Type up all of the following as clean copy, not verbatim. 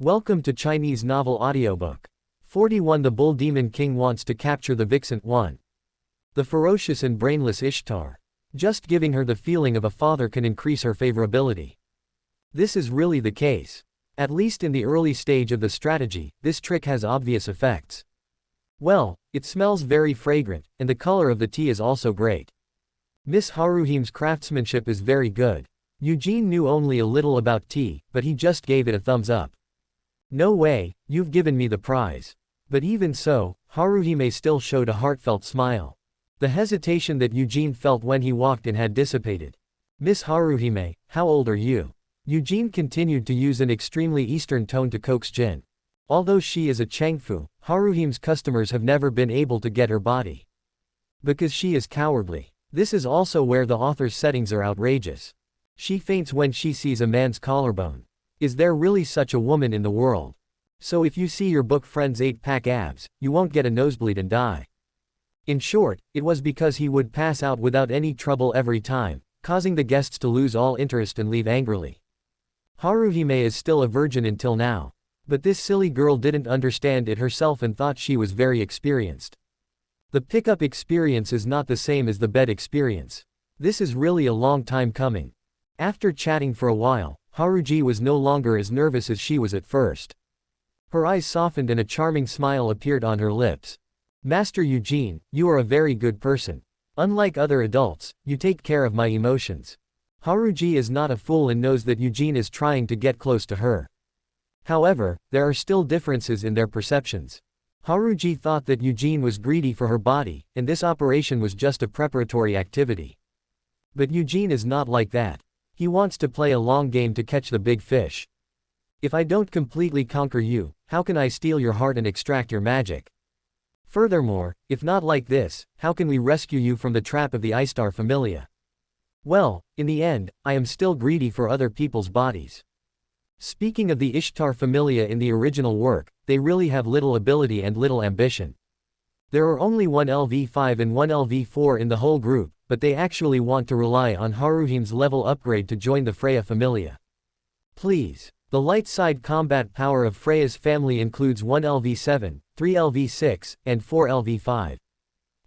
Welcome to Chinese novel audiobook. 41. The Bull Demon King wants to capture the vixen. 1. The ferocious and brainless Ishtar. Just giving her the feeling of a father can increase her favorability. This is really the case. At least in the early stage of the strategy, this trick has obvious effects. Well, it smells very fragrant, and the color of the tea is also great. Miss Haruhim's craftsmanship is very good. Eugene knew only a little about tea, but he just gave it a thumbs up. No way, you've given me the prize. But even so, Haruhime still showed a heartfelt smile. The hesitation that Eugene felt when he walked in had dissipated. Miss Haruhime, how old are you? Eugene continued to use an extremely Eastern tone to coax Jin. Although she is a Changfu, Haruhime's customers have never been able to get her body. Because she is cowardly. This is also where the author's settings are outrageous. She faints when she sees a man's collarbone. Is there really such a woman in the world? So if you see your book friend's 8-pack abs, you won't get a nosebleed and die. In short, it was because he would pass out without any trouble every time, causing the guests to lose all interest and leave angrily. Haruhime is still a virgin until now. But this silly girl didn't understand it herself and thought she was very experienced. The pickup experience is not the same as the bed experience. This is really a long time coming. After chatting for a while, Haruji was no longer as nervous as she was at first. Her eyes softened and a charming smile appeared on her lips. Master Eugene, you are a very good person. Unlike other adults, you take care of my emotions. Haruji is not a fool and knows that Eugene is trying to get close to her. However, there are still differences in their perceptions. Haruji thought that Eugene was greedy for her body, and this operation was just a preparatory activity. But Eugene is not like that. He wants to play a long game to catch the big fish. If I don't completely conquer you, how can I steal your heart and extract your magic? Furthermore, if not like this, how can we rescue you from the trap of the Ishtar Familia? Well, in the end, I am still greedy for other people's bodies. Speaking of the Ishtar Familia in the original work, they really have little ability and little ambition. There are only one LV5 and one LV4 in the whole group, but they actually want to rely on Haruhime's level upgrade to join the Freya Familia. Please. The light side combat power of Freya's family includes 1 LV7, 3 LV6, and 4 LV5.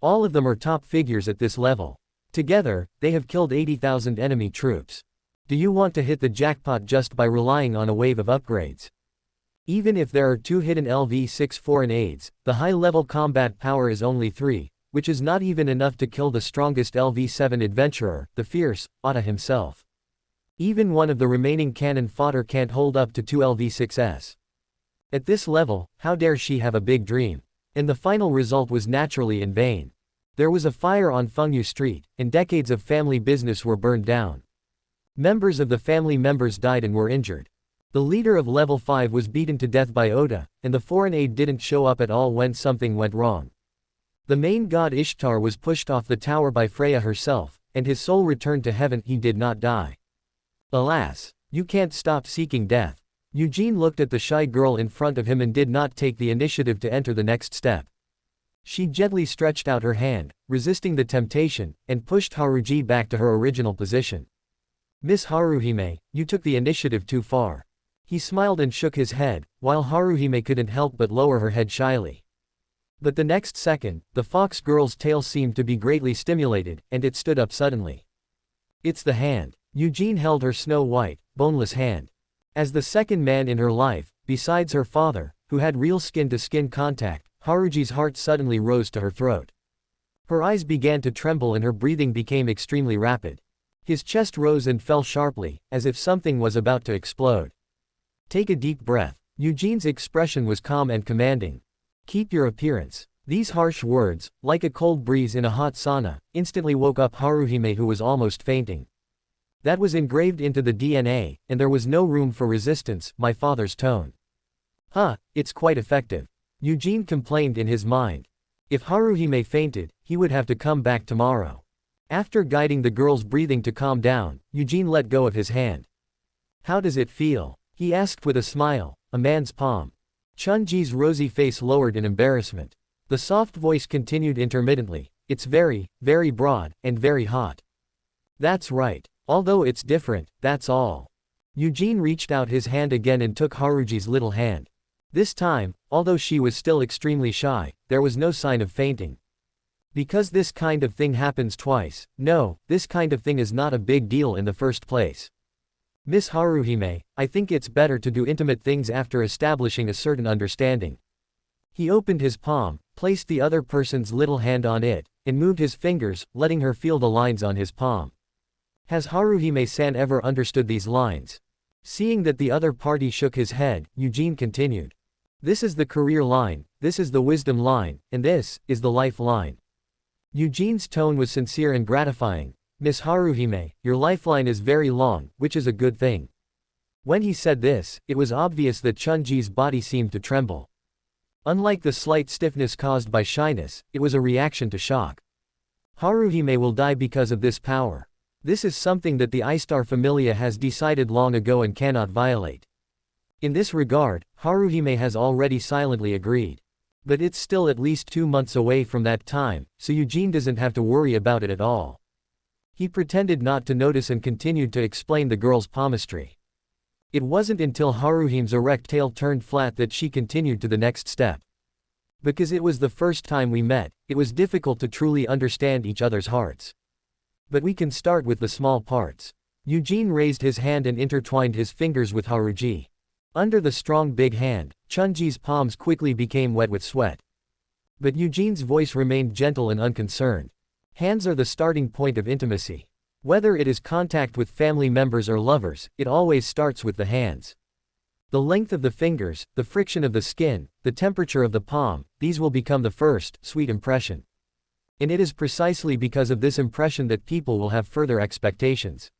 All of them are top figures at this level. Together, they have killed 80,000 enemy troops. Do you want to hit the jackpot just by relying on a wave of upgrades? Even if there are 2 hidden LV6 foreign aids, the high-level combat power is only 3, which is not even enough to kill the strongest LV7 adventurer, the fierce, Otta himself. Even one of the remaining cannon fodder can't hold up to 2 LV6s. At this level, how dare she have a big dream? And the final result was naturally in vain. There was a fire on Fengyu Street, and decades of family business were burned down. Members of the family members died and were injured. The leader of level 5 was beaten to death by Oda, and the foreign aid didn't show up at all when something went wrong. The main god Ishtar was pushed off the tower by Freya herself, and his soul returned to heaven. He did not die. Alas, you can't stop seeking death. Eugene looked at the shy girl in front of him and did not take the initiative to enter the next step. She gently stretched out her hand, resisting the temptation, and pushed Haruji back to her original position. Miss Haruhime, you took the initiative too far. He smiled and shook his head, while Haruhime couldn't help but lower her head shyly. But the next second, the fox girl's tail seemed to be greatly stimulated, and it stood up suddenly. It's the hand. Eugene held her snow-white, boneless hand. As the second man in her life, besides her father, who had real skin-to-skin contact, Haruji's heart suddenly rose to her throat. Her eyes began to tremble and her breathing became extremely rapid. His chest rose and fell sharply, as if something was about to explode. Take a deep breath. Eugene's expression was calm and commanding. Keep your appearance. These harsh words, like a cold breeze in a hot sauna, instantly woke up Haruhime, who was almost fainting. That was engraved into the DNA, and there was no room for resistance, my father's tone. It's quite effective. Eugene complained in his mind. If Haruhime fainted, he would have to come back tomorrow. After guiding the girl's breathing to calm down, Eugene let go of his hand. How does it feel? He asked with a smile, a man's palm. Chunji's rosy face lowered in embarrassment. The soft voice continued intermittently, it's very, very broad, and very hot. That's right. Although it's different, that's all. Eugene reached out his hand again and took Haruji's little hand. This time, although she was still extremely shy, there was no sign of fainting. Because this kind of thing happens twice, no, this kind of thing is not a big deal in the first place. Miss Haruhime, I think it's better to do intimate things after establishing a certain understanding. He opened his palm, placed the other person's little hand on it, and moved his fingers, letting her feel the lines on his palm. Has Haruhime-san ever understood these lines? Seeing that the other party shook his head, Eugene continued. This is the career line, this is the wisdom line, and this is the life line. Eugene's tone was sincere and gratifying. Miss Haruhime, your lifeline is very long, which is a good thing. When he said this, it was obvious that Chunji's body seemed to tremble. Unlike the slight stiffness caused by shyness, it was a reaction to shock. Haruhime will die because of this power. This is something that the I-Star Familia has decided long ago and cannot violate. In this regard, Haruhime has already silently agreed. But it's still at least 2 months away from that time, so Eugene doesn't have to worry about it at all. He pretended not to notice and continued to explain the girl's palmistry. It wasn't until Haruhime's erect tail turned flat that she continued to the next step. Because it was the first time we met, it was difficult to truly understand each other's hearts. But we can start with the small parts. Eugene raised his hand and intertwined his fingers with Haruji. Under the strong big hand, Chunji's palms quickly became wet with sweat. But Eugene's voice remained gentle and unconcerned. Hands are the starting point of intimacy. Whether it is contact with family members or lovers, it always starts with the hands. The length of the fingers, the friction of the skin, the temperature of the palm, these will become the first, sweet impression. And it is precisely because of this impression that people will have further expectations.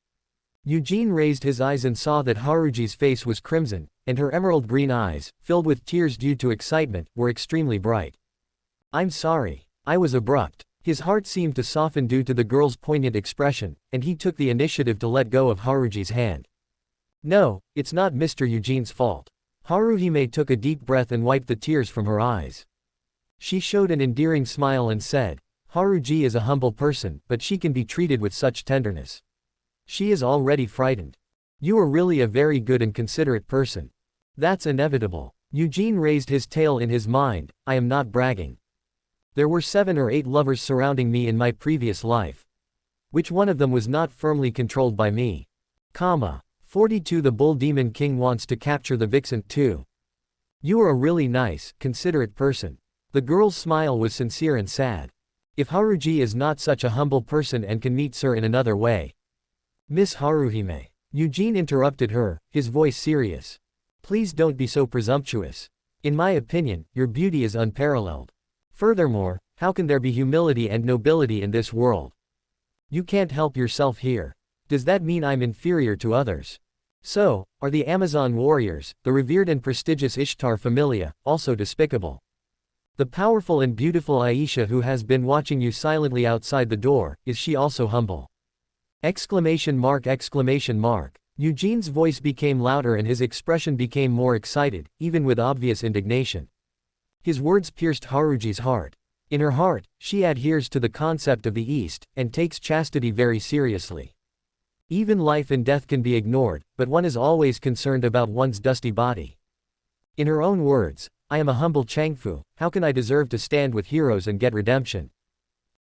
Eugene raised his eyes and saw that Haruji's face was crimson, and her emerald green eyes, filled with tears due to excitement, were extremely bright. I'm sorry. I was abrupt. His heart seemed to soften due to the girl's poignant expression, and he took the initiative to let go of Haruji's hand. No, it's not Mr. Eugene's fault. Haruhime took a deep breath and wiped the tears from her eyes. She showed an endearing smile and said, Haruji is a humble person, but she can be treated with such tenderness. She is already frightened. You are really a very good and considerate person. That's inevitable. Eugene raised his tail in his mind, I am not bragging. There were 7 or 8 lovers surrounding me in my previous life. Which one of them was not firmly controlled by me? 42 The Bull Demon King wants to capture the vixen too. You are a really nice, considerate person. The girl's smile was sincere and sad. If Haruji is not such a humble person and can meet Sir in another way. Miss Haruhime. Eugene interrupted her, his voice serious. Please don't be so presumptuous. In my opinion, your beauty is unparalleled. Furthermore, how can there be humility and nobility in this world? You can't help yourself here. Does that mean I'm inferior to others? So, are the Amazon warriors, the revered and prestigious Ishtar Familia, also despicable? The powerful and beautiful Aisha who has been watching you silently outside the door, is she also humble? Exclamation mark. Eugene's voice became louder and his expression became more excited, even with obvious indignation. His words pierced Haruji's heart. In her heart, she adheres to the concept of the East, and takes chastity very seriously. Even life and death can be ignored, but one is always concerned about one's dusty body. In her own words, I am a humble Changfu, how can I deserve to stand with heroes and get redemption?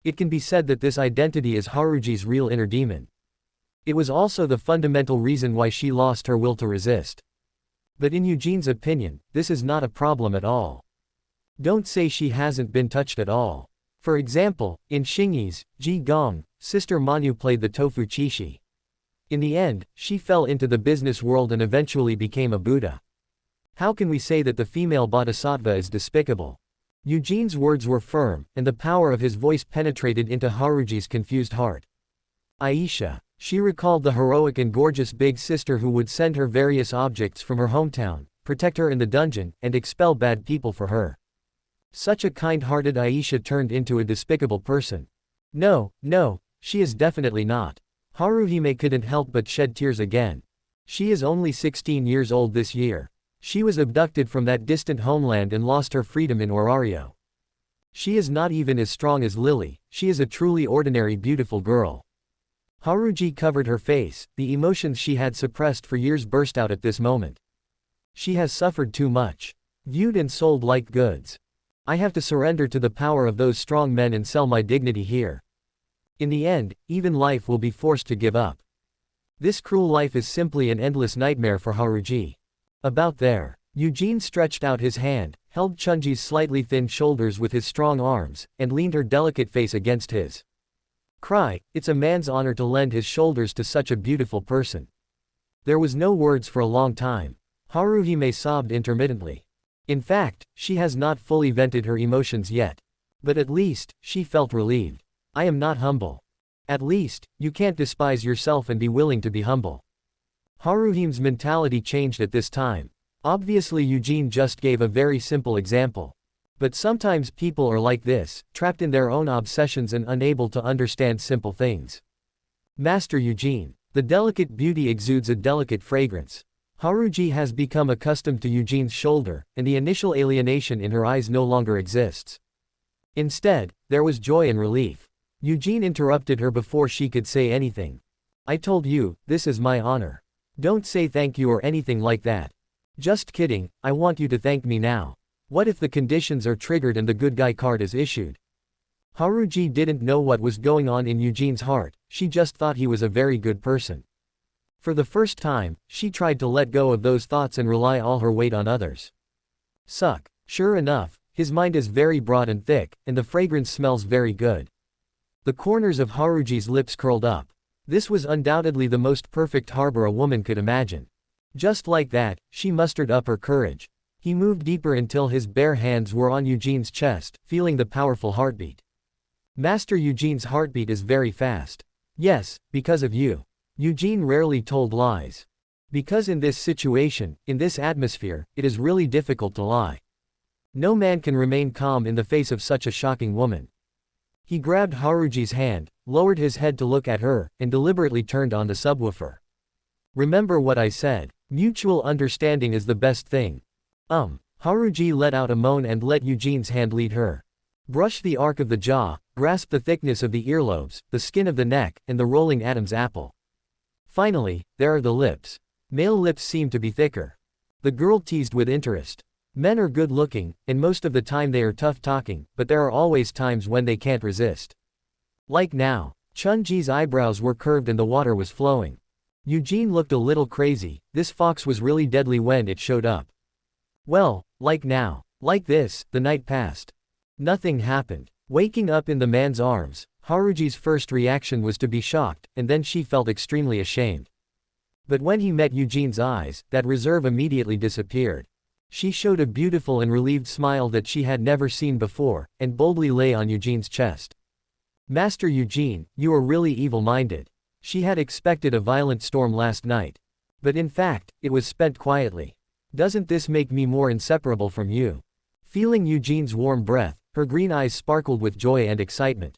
It can be said that this identity is Haruji's real inner demon. It was also the fundamental reason why she lost her will to resist. But in Eugene's opinion, this is not a problem at all. Don't say she hasn't been touched at all. For example, in Xingyi's Ji Gong, Sister Manu played the tofu chishi. In the end, she fell into the business world and eventually became a Buddha. How can we say that the female bodhisattva is despicable? Eugene's words were firm, and the power of his voice penetrated into Haruji's confused heart. Aisha. She recalled the heroic and gorgeous big sister who would send her various objects from her hometown, protect her in the dungeon, and expel bad people for her. Such a kind-hearted Aisha turned into a despicable person. No, she is definitely not. Haruhime couldn't help but shed tears again. She is only 16 years old this year. She was abducted from that distant homeland and lost her freedom in Orario. She is not even as strong as Lily, she is a truly ordinary beautiful girl. Haruji covered her face, the emotions she had suppressed for years burst out at this moment. She has suffered too much. Viewed and sold like goods. I have to surrender to the power of those strong men and sell my dignity here. In the end, even life will be forced to give up. This cruel life is simply an endless nightmare for Haruji. About there. Eugene stretched out his hand, held Chunji's slightly thin shoulders with his strong arms, and leaned her delicate face against his. Cry, it's a man's honor to lend his shoulders to such a beautiful person. There was no words for a long time. Haruhime sobbed intermittently. In fact, she has not fully vented her emotions yet. But at least, she felt relieved. I am not humble. At least, you can't despise yourself and be willing to be humble. Haruhime's mentality changed at this time. Obviously Eugene just gave a very simple example. But sometimes people are like this, trapped in their own obsessions and unable to understand simple things. Master Eugene. The delicate beauty exudes a delicate fragrance. Haruji has become accustomed to Eugene's shoulder, and the initial alienation in her eyes no longer exists. Instead, there was joy and relief. Eugene interrupted her before she could say anything. I told you, this is my honor. Don't say thank you or anything like that. Just kidding, I want you to thank me now. What if the conditions are triggered and the good guy card is issued? Haruji didn't know what was going on in Eugene's heart, she just thought he was a very good person. For the first time, she tried to let go of those thoughts and rely all her weight on others. Suck. Sure enough, his mind is very broad and thick, and the fragrance smells very good. The corners of Haruji's lips curled up. This was undoubtedly the most perfect harbor a woman could imagine. Just like that, she mustered up her courage. He moved deeper until his bare hands were on Eugene's chest, feeling the powerful heartbeat. Master Eugene's heartbeat is very fast. Yes, because of you. Eugene rarely told lies. Because in this situation, in this atmosphere, it is really difficult to lie. No man can remain calm in the face of such a shocking woman. He grabbed Haruji's hand, lowered his head to look at her, and deliberately turned on the subwoofer. Remember what I said. Mutual understanding is the best thing. Haruji let out a moan and let Eugene's hand lead her. Brush the arc of the jaw, grasp the thickness of the earlobes, the skin of the neck, and the rolling Adam's apple. Finally, there are the lips. Male lips seem to be thicker. The girl teased with interest. Men are good looking, and most of the time they are tough talking, but there are always times when they can't resist. Like now. Chunji's eyebrows were curved and the water was flowing. Eugene looked a little crazy, this fox was really deadly when it showed up. Well, like now. Like this, the night passed. Nothing happened. Waking up in the man's arms, Haruji's first reaction was to be shocked, and then she felt extremely ashamed. But when he met Eugene's eyes, that reserve immediately disappeared. She showed a beautiful and relieved smile that she had never seen before, and boldly lay on Eugene's chest. Master Eugene, you are really evil-minded. She had expected a violent storm last night. But in fact, it was spent quietly. Doesn't this make me more inseparable from you? Feeling Eugene's warm breath, her green eyes sparkled with joy and excitement.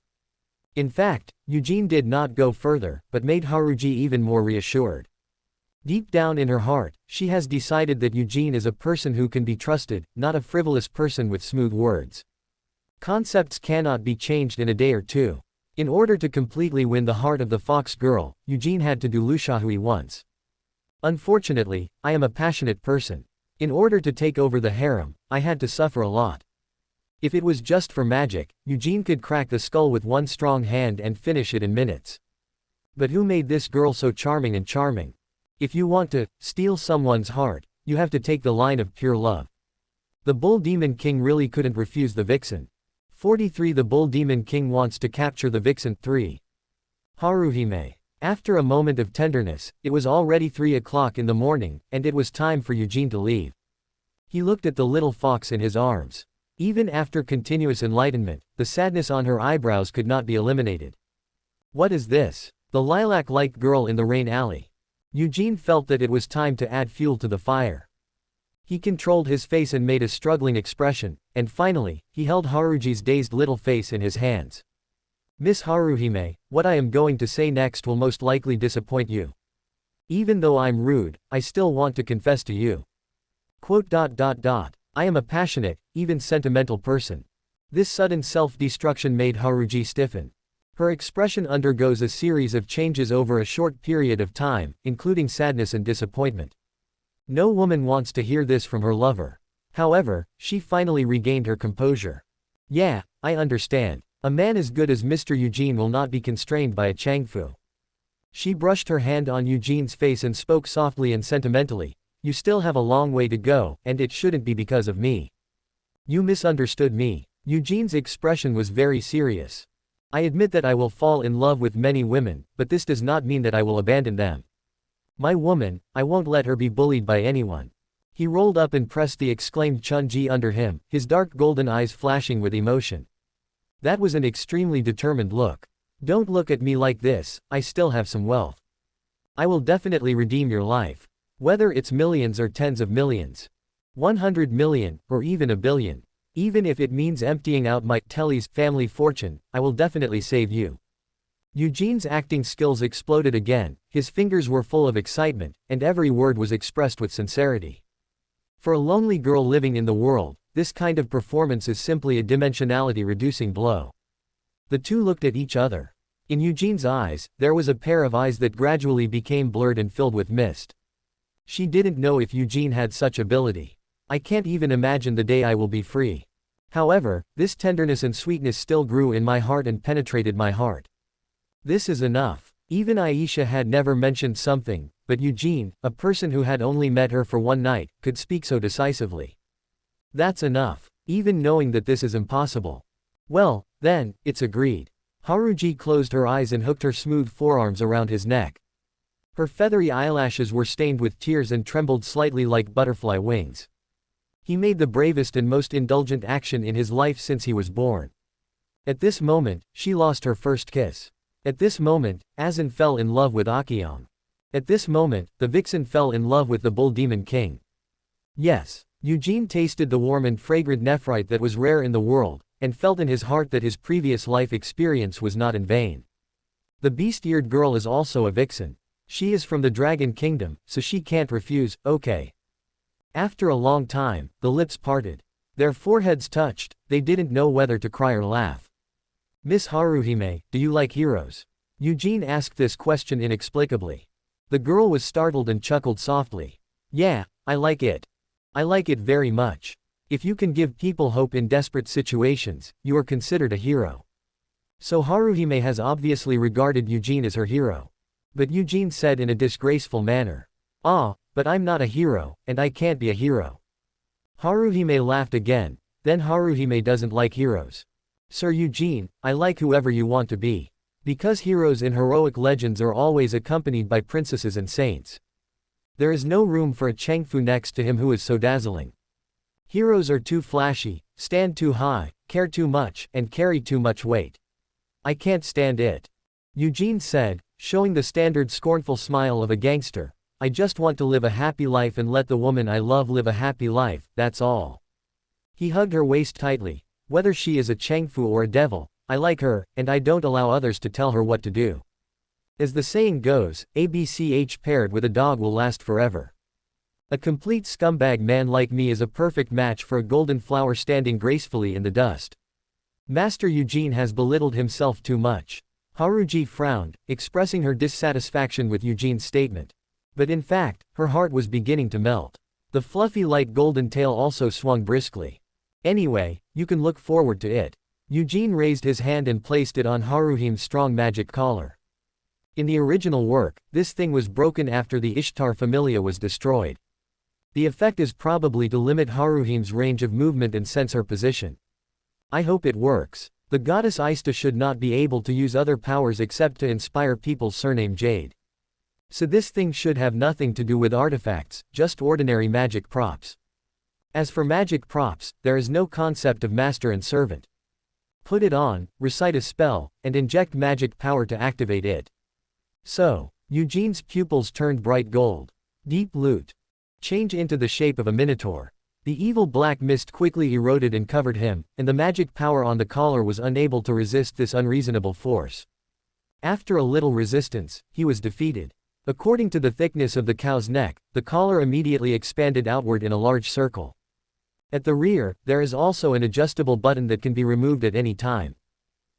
In fact, Eugene did not go further, but made Haruji even more reassured. Deep down in her heart, she has decided that Eugene is a person who can be trusted, not a frivolous person with smooth words. Concepts cannot be changed in a day or two. In order to completely win the heart of the fox girl, Eugene had to do Lushahui once. Unfortunately, I am a passionate person. In order to take over the harem, I had to suffer a lot. If it was just for magic, Eugene could crack the skull with one strong hand and finish it in minutes. But who made this girl so charming and charming? If you want to steal someone's heart, you have to take the line of pure love. The Bull Demon King really couldn't refuse the vixen. 43 The Bull Demon King wants to capture the vixen. 3. Haruhime. After a moment of tenderness, it was already 3 o'clock in the morning, and it was time for Eugene to leave. He looked at the little fox in his arms. Even after continuous enlightenment, the sadness on her eyebrows could not be eliminated. What is this? The lilac-like girl in the rain alley. Eugene felt that it was time to add fuel to the fire. He controlled his face and made a struggling expression, and finally, he held Haruji's dazed little face in his hands. Miss Haruhime, what I am going to say next will most likely disappoint you. Even though I'm rude, I still want to confess to you. I am a passionate, even sentimental person. This sudden self-destruction made Haruji stiffen. Her expression undergoes a series of changes over a short period of time, including sadness and disappointment. No woman wants to hear this from her lover. However, she finally regained her composure. Yeah, I understand. A man as good as Mr. Eugene will not be constrained by a changfu. She brushed her hand on Eugene's face and spoke softly and sentimentally. You still have a long way to go, and it shouldn't be because of me. You misunderstood me. Eugene's expression was very serious. I admit that I will fall in love with many women, but this does not mean that I will abandon them. My woman, I won't let her be bullied by anyone. He rolled up and pressed the exclaimed Chun-ji under him, his dark golden eyes flashing with emotion. That was an extremely determined look. Don't look at me like this, I still have some wealth. I will definitely redeem your life. Whether it's millions or tens of millions. 100 million, or even a billion. Even if it means emptying out my Telly's family fortune, I will definitely save you. Eugene's acting skills exploded again, his fingers were full of excitement, and every word was expressed with sincerity. For a lonely girl living in the world, this kind of performance is simply a dimensionality-reducing blow. The two looked at each other. In Eugene's eyes, there was a pair of eyes that gradually became blurred and filled with mist. She didn't know if Eugene had such ability. I can't even imagine the day I will be free. However, this tenderness and sweetness still grew in my heart and penetrated my heart. This is enough. Even Aisha had never mentioned something, but Eugene, a person who had only met her for one night, could speak so decisively. That's enough. Even knowing that this is impossible. Well, then, it's agreed. Haruji closed her eyes and hooked her smooth forearms around his neck. Her feathery eyelashes were stained with tears and trembled slightly like butterfly wings. He made the bravest and most indulgent action in his life since he was born. At this moment, she lost her first kiss. At this moment, Ajin fell in love with Akyong. At this moment, the vixen fell in love with the bull demon king. Yes, Eugene tasted the warm and fragrant nephrite that was rare in the world, and felt in his heart that his previous life experience was not in vain. The beast-eared girl is also a vixen. She is from the Dragon Kingdom, so she can't refuse, okay. After a long time, the lips parted. Their foreheads touched, they didn't know whether to cry or laugh. Miss Haruhime, do you like heroes? Eugene asked this question inexplicably. The girl was startled and chuckled softly. Yeah, I like it. I like it very much. If you can give people hope in desperate situations, you are considered a hero. So Haruhime has obviously regarded Eugene as her hero. But Eugene said in a disgraceful manner. Ah, but I'm not a hero, and I can't be a hero. Haruhime laughed again, then Haruhime doesn't like heroes. Sir Eugene, I like whoever you want to be. Because heroes in heroic legends are always accompanied by princesses and saints. There is no room for a changfu next to him who is so dazzling. Heroes are too flashy, stand too high, care too much, and carry too much weight. I can't stand it. Eugene said, showing the standard scornful smile of a gangster. I just want to live a happy life and let the woman I love live a happy life, that's all. He hugged her waist tightly. Whether she is a changfu or a devil, I like her, and I don't allow others to tell her what to do. As the saying goes, ABCH paired with a dog will last forever. A complete scumbag man like me is a perfect match for a golden flower standing gracefully in the dust. Master Eugene has belittled himself too much. Haruji frowned, expressing her dissatisfaction with Eugene's statement. But in fact, her heart was beginning to melt. The fluffy light golden tail also swung briskly. Anyway, you can look forward to it. Eugene raised his hand and placed it on Haruhime's strong magic collar. In the original work, this thing was broken after the Ishtar Familia was destroyed. The effect is probably to limit Haruhime's range of movement and sense her position. I hope it works. The goddess Ista should not be able to use other powers except to inspire people's surname Jade. So this thing should have nothing to do with artifacts, just ordinary magic props. As for magic props, there is no concept of master and servant. Put it on, recite a spell, and inject magic power to activate it. So, Eugene's pupils turned bright gold. Deep loot. Change into the shape of a minotaur. The evil black mist quickly eroded and covered him, and the magic power on the collar was unable to resist this unreasonable force. After a little resistance, he was defeated. According to the thickness of the cow's neck, the collar immediately expanded outward in a large circle. At the rear, there is also an adjustable button that can be removed at any time.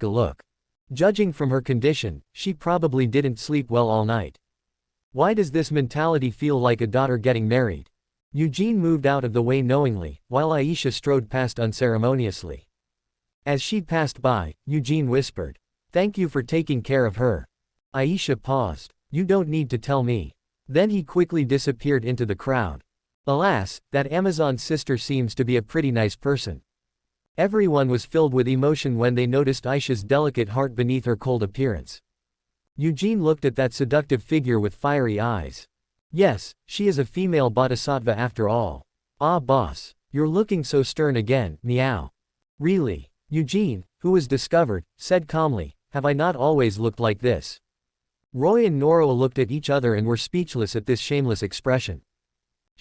take a look. Judging from her condition, she probably didn't sleep well all night. Why does this mentality feel like a daughter getting married? Eugene moved out of the way knowingly, while Aisha strode past unceremoniously. As she passed by, Eugene whispered, "Thank you for taking care of her." Aisha paused. "You don't need to tell me." Then he quickly disappeared into the crowd. Alas, that Amazon sister seems to be a pretty nice person. Everyone was filled with emotion when they noticed Aisha's delicate heart beneath her cold appearance. Eugene looked at that seductive figure with fiery eyes. Yes, she is a female bodhisattva after all. Ah boss, you're looking so stern again, meow. Really? Eugene, who was discovered, said calmly, "Have I not always looked like this?" Roy and Noro looked at each other and were speechless at this shameless expression.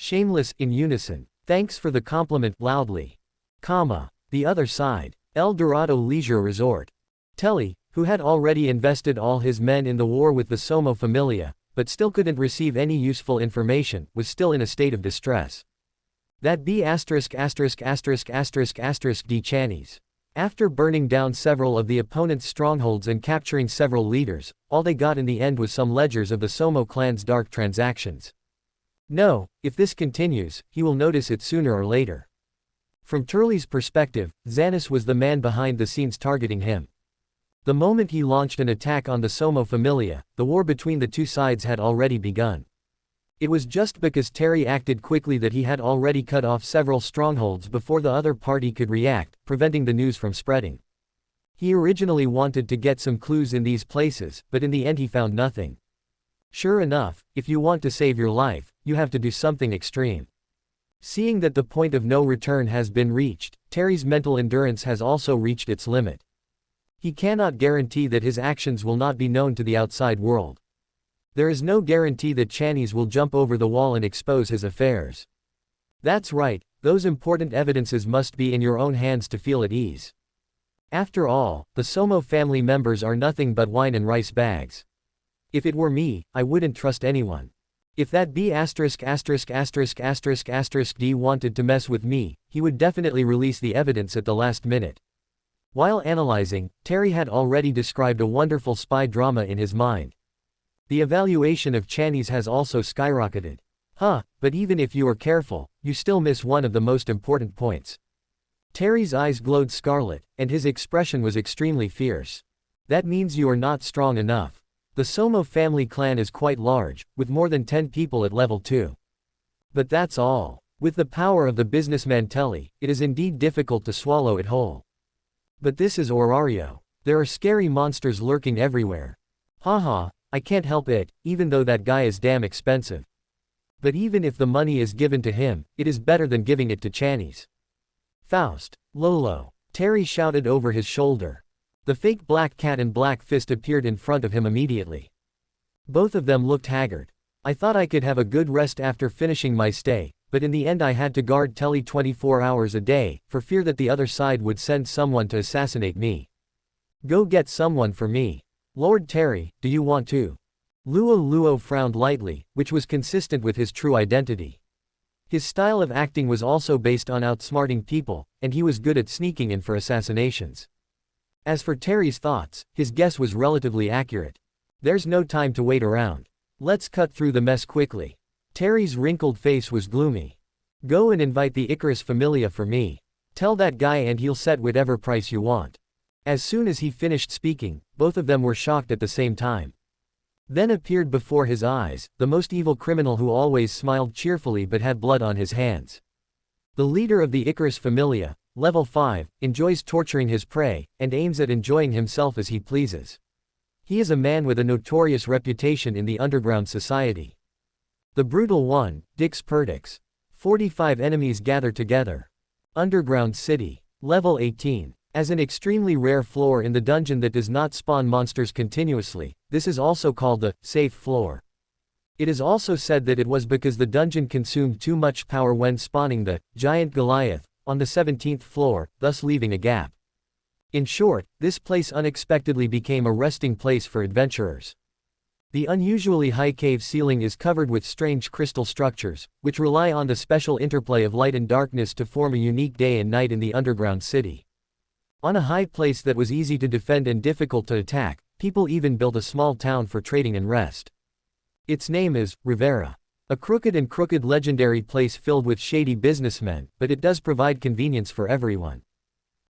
Shameless, in unison. Thanks for the compliment, loudly. The other side. El Dorado Leisure Resort. Telly, who had already invested all his men in the war with the Somo Familia, but still couldn't receive any useful information, was still in a state of distress. That B*************** D Channies. After burning down several of the opponent's strongholds and capturing several leaders, all they got in the end was some ledgers of the Somo clan's dark transactions. No, if this continues, he will notice it sooner or later. From Turley's perspective, Xanis was the man behind the scenes targeting him. The moment he launched an attack on the Somo Familia, the war between the two sides had already begun. It was just because Terry acted quickly that he had already cut off several strongholds before the other party could react, preventing the news from spreading. He originally wanted to get some clues in these places, but in the end he found nothing. Sure enough, if you want to save your life, you have to do something extreme. Seeing that the point of no return has been reached, Terry's mental endurance has also reached its limit. He cannot guarantee that his actions will not be known to the outside world. There is no guarantee that Channies will jump over the wall and expose his affairs. That's right, those important evidences must be in your own hands to feel at ease. After all, the Somo family members are nothing but wine and rice bags. If it were me, I wouldn't trust anyone. If that B****************** D wanted to mess with me, he would definitely release the evidence at the last minute. While analyzing, Terry had already described a wonderful spy drama in his mind. The evaluation of Channies has also skyrocketed. But even if you are careful, you still miss one of the most important points. Terry's eyes glowed scarlet, and his expression was extremely fierce. That means you are not strong enough. The Somo family clan is quite large, with more than 10 people at level 2. But that's all. With the power of the businessman Telly, it is indeed difficult to swallow it whole. But this is Orario. There are scary monsters lurking everywhere. I can't help it, even though that guy is damn expensive. But even if the money is given to him, it is better than giving it to Channies. Faust. Lolo. Terry shouted over his shoulder. The fake Black Cat and Black Fist appeared in front of him immediately. Both of them looked haggard. I thought I could have a good rest after finishing my stay, but in the end I had to guard Telly 24 hours a day, for fear that the other side would send someone to assassinate me. Go get someone for me. Lord Terry, do you want to? Luo frowned lightly, which was consistent with his true identity. His style of acting was also based on outsmarting people, and he was good at sneaking in for assassinations. As for Terry's thoughts, his guess was relatively accurate. There's no time to wait around. Let's cut through the mess quickly. Terry's wrinkled face was gloomy. Go and invite the Icarus Familia for me. Tell that guy and he'll set whatever price you want. As soon as he finished speaking, both of them were shocked at the same time. Then appeared before his eyes, the most evil criminal who always smiled cheerfully but had blood on his hands. The leader of the Icarus Familia, level 5, enjoys torturing his prey, and aims at enjoying himself as he pleases. He is a man with a notorious reputation in the underground society. The brutal one, Dix Perdix. 45 enemies gather together. Underground City. Level 18. As an extremely rare floor in the dungeon that does not spawn monsters continuously, this is also called the safe floor. It is also said that it was because the dungeon consumed too much power when spawning the giant Goliath on the 17th floor, thus leaving a gap. In short, this place unexpectedly became a resting place for adventurers. The unusually high cave ceiling is covered with strange crystal structures, which rely on the special interplay of light and darkness to form a unique day and night in the underground city. On a high place that was easy to defend and difficult to attack, people even built a small town for trading and rest. Its name is Rivera. A crooked legendary place filled with shady businessmen, but it does provide convenience for everyone.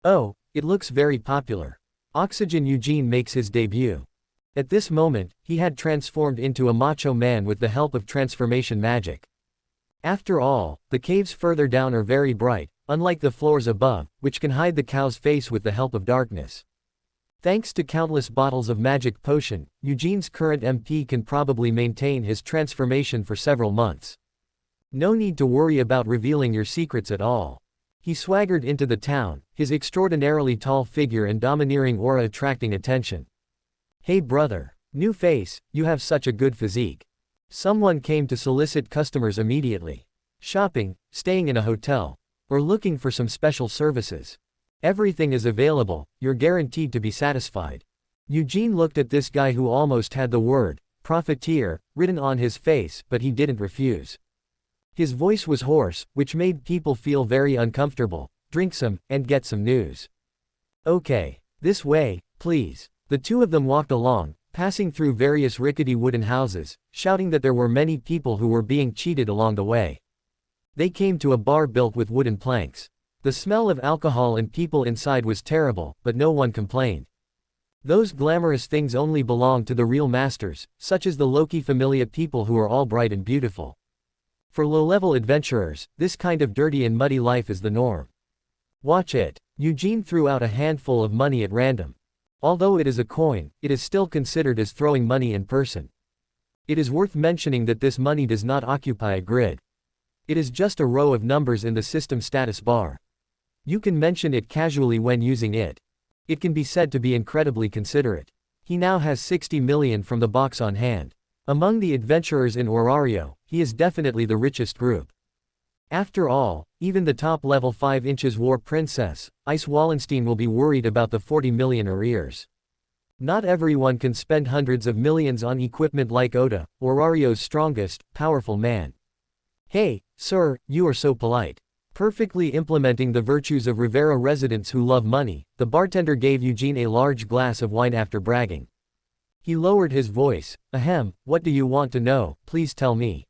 Oh, it looks very popular. Oxygen Eugene makes his debut. At this moment, he had transformed into a macho man with the help of transformation magic. After all, the caves further down are very bright, unlike the floors above, which can hide the cow's face with the help of darkness. Thanks to countless bottles of magic potion, Eugene's current MP can probably maintain his transformation for several months. No need to worry about revealing your secrets at all. He swaggered into the town, his extraordinarily tall figure and domineering aura attracting attention. Hey brother. New face, you have such a good physique. Someone came to solicit customers immediately. shopping, staying in a hotel, or looking for some special services. Everything is available, you're guaranteed to be satisfied. Eugene looked at this guy who almost had the word profiteer written on his face, but he didn't refuse. His voice was hoarse, which made people feel very uncomfortable. Drink some, and get some news. Okay. This way, please. The two of them walked along, passing through various rickety wooden houses, shouting that there were many people who were being cheated along the way. They came to a bar built with wooden planks. The smell of alcohol and people inside was terrible, but no one complained. Those glamorous things only belong to the real masters, such as the Loki Familia people who are all bright and beautiful. For low-level adventurers, this kind of dirty and muddy life is the norm. Watch it. Eugene threw out a handful of money at random. Although it is a coin, it is still considered as throwing money in person. It is worth mentioning that this money does not occupy a grid. It is just a row of numbers in the system status bar. You can mention it casually when using it. It can be said to be incredibly considerate. He now has 60 million from the box on hand. Among the adventurers in Orario, he is definitely the richest group. After all, even the top level 5 inches war princess, Ice Wallenstein will be worried about the 40 million arrears. Not everyone can spend hundreds of millions on equipment like Oda, Orario's strongest, powerful man. Hey, sir, you are so polite. Perfectly implementing the virtues of Rivera residents who love money, the bartender gave Eugene a large glass of wine after bragging. He lowered his voice. Ahem, what do you want to know, please tell me.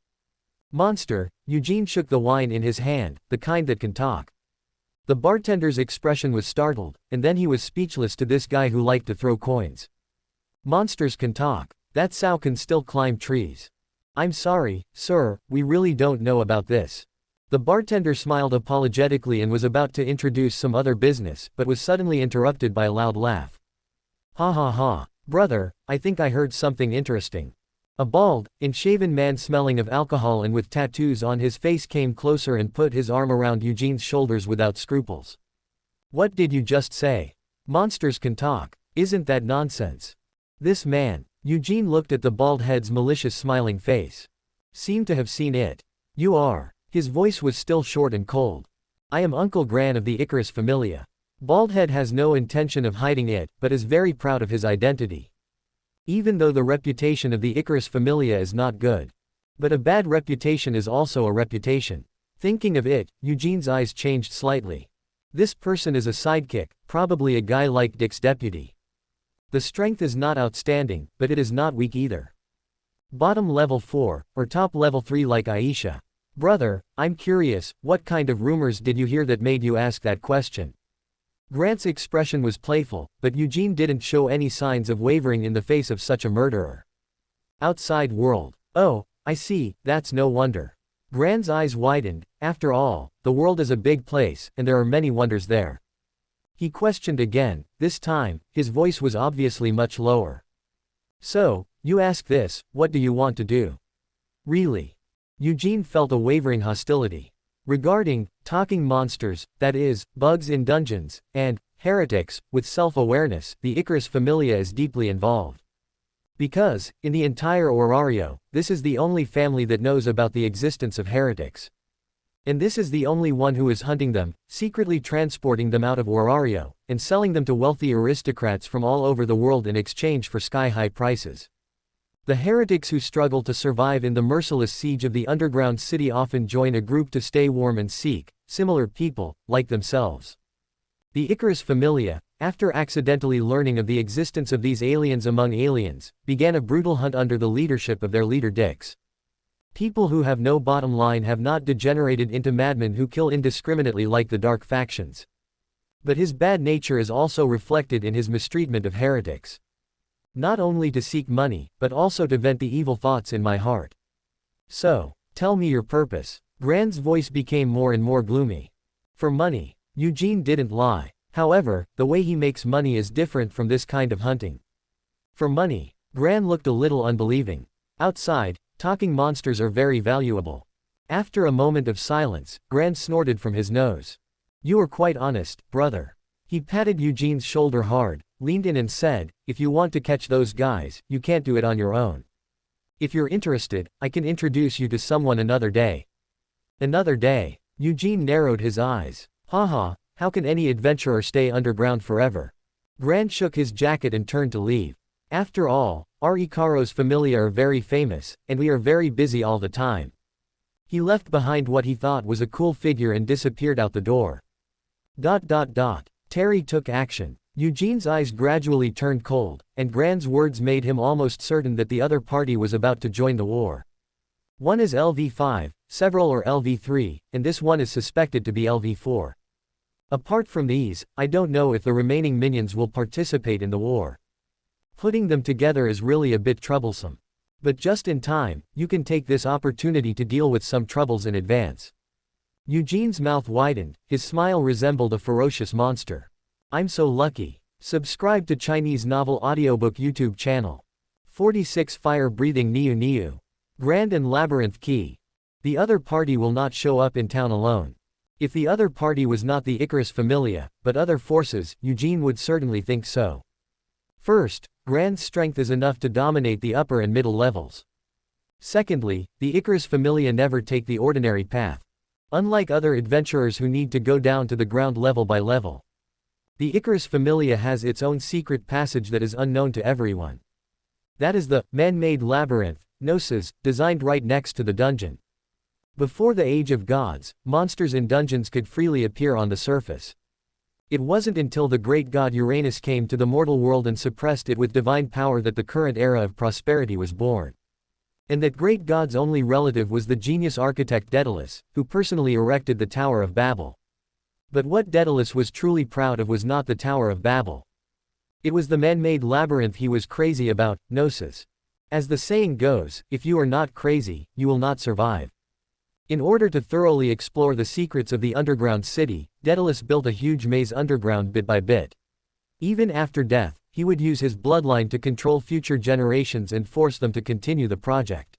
Monster, Eugene shook the wine in his hand, the kind that can talk. The bartender's expression was startled, and then he was speechless to this guy who liked to throw coins. Monsters can talk. That sow can still climb trees. I'm sorry, sir, we really don't know about this. The bartender smiled apologetically and was about to introduce some other business, but was suddenly interrupted by a loud laugh. Ha ha ha. Brother, I think I heard something interesting. A bald, unshaven man smelling of alcohol and with tattoos on his face came closer and put his arm around Eugene's shoulders without scruples. What did you just say? Monsters can talk. Isn't that nonsense? This man, Eugene looked at the bald head's malicious smiling face. Seemed to have seen it. You are. His voice was still short and cold. I am Uncle Gran of the Icarus Familia. Baldhead has no intention of hiding it, but is very proud of his identity. Even though the reputation of the Icarus Familia is not good. But a bad reputation is also a reputation. Thinking of it, Eugene's eyes changed slightly. This person is a sidekick, probably a guy like Dick's deputy. The strength is not outstanding, but it is not weak either. Bottom level 4, or top level 3 like Aisha. Brother, I'm curious, what kind of rumors did you hear that made you ask that question? Grant's expression was playful, but Eugene didn't show any signs of wavering in the face of such a murderer. Outside world. Oh, I see, that's no wonder. Grant's eyes widened. After all, the world is a big place, and there are many wonders there. He questioned again. This time, his voice was obviously much lower. So, you ask this, what do you want to do? Really? Eugene felt a wavering hostility. Regarding talking monsters, that is, bugs in dungeons, and heretics, with self-awareness, the Icarus Familia is deeply involved. Because, in the entire Orario, this is the only family that knows about the existence of heretics. And this is the only one who is hunting them, secretly transporting them out of Orario, and selling them to wealthy aristocrats from all over the world in exchange for sky-high prices. The heretics who struggle to survive in the merciless siege of the underground city often join a group to stay warm and seek similar people, like themselves. The Icarus Familia, after accidentally learning of the existence of these aliens among aliens, began a brutal hunt under the leadership of their leader Dix. People who have no bottom line have not degenerated into madmen who kill indiscriminately like the dark factions. But his bad nature is also reflected in his mistreatment of heretics. Not only to seek money, but also to vent the evil thoughts in my heart. So, tell me your purpose. Grant's voice became more and more gloomy. For money. Eugene didn't lie. However, the way he makes money is different from this kind of hunting. For money. Grant looked a little unbelieving. Outside, talking monsters are very valuable. After a moment of silence, Grant snorted from his nose. You are quite honest, brother. He patted Eugene's shoulder hard, leaned in and said, if you want to catch those guys, you can't do it on your own. If you're interested, I can introduce you to someone another day. Another day. Eugene narrowed his eyes. Haha, how can any adventurer stay underground forever? Gran shook his jacket and turned to leave. After all, our Ikaro's familia are very famous, and we are very busy all the time. He left behind what he thought was a cool figure and disappeared out the door. Terry took action. Eugene's eyes gradually turned cold, and Gran's words made him almost certain that the other party was about to join the war. One is LV5, several are LV3, and this one is suspected to be LV4. Apart from these, I don't know if the remaining minions will participate in the war. Putting them together is really a bit troublesome. But just in time, you can take this opportunity to deal with some troubles in advance. Eugene's mouth widened, his smile resembled a ferocious monster. I'm so lucky. Subscribe to Chinese Novel Audiobook YouTube channel. 46 Fire-breathing Niu. Grand and Labyrinth Key. The other party will not show up in town alone. If the other party was not the Icarus Familia, but other forces, Eugene would certainly think so. First, Grand's strength is enough to dominate the upper and middle levels. Secondly, the Icarus Familia never take the ordinary path. Unlike other adventurers who need to go down to the ground level by level. The Icarus Familia has its own secret passage that is unknown to everyone. That is the man-made labyrinth, Gnosis, designed right next to the dungeon. Before the Age of Gods, monsters in dungeons could freely appear on the surface. It wasn't until the great god Uranus came to the mortal world and suppressed it with divine power that the current era of prosperity was born. And that great god's only relative was the genius architect Daedalus, who personally erected the Tower of Babel. But what Daedalus was truly proud of was not the Tower of Babel. It was the man-made labyrinth he was crazy about, Gnosis. As the saying goes, if you are not crazy, you will not survive. In order to thoroughly explore the secrets of the underground city, Daedalus built a huge maze underground bit by bit. Even after death, he would use his bloodline to control future generations and force them to continue the project.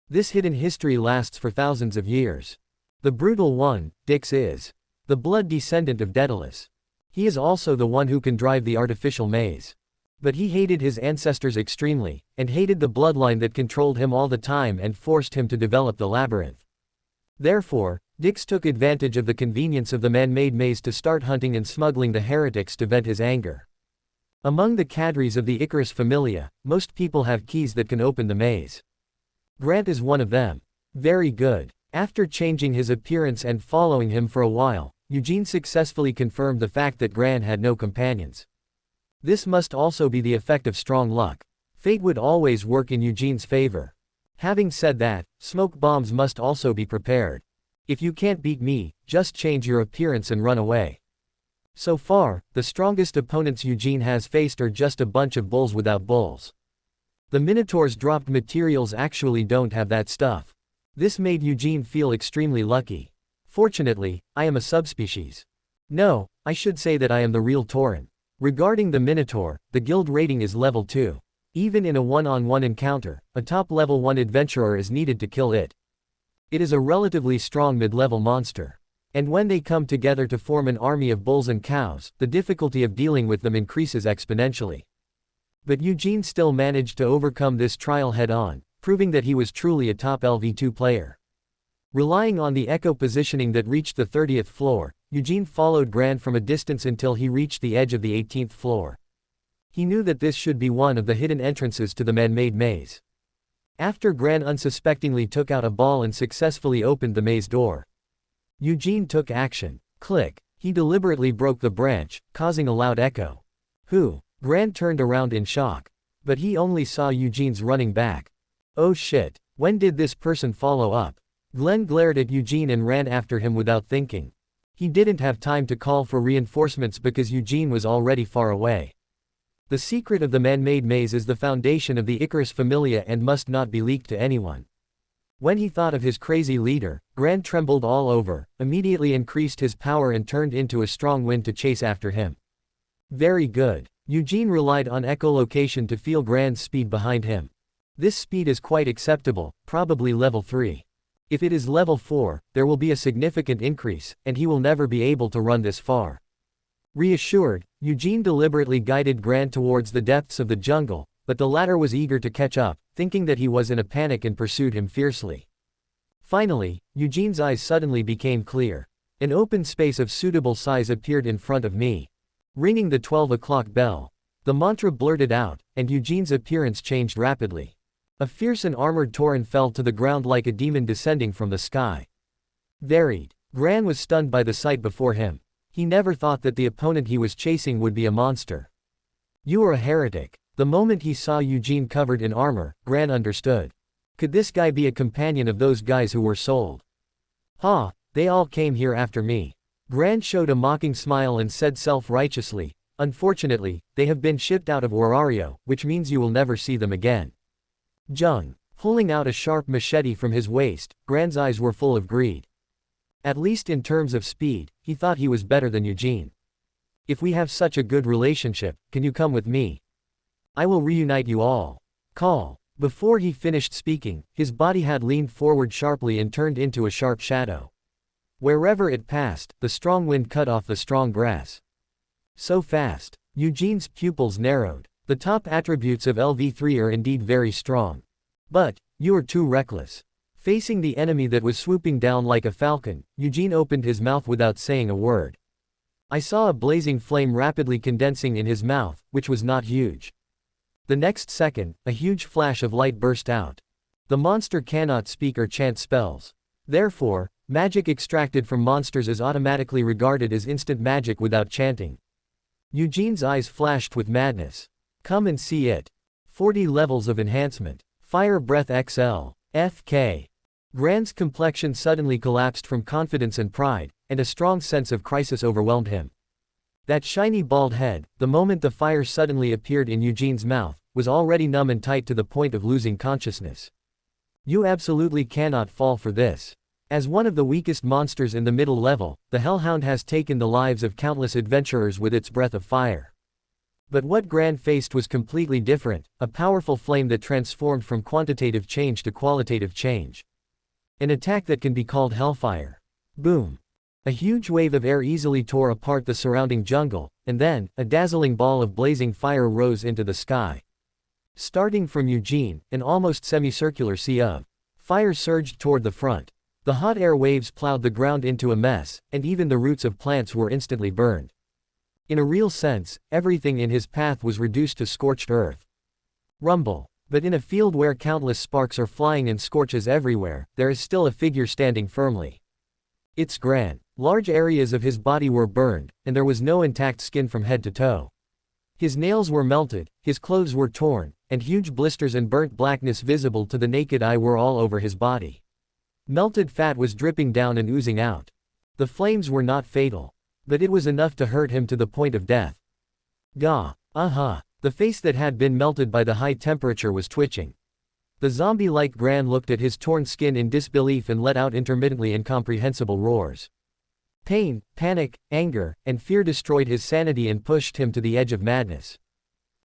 This hidden history lasts for thousands of years. The brutal one, Dix, is the blood descendant of Daedalus. He is also the one who can drive the artificial maze. But he hated his ancestors extremely, and hated the bloodline that controlled him all the time and forced him to develop the labyrinth. Therefore, Dix took advantage of the convenience of the man-made maze to start hunting and smuggling the heretics to vent his anger. Among the cadres of the Icarus Familia, most people have keys that can open the maze. Grant is one of them. Very good. After changing his appearance and following him for a while, Eugene successfully confirmed the fact that Grant had no companions. This must also be the effect of strong luck. Fate would always work in Eugene's favor. Having said that, smoke bombs must also be prepared. If you can't beat me, just change your appearance and run away. So far, the strongest opponents Eugene has faced are just a bunch of bulls without bulls. The Minotaur's dropped materials actually don't have that stuff. This made Eugene feel extremely lucky. Fortunately, I am a subspecies. No, I should say that I am the real Tauren. Regarding the Minotaur, the guild rating is level 2. Even in a one-on-one encounter, a top level 1 adventurer is needed to kill it. It is a relatively strong mid-level monster. And when they come together to form an army of bulls and cows, the difficulty of dealing with them increases exponentially. But Eugene still managed to overcome this trial head-on, proving that he was truly a top LV2 player. Relying on the echo positioning that reached the 30th floor, Eugene followed Gran from a distance until he reached the edge of the 18th floor. He knew that this should be one of the hidden entrances to the man-made maze. After Gran unsuspectingly took out a ball and successfully opened the maze door, Eugene took action. Click. He deliberately broke the branch, causing a loud echo. Who? Gran turned around in shock. But he only saw Eugene's running back. Oh shit. When did this person follow up? Glenn glared at Eugene and ran after him without thinking. He didn't have time to call for reinforcements because Eugene was already far away. The secret of the man-made maze is the foundation of the Icarus Familia and must not be leaked to anyone. When he thought of his crazy leader, Gran trembled all over, immediately increased his power and turned into a strong wind to chase after him. Very good. Eugene relied on echolocation to feel Gran's speed behind him. This speed is quite acceptable, probably level 3. If it is level 4, there will be a significant increase, and he will never be able to run this far. Reassured, Eugene deliberately guided Gran towards the depths of the jungle, but the latter was eager to catch up, thinking that he was in a panic and pursued him fiercely. Finally, Eugene's eyes suddenly became clear. An open space of suitable size appeared in front of me. Ringing the 12 o'clock bell. The mantra blurted out, and Eugene's appearance changed rapidly. A fierce and armored Tauren fell to the ground like a demon descending from the sky. Varied. Gran was stunned by the sight before him. He never thought that the opponent he was chasing would be a monster. You are a heretic. The moment he saw Eugene covered in armor, Gran understood. Could this guy be a companion of those guys who were sold? Ha, they all came here after me. Gran showed a mocking smile and said self-righteously, unfortunately, they have been shipped out of Warario, which means you will never see them again. Jung. Pulling out a sharp machete from his waist, Gran's eyes were full of greed. At least in terms of speed, he thought he was better than Eugene. If we have such a good relationship, can you come with me? I will reunite you all. Call. Before he finished speaking, his body had leaned forward sharply and turned into a sharp shadow. Wherever it passed, the strong wind cut off the strong grass. So fast. Eugene's pupils narrowed. The top attributes of LV3 are indeed very strong. But, you are too reckless. Facing the enemy that was swooping down like a falcon, Eugene opened his mouth without saying a word. I saw a blazing flame rapidly condensing in his mouth, which was not huge. The next second, a huge flash of light burst out. The monster cannot speak or chant spells. Therefore, magic extracted from monsters is automatically regarded as instant magic without chanting. Eugene's eyes flashed with madness. Come and see it. 40 levels of enhancement. Fire Breath XL. FK. Gran's complexion suddenly collapsed from confidence and pride, and a strong sense of crisis overwhelmed him. That shiny bald head, the moment the fire suddenly appeared in Eugene's mouth, was already numb and tight to the point of losing consciousness. You absolutely cannot fall for this. As one of the weakest monsters in the middle level, the Hellhound has taken the lives of countless adventurers with its breath of fire. But what Gran faced was completely different, a powerful flame that transformed from quantitative change to qualitative change. An attack that can be called Hellfire. Boom. A huge wave of air easily tore apart the surrounding jungle, and then, a dazzling ball of blazing fire rose into the sky. Starting from Eugene, an almost semicircular sea of fire surged toward the front. The hot air waves plowed the ground into a mess, and even the roots of plants were instantly burned. In a real sense, everything in his path was reduced to scorched earth. Rumble. But in a field where countless sparks are flying and scorches everywhere, there is still a figure standing firmly. It's Gran. Large areas of his body were burned, and there was no intact skin from head to toe. His nails were melted, his clothes were torn, and huge blisters and burnt blackness visible to the naked eye were all over his body. Melted fat was dripping down and oozing out. The flames were not fatal. But it was enough to hurt him to the point of death. Gah! Aha! The face that had been melted by the high temperature was twitching. The zombie-like Gran looked at his torn skin in disbelief and let out intermittently incomprehensible roars. Pain, panic, anger, and fear destroyed his sanity and pushed him to the edge of madness.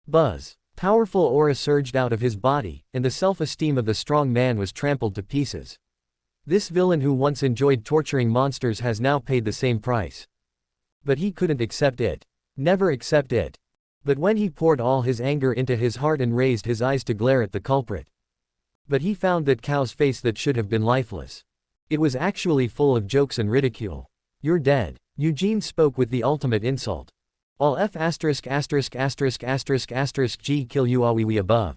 Buzz. Powerful aura surged out of his body, and the self-esteem of the strong man was trampled to pieces. This villain who once enjoyed torturing monsters has now paid the same price. But he couldn't accept it. Never accept it. But when he poured all his anger into his heart and raised his eyes to glare at the culprit. But he found that cow's face that should have been lifeless. It was actually full of jokes and ridicule. You're dead. Eugene spoke with the ultimate insult. All F************** G kill you all we above.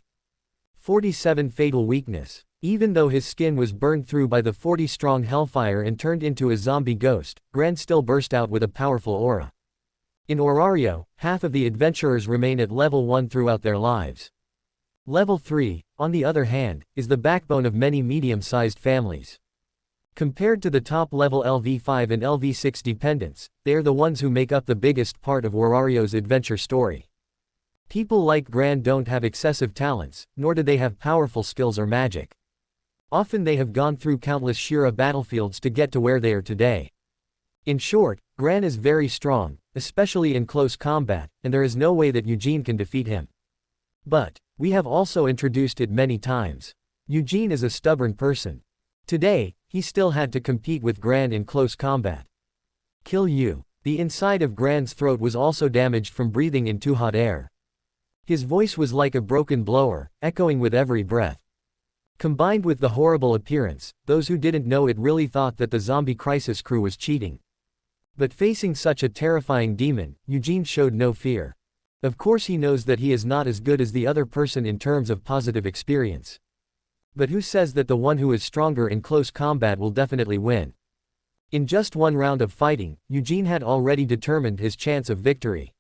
47 Fatal Weakness. Even though his skin was burned through by the 40 strong hellfire and turned into a zombie ghost, Gran still burst out with a powerful aura. In Warario, half of the adventurers remain at level 1 throughout their lives. Level 3, on the other hand, is the backbone of many medium-sized families. Compared to the top-level LV5 and LV6 dependents, they are the ones who make up the biggest part of Warario's adventure story. People like Gran don't have excessive talents, nor do they have powerful skills or magic. Often they have gone through countless Shira battlefields to get to where they are today. In short, Gran is very strong, especially in close combat, and there is no way that Eugene can defeat him. But, we have also introduced it many times. Eugene is a stubborn person. Today, he still had to compete with Gran in close combat. Kill you. The inside of Gran's throat was also damaged from breathing in too hot air. His voice was like a broken blower, echoing with every breath. Combined with the horrible appearance, those who didn't know it really thought that the zombie crisis crew was cheating. But facing such a terrifying demon, Eugene showed no fear. Of course he knows that he is not as good as the other person in terms of positive experience. But who says that the one who is stronger in close combat will definitely win? In just one round of fighting, Eugene had already determined his chance of victory.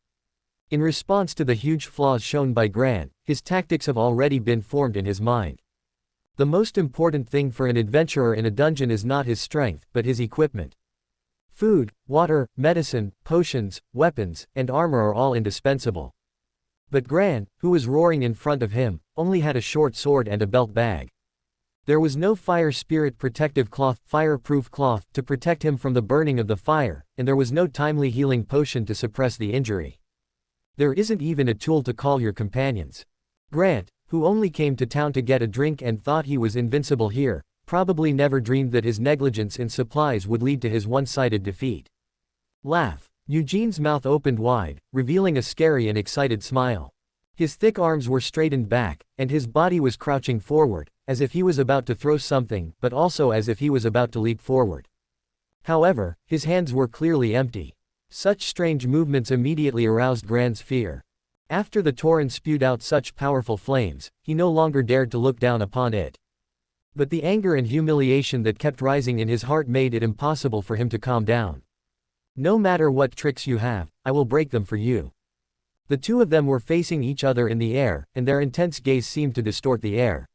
In response to the huge flaws shown by Grant, his tactics have already been formed in his mind. The most important thing for an adventurer in a dungeon is not his strength, but his equipment. Food, water, medicine, potions, weapons, and armor are all indispensable. But Gran, who was roaring in front of him, only had a short sword and a belt bag. There was no fire spirit protective cloth, fireproof cloth, to protect him from the burning of the fire, and there was no timely healing potion to suppress the injury. There isn't even a tool to call your companions. Grant, who only came to town to get a drink and thought he was invincible here, probably never dreamed that his negligence in supplies would lead to his one-sided defeat. Laugh. Eugene's mouth opened wide, revealing a scary and excited smile. His thick arms were straightened back, and his body was crouching forward, as if he was about to throw something, but also as if he was about to leap forward. However, his hands were clearly empty. Such strange movements immediately aroused Gran's fear. After the torrent spewed out such powerful flames, he no longer dared to look down upon it. But the anger and humiliation that kept rising in his heart made it impossible for him to calm down. No matter what tricks you have, I will break them for you. The two of them were facing each other in the air, and their intense gaze seemed to distort the air.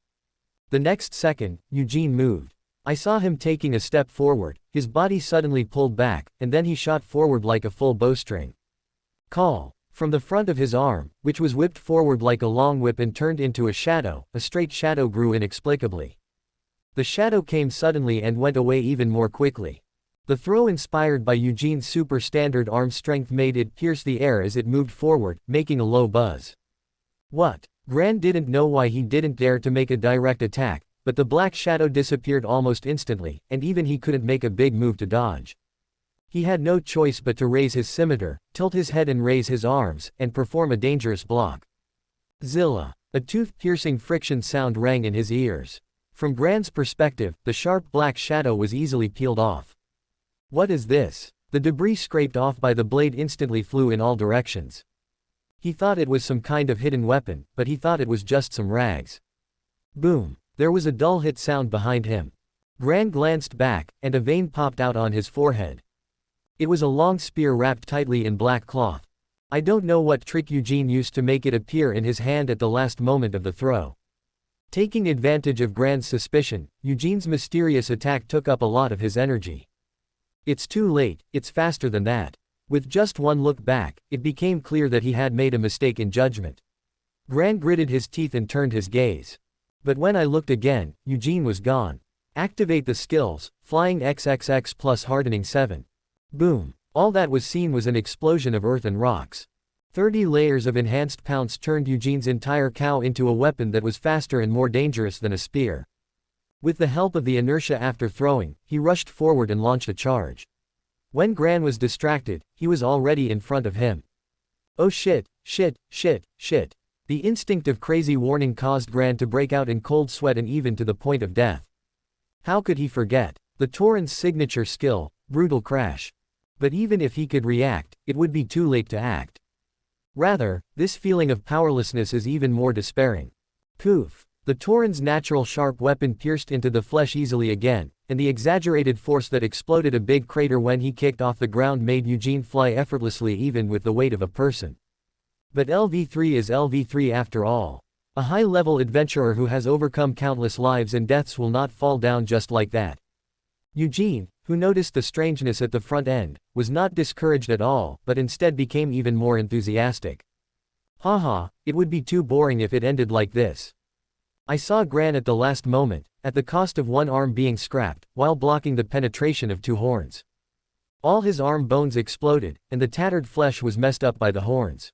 The next second, Eugene moved. I saw him taking a step forward, his body suddenly pulled back, and then he shot forward like a full bowstring. Call. From the front of his arm, which was whipped forward like a long whip and turned into a shadow, a straight shadow grew inexplicably. The shadow came suddenly and went away even more quickly. The throw inspired by Eugene's super standard arm strength made it pierce the air as it moved forward, making a low buzz. What? Gran didn't know why he didn't dare to make a direct attack, but the black shadow disappeared almost instantly, and even he couldn't make a big move to dodge. He had no choice but to raise his scimitar, tilt his head and raise his arms, and perform a dangerous block. Zilla. A tooth-piercing friction sound rang in his ears. From Gran's perspective, the sharp black shadow was easily peeled off. What is this? The debris scraped off by the blade instantly flew in all directions. He thought it was some kind of hidden weapon, but he thought it was just some rags. Boom. There was a dull hit sound behind him. Gran glanced back, and a vein popped out on his forehead. It was a long spear wrapped tightly in black cloth. I don't know what trick Eugene used to make it appear in his hand at the last moment of the throw. Taking advantage of Gran's suspicion, Eugene's mysterious attack took up a lot of his energy. It's too late, it's faster than that. With just one look back, it became clear that he had made a mistake in judgment. Gran gritted his teeth and turned his gaze. But when I looked again, Eugene was gone. Activate the skills, Flying XXX plus Hardening 7. Boom. All that was seen was an explosion of earth and rocks. 30 layers of enhanced pounce turned Eugene's entire cow into a weapon that was faster and more dangerous than a spear. With the help of the inertia after throwing, he rushed forward and launched a charge. When Gran was distracted, he was already in front of him. Oh shit, shit, shit, shit. The instinct of crazy warning caused Gran to break out in cold sweat and even to the point of death. How could he forget? The Tauren's signature skill, Brutal Crash. But even if he could react, it would be too late to act. Rather, this feeling of powerlessness is even more despairing. Poof. The Tauren's natural sharp weapon pierced into the flesh easily again, and the exaggerated force that exploded a big crater when he kicked off the ground made Eugene fly effortlessly even with the weight of a person. But LV3 is LV3 after all. A high-level adventurer who has overcome countless lives and deaths will not fall down just like that. Eugene, who noticed the strangeness at the front end, was not discouraged at all, but instead became even more enthusiastic. Haha, it would be too boring if it ended like this. I saw Gran at the last moment, at the cost of one arm being scrapped, while blocking the penetration of two horns. All his arm bones exploded, and the tattered flesh was messed up by the horns.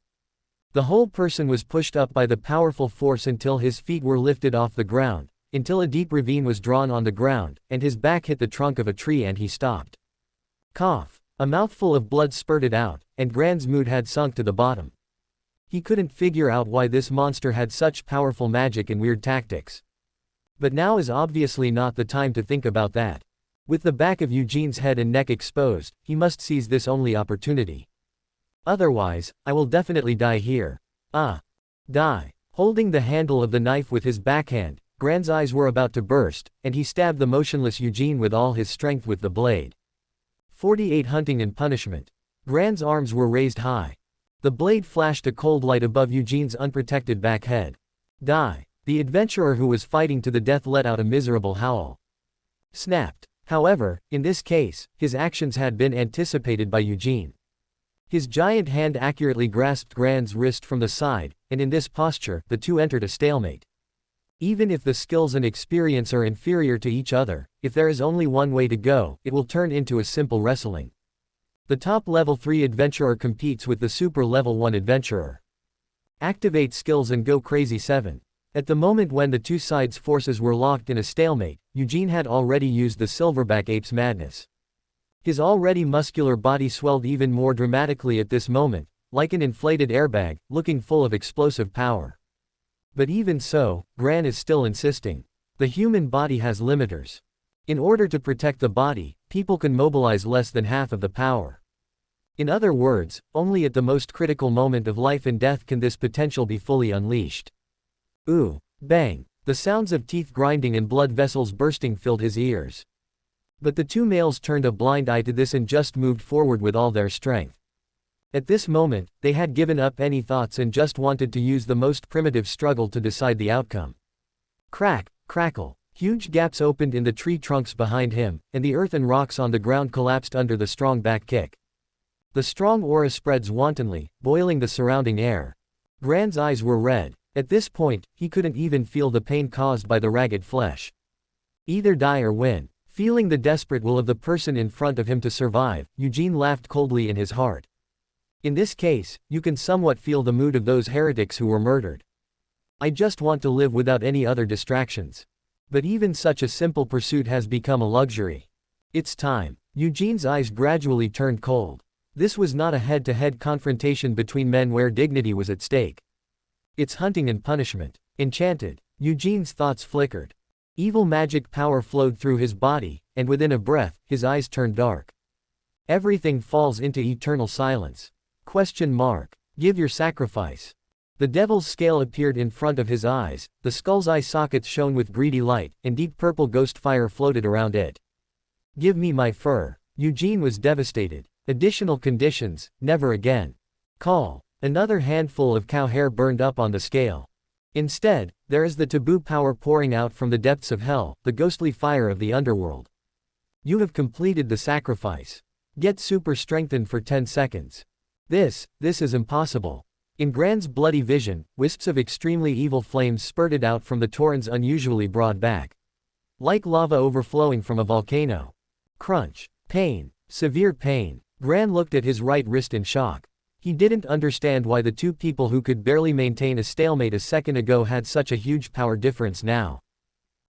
The whole person was pushed up by the powerful force until his feet were lifted off the ground, until a deep ravine was drawn on the ground, and his back hit the trunk of a tree and he stopped. Cough. A mouthful of blood spurted out, and Gran's mood had sunk to the bottom. He couldn't figure out why this monster had such powerful magic and weird tactics. But now is obviously not the time to think about that. With the back of Eugene's head and neck exposed, he must seize this only opportunity. Otherwise, I will definitely die here. Die. Holding the handle of the knife with his backhand, Gran's eyes were about to burst, and he stabbed the motionless Eugene with all his strength with the blade. 48 Hunting and punishment. Gran's arms were raised high. The blade flashed a cold light above Eugene's unprotected back head. Die. The adventurer who was fighting to the death let out a miserable howl. Snapped. However, in this case, his actions had been anticipated by Eugene. His giant hand accurately grasped Gran's wrist from the side, and in this posture, the two entered a stalemate. Even if the skills and experience are inferior to each other, if there is only one way to go, it will turn into a simple wrestling. The top level 3 adventurer competes with the super level 1 adventurer. Activate skills and go crazy 7. At the moment when the two sides' forces were locked in a stalemate, Eugene had already used the silverback ape's madness. His already muscular body swelled even more dramatically at this moment, like an inflated airbag, looking full of explosive power. But even so, Gran is still insisting. The human body has limiters. In order to protect the body, people can mobilize less than half of the power. In other words, only at the most critical moment of life and death can this potential be fully unleashed. Ooh, bang. The sounds of teeth grinding and blood vessels bursting filled his ears. But the two males turned a blind eye to this and just moved forward with all their strength. At this moment, they had given up any thoughts and just wanted to use the most primitive struggle to decide the outcome. Crack, crackle. Huge gaps opened in the tree trunks behind him, and the earth and rocks on the ground collapsed under the strong back kick. The strong aura spreads wantonly, boiling the surrounding air. Gran's eyes were red. At this point, he couldn't even feel the pain caused by the ragged flesh. Either die or win. Feeling the desperate will of the person in front of him to survive, Eugene laughed coldly in his heart. In this case, you can somewhat feel the mood of those heretics who were murdered. I just want to live without any other distractions. But even such a simple pursuit has become a luxury. It's time. Eugene's eyes gradually turned cold. This was not a head-to-head confrontation between men where dignity was at stake. It's hunting and punishment. Enchanted. Eugene's thoughts flickered. Evil magic power flowed through his body, and within a breath, his eyes turned dark. Everything falls into eternal silence. Question mark. Give your sacrifice. The devil's scale appeared in front of his eyes, the skull's eye sockets shone with greedy light, and deep purple ghost fire floated around it. Give me my fur. Eugene was devastated. Additional conditions, never again. Call. Another handful of cow hair burned up on the scale. Instead, there is the taboo power pouring out from the depths of hell, the ghostly fire of the underworld. You have completed the sacrifice. Get super strengthened for 10 seconds. This is impossible. In Gran's bloody vision, wisps of extremely evil flames spurted out from the Tauren's unusually broad back. Like lava overflowing from a volcano. Crunch. Pain. Severe pain. Gran looked at his right wrist in shock. He didn't understand why the two people who could barely maintain a stalemate a second ago had such a huge power difference now.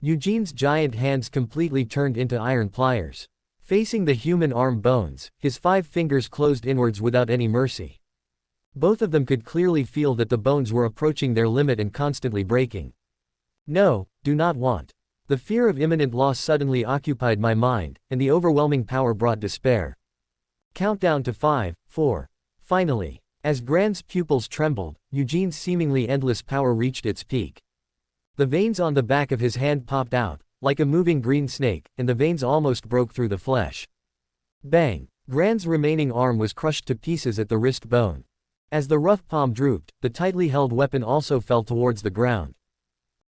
Eugene's giant hands completely turned into iron pliers. Facing the human arm bones, his 5 fingers closed inwards without any mercy. Both of them could clearly feel that the bones were approaching their limit and constantly breaking. No, do not want. The fear of imminent loss suddenly occupied my mind, and the overwhelming power brought despair. Countdown to 5, 4. Finally, as Gran's pupils trembled, Eugene's seemingly endless power reached its peak. The veins on the back of his hand popped out, like a moving green snake, and the veins almost broke through the flesh. Bang! Gran's remaining arm was crushed to pieces at the wrist bone. As the rough palm drooped, the tightly held weapon also fell towards the ground.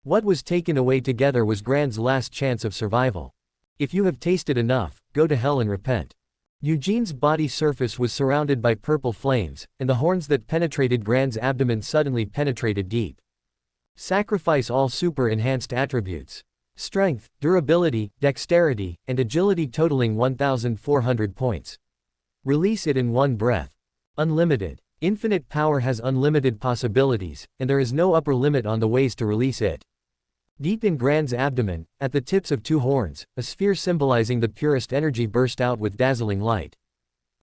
What was taken away together was Gran's last chance of survival. If you have tasted enough, go to hell and repent. Eugene's body surface was surrounded by purple flames, and the horns that penetrated Gran's abdomen suddenly penetrated deep. Sacrifice all super-enhanced attributes. Strength, durability, dexterity, and agility totaling 1,400 points. Release it in one breath. Unlimited. Infinite power has unlimited possibilities, and there is no upper limit on the ways to release it. Deep in Gran's abdomen, at the tips of 2 horns, a sphere symbolizing the purest energy burst out with dazzling light.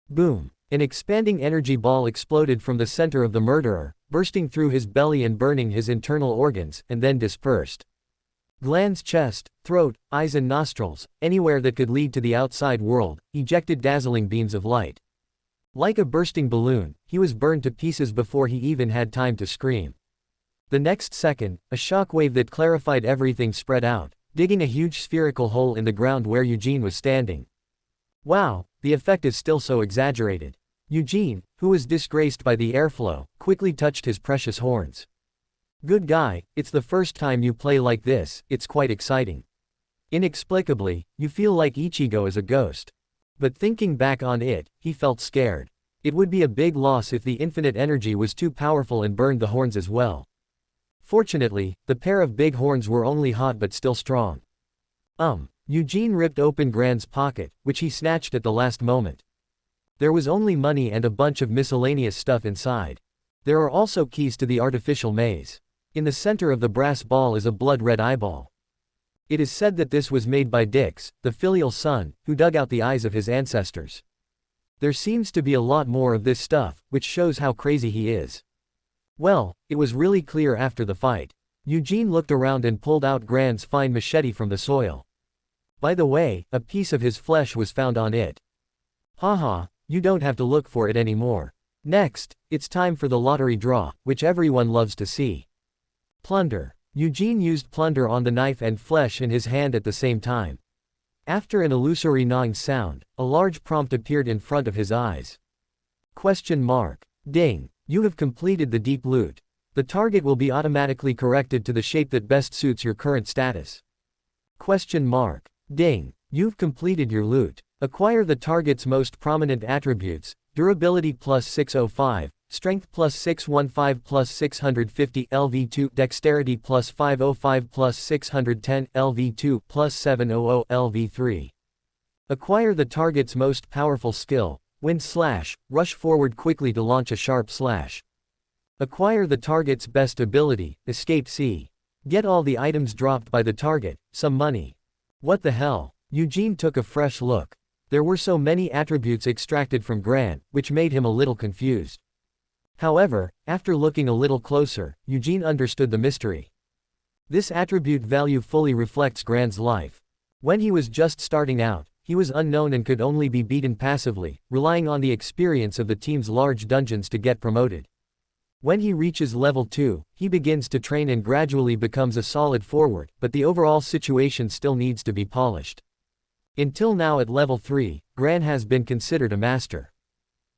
Boom! An expanding energy ball exploded from the center of the murderer, bursting through his belly and burning his internal organs, and then dispersed. Glands, chest, throat, eyes and nostrils, anywhere that could lead to the outside world, ejected dazzling beams of light. Like a bursting balloon, he was burned to pieces before he even had time to scream. The next second, a shockwave that clarified everything spread out, digging a huge spherical hole in the ground where Eugene was standing. Wow, the effect is still so exaggerated. Eugene, who was disgraced by the airflow, quickly touched his precious horns. Good guy, it's the first time you play like this, it's quite exciting. Inexplicably, you feel like Ichigo is a ghost. But thinking back on it, he felt scared. It would be a big loss if the infinite energy was too powerful and burned the horns as well. Fortunately, the pair of big horns were only hot but still strong. Eugene ripped open Gran's pocket, which he snatched at the last moment. There was only money and a bunch of miscellaneous stuff inside. There are also keys to the artificial maze. In the center of the brass ball is a blood-red eyeball. It is said that this was made by Dix, the filial son, who dug out the eyes of his ancestors. There seems to be a lot more of this stuff, which shows how crazy he is. Well, it was really clear after the fight. Eugene looked around and pulled out Gran's fine machete from the soil. By the way, a piece of his flesh was found on it. Haha, you don't have to look for it anymore. Next, it's time for the lottery draw, which everyone loves to see. Plunder. Eugene used plunder on the knife and flesh in his hand at the same time. After an illusory gnawing sound, a large prompt appeared in front of his eyes. Question mark. Ding. You have completed the deep loot. The target will be automatically corrected to the shape that best suits your current status. Question mark. Ding. You've completed your loot. Acquire the target's most prominent attributes: durability plus 605, strength plus 615 plus 650 LV2, dexterity plus 505 plus 610 LV2 plus 700 LV3. Acquire the target's most powerful skill: wind slash, rush forward quickly to launch a sharp slash. Acquire the target's best ability: escape sea. Get all the items dropped by the target, some money. What the hell? Eugene took a fresh look. There were so many attributes extracted from Gran, which made him a little confused. However, after looking a little closer, Eugene understood the mystery. This attribute value fully reflects Gran's life. When he was just starting out, he was unknown and could only be beaten passively, relying on the experience of the team's large dungeons to get promoted. When he reaches level 2, he begins to train and gradually becomes a solid forward, but the overall situation still needs to be polished. Until now at level 3, Gran has been considered a master.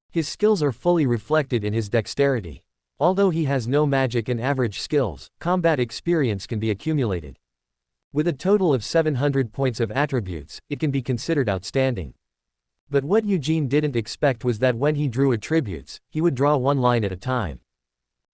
His skills are fully reflected in his dexterity. Although he has no magic and average skills, combat experience can be accumulated. With a total of 700 points of attributes, it can be considered outstanding. But what Eugene didn't expect was that when he drew attributes, he would draw one line at a time.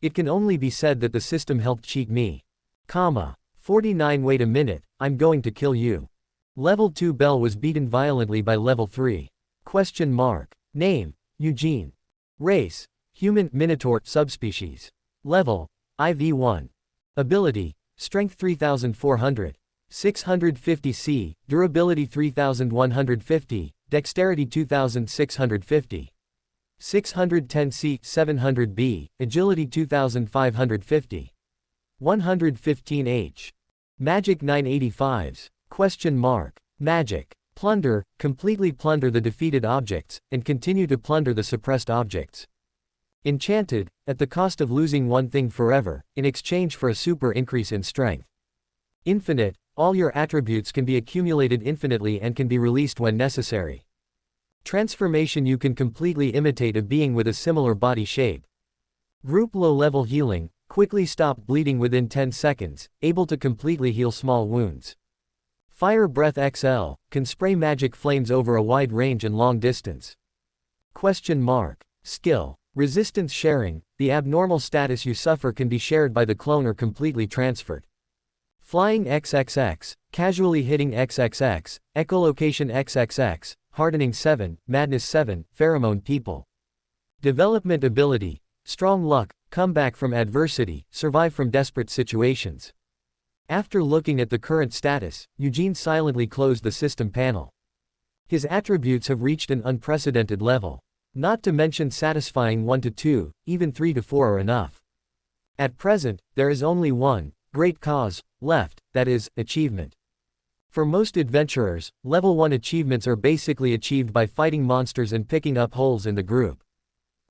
It can only be said that the system helped cheat me. 49 Wait a minute, I'm going to kill you. Level 2 Bell was beaten violently by level 3. Question mark. Name: Eugene. Race: Human Minotaur subspecies. Level: IV1. Ability: Strength 3400. 650 C, Durability 3150, Dexterity 2650. 610 C, 700 B, Agility 2550. 115 H. Magic 985s. Question mark. Magic. Plunder, completely plunder the defeated objects, and continue to plunder the suppressed objects. Enchanted, at the cost of losing one thing forever, in exchange for a super increase in strength. Infinite, all your attributes can be accumulated infinitely and can be released when necessary. Transformation: you can completely imitate a being with a similar body shape. Group low-level healing, quickly stop bleeding within 10 seconds, able to completely heal small wounds. Fire Breath XL, can spray magic flames over a wide range and long distance. Question mark. Skill. Resistance sharing, the abnormal status you suffer can be shared by the clone or completely transferred. Flying XXX, casually hitting XXX, echolocation XXX, hardening 7, madness 7, pheromone people. Development ability, strong luck, come back from adversity, survive from desperate situations. After looking at the current status, Eugene silently closed the system panel. His attributes have reached an unprecedented level. Not to mention satisfying 1 to 2, even 3 to 4 are enough. At present, there is only one great cause left, that is, achievement. For most adventurers, level 1 achievements are basically achieved by fighting monsters and picking up holes in the group.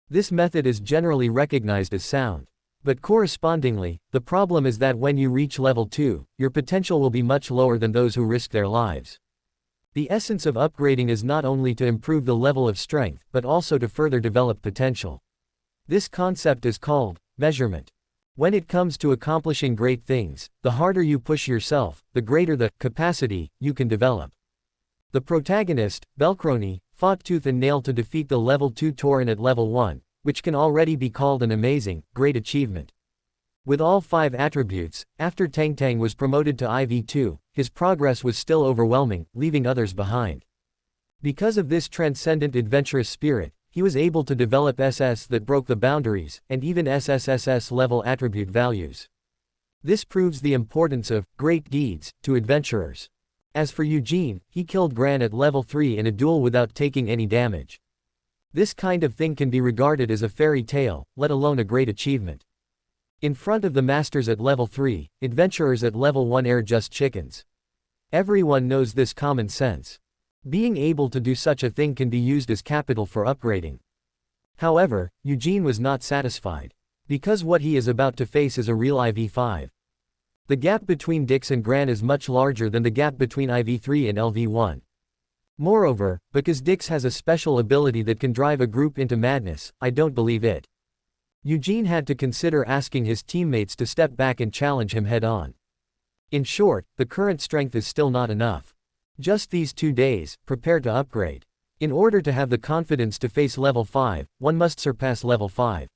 This method is generally recognized as sound. But correspondingly, the problem is that when you reach level 2, your potential will be much lower than those who risk their lives. The essence of upgrading is not only to improve the level of strength, but also to further develop potential. This concept is called measurement. When it comes to accomplishing great things, the harder you push yourself, the greater the capacity you can develop. The protagonist, Belcroni, fought tooth and nail to defeat the level 2 Tauren at level 1, which can already be called an amazing, great achievement. With all 5 attributes, after Tang was promoted to IV2, his progress was still overwhelming, leaving others behind. Because of this transcendent adventurous spirit, he was able to develop SS that broke the boundaries, and even SSSS level attribute values. This proves the importance of great deeds to adventurers. As for Eugene, he killed Gran at level 3 in a duel without taking any damage. This kind of thing can be regarded as a fairy tale, let alone a great achievement. In front of the masters at level 3, adventurers at level 1 are just chickens. Everyone knows this common sense. Being able to do such a thing can be used as capital for upgrading. However, Eugene was not satisfied. Because what he is about to face is a real IV5. The gap between Dix and Gran is much larger than the gap between IV3 and LV1. Moreover, because Dix has a special ability that can drive a group into madness, I don't believe it. Eugene had to consider asking his teammates to step back and challenge him head-on. In short, the current strength is still not enough. Just these 2 days, prepare to upgrade. In order to have the confidence to face level 5, one must surpass level 5.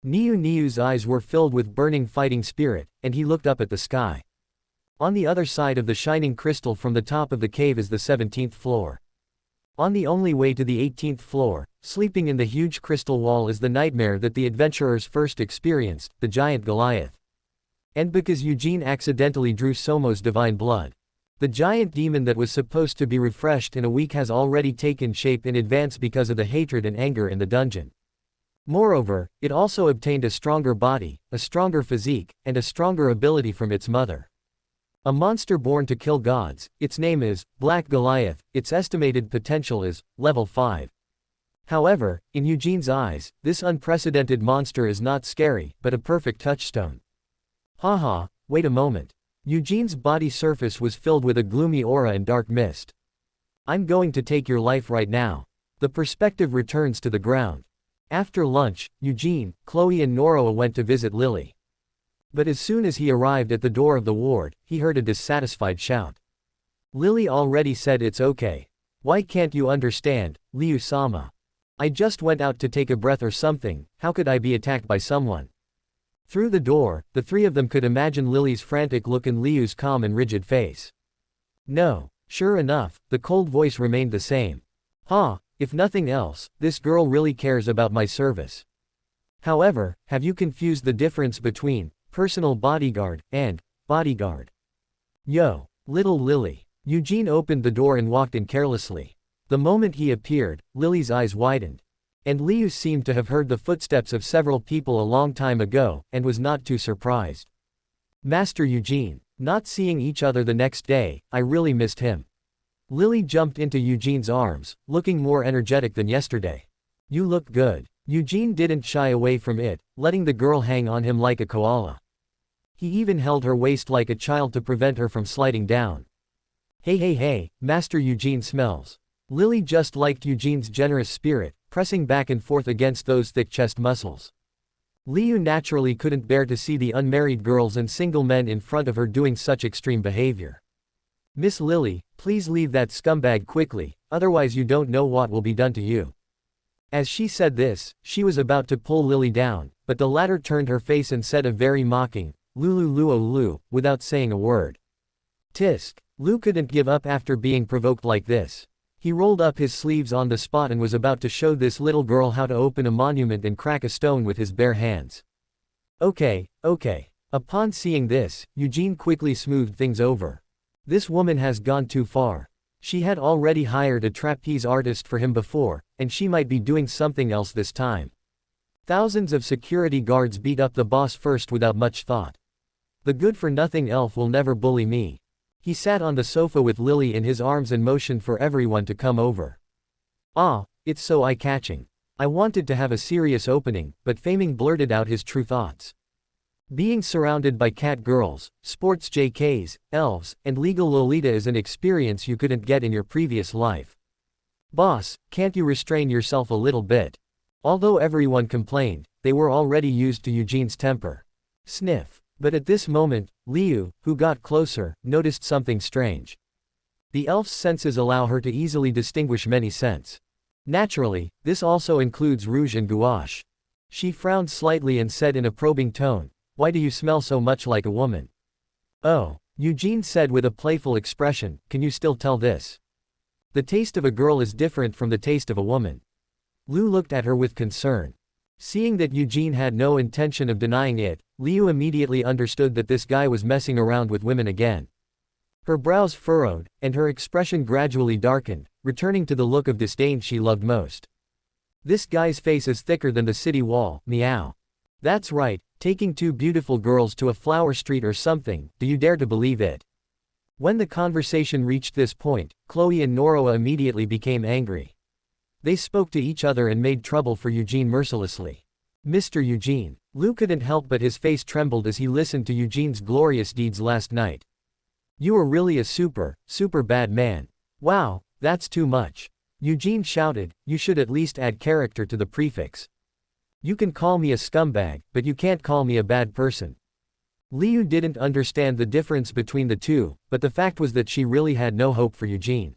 Niu's eyes were filled with burning fighting spirit, and he looked up at the sky. On the other side of the shining crystal from the top of the cave is the 17th floor. On the only way to the 18th floor, sleeping in the huge crystal wall is the nightmare that the adventurers first experienced, the giant Goliath. And because Eugene accidentally drew Somo's divine blood. The giant demon that was supposed to be refreshed in a week has already taken shape in advance because of the hatred and anger in the dungeon. Moreover, it also obtained a stronger body, a stronger physique, and a stronger ability from its mother. A monster born to kill gods, its name is Black Goliath, its estimated potential is level 5. However, in Eugene's eyes, this unprecedented monster is not scary, but a perfect touchstone. Haha, wait a moment. Eugene's body surface was filled with a gloomy aura and dark mist. I'm going to take your life right now. The perspective returns to the ground. After lunch, Eugene, Chloe and Noroa went to visit Lily. But as soon as he arrived at the door of the ward, he heard a dissatisfied shout. Lily already said it's okay. Why can't you understand, Liu-sama? I just went out to take a breath or something, how could I be attacked by someone? Through the door, the 3 of them could imagine Lily's frantic look and Liu's calm and rigid face. No. Sure enough, the cold voice remained the same. If nothing else, this girl really cares about my service. However, have you confused the difference between personal bodyguard and bodyguard? Yo, little Lily. Eugene opened the door and walked in carelessly. The moment he appeared, Lily's eyes widened. And Liu seemed to have heard the footsteps of several people a long time ago, and was not too surprised. Master Eugene. Not seeing each other the next day, I really missed him. Lily jumped into Eugene's arms, looking more energetic than yesterday. You look good. Eugene didn't shy away from it, letting the girl hang on him like a koala. He even held her waist like a child to prevent her from sliding down. Hey, Master Eugene smells. Lily just liked Eugene's generous spirit, pressing back and forth against those thick chest muscles. Liu naturally couldn't bear to see the unmarried girls and single men in front of her doing such extreme behavior. Miss Lily, please leave that scumbag quickly, otherwise you don't know what will be done to you. As she said this, she was about to pull Lily down, but the latter turned her face and said a very mocking, Lu, without saying a word. Tisk. Lu couldn't give up after being provoked like this. He rolled up his sleeves on the spot and was about to show this little girl how to open a monument and crack a stone with his bare hands. Okay. Upon seeing this, Eugene quickly smoothed things over. This woman has gone too far. She had already hired a trapeze artist for him before, and she might be doing something else this time. Thousands of security guards beat up the boss first without much thought. The good-for-nothing elf will never bully me. He sat on the sofa with Lily in his arms and motioned for everyone to come over. Ah, it's so eye-catching. I wanted to have a serious opening, but Faming blurted out his true thoughts. Being surrounded by cat girls, sports JKs, elves, and legal Lolita is an experience you couldn't get in your previous life. Boss, can't you restrain yourself a little bit? Although everyone complained, they were already used to Eugene's temper. Sniff. But at this moment, Liu, who got closer, noticed something strange. The elf's senses allow her to easily distinguish many scents. Naturally, this also includes rouge and gouache. She frowned slightly and said in a probing tone, "Why do you smell so much like a woman?" "Oh," Eugene said with a playful expression, "can you still tell this? The taste of a girl is different from the taste of a woman." Liu looked at her with concern. Seeing that Eugene had no intention of denying it, Liu immediately understood that this guy was messing around with women again. Her brows furrowed, and her expression gradually darkened, returning to the look of disdain she loved most. "This guy's face is thicker than the city wall, meow. That's right, taking two beautiful girls to a flower street or something, do you dare to believe it?" When the conversation reached this point, Chloe and Noroa immediately became angry. They spoke to each other and made trouble for Eugene mercilessly. "Mr. Eugene." Liu couldn't help but his face trembled as he listened to Eugene's glorious deeds last night. "You are really a super bad man. Wow, that's too much." Eugene shouted, "You should at least add character to the prefix. You can call me a scumbag, but you can't call me a bad person." Liu didn't understand the difference between the two, but the fact was that she really had no hope for Eugene.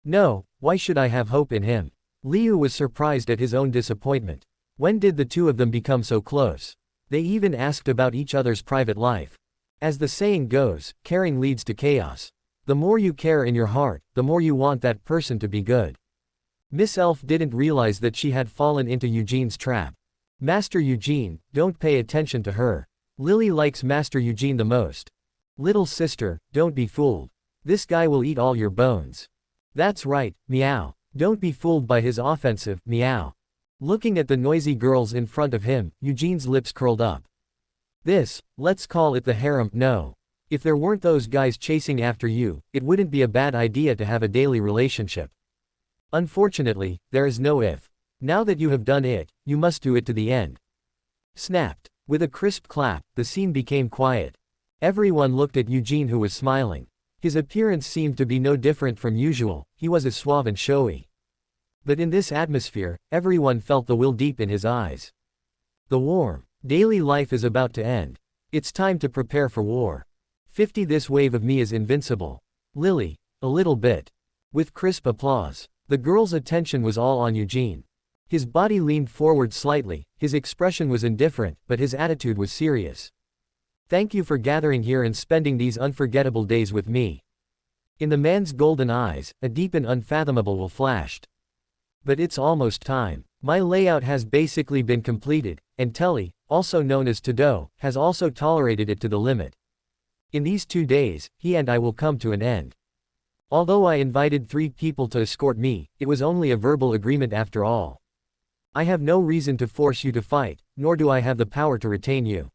"No, why should I have hope in him?" Liu was surprised at his own disappointment. When did the two of them become so close? They even asked about each other's private life. As the saying goes, caring leads to chaos. The more you care in your heart, the more you want that person to be good. Miss Elf didn't realize that she had fallen into Eugene's trap. "Master Eugene, don't pay attention to her. Lily likes Master Eugene the most. Little sister, don't be fooled. This guy will eat all your bones." "That's right, meow. Don't be fooled by his offensive, meow." Looking at the noisy girls in front of him, Eugene's lips curled up. Let's call it the harem. No. If there weren't those guys chasing after you, it wouldn't be a bad idea to have a daily relationship. Unfortunately, there is no if. Now that you have done it, you must do it to the end. Snapped. With a crisp clap, the scene became quiet. Everyone looked at Eugene, who was smiling. His appearance seemed to be no different from usual, he was as suave and showy. But in this atmosphere, everyone felt the will deep in his eyes. The warm, daily life is about to end. It's time to prepare for war. 50 This wave of me is invincible. Lily, a little bit. With crisp applause. The girls' attention was all on Eugene. His body leaned forward slightly, his expression was indifferent, but his attitude was serious. "Thank you for gathering here and spending these unforgettable days with me." In the man's golden eyes, a deep and unfathomable will flashed. "But it's almost time. My layout has basically been completed, and Telly, also known as Todo, has also tolerated it to the limit. In these 2 days, he and I will come to an end. Although I invited 3 people to escort me, it was only a verbal agreement after all. I have no reason to force you to fight, nor do I have the power to retain you.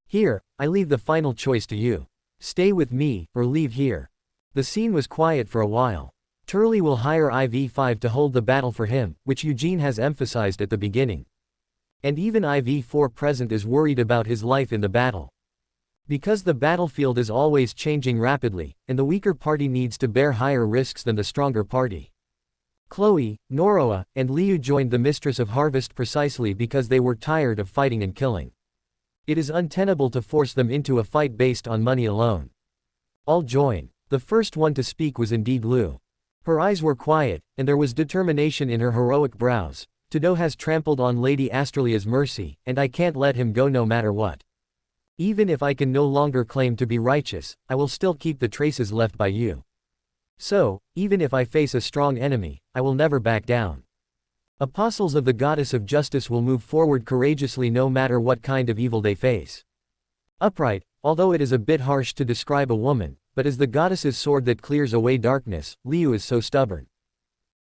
Here, I leave the final choice to you. Stay with me, or leave here." The scene was quiet for a while. Turley will hire IV5 to hold the battle for him, which Eugene has emphasized at the beginning. And even IV4 present is worried about his life in the battle. Because the battlefield is always changing rapidly, and the weaker party needs to bear higher risks than the stronger party. Chloe, Noroa, and Liu joined the Mistress of Harvest precisely because they were tired of fighting and killing. It is untenable to force them into a fight based on money alone. All join. The first one to speak was indeed Liu. Her eyes were quiet, and there was determination in her heroic brows. "Todo has trampled on Lady Astralia's mercy, and I can't let him go no matter what. Even if I can no longer claim to be righteous, I will still keep the traces left by you. So, even if I face a strong enemy, I will never back down. Apostles of the Goddess of Justice will move forward courageously no matter what kind of evil they face. Upright, although it is a bit harsh to describe a woman, but as the goddess's sword that clears away darkness, Liu is so stubborn.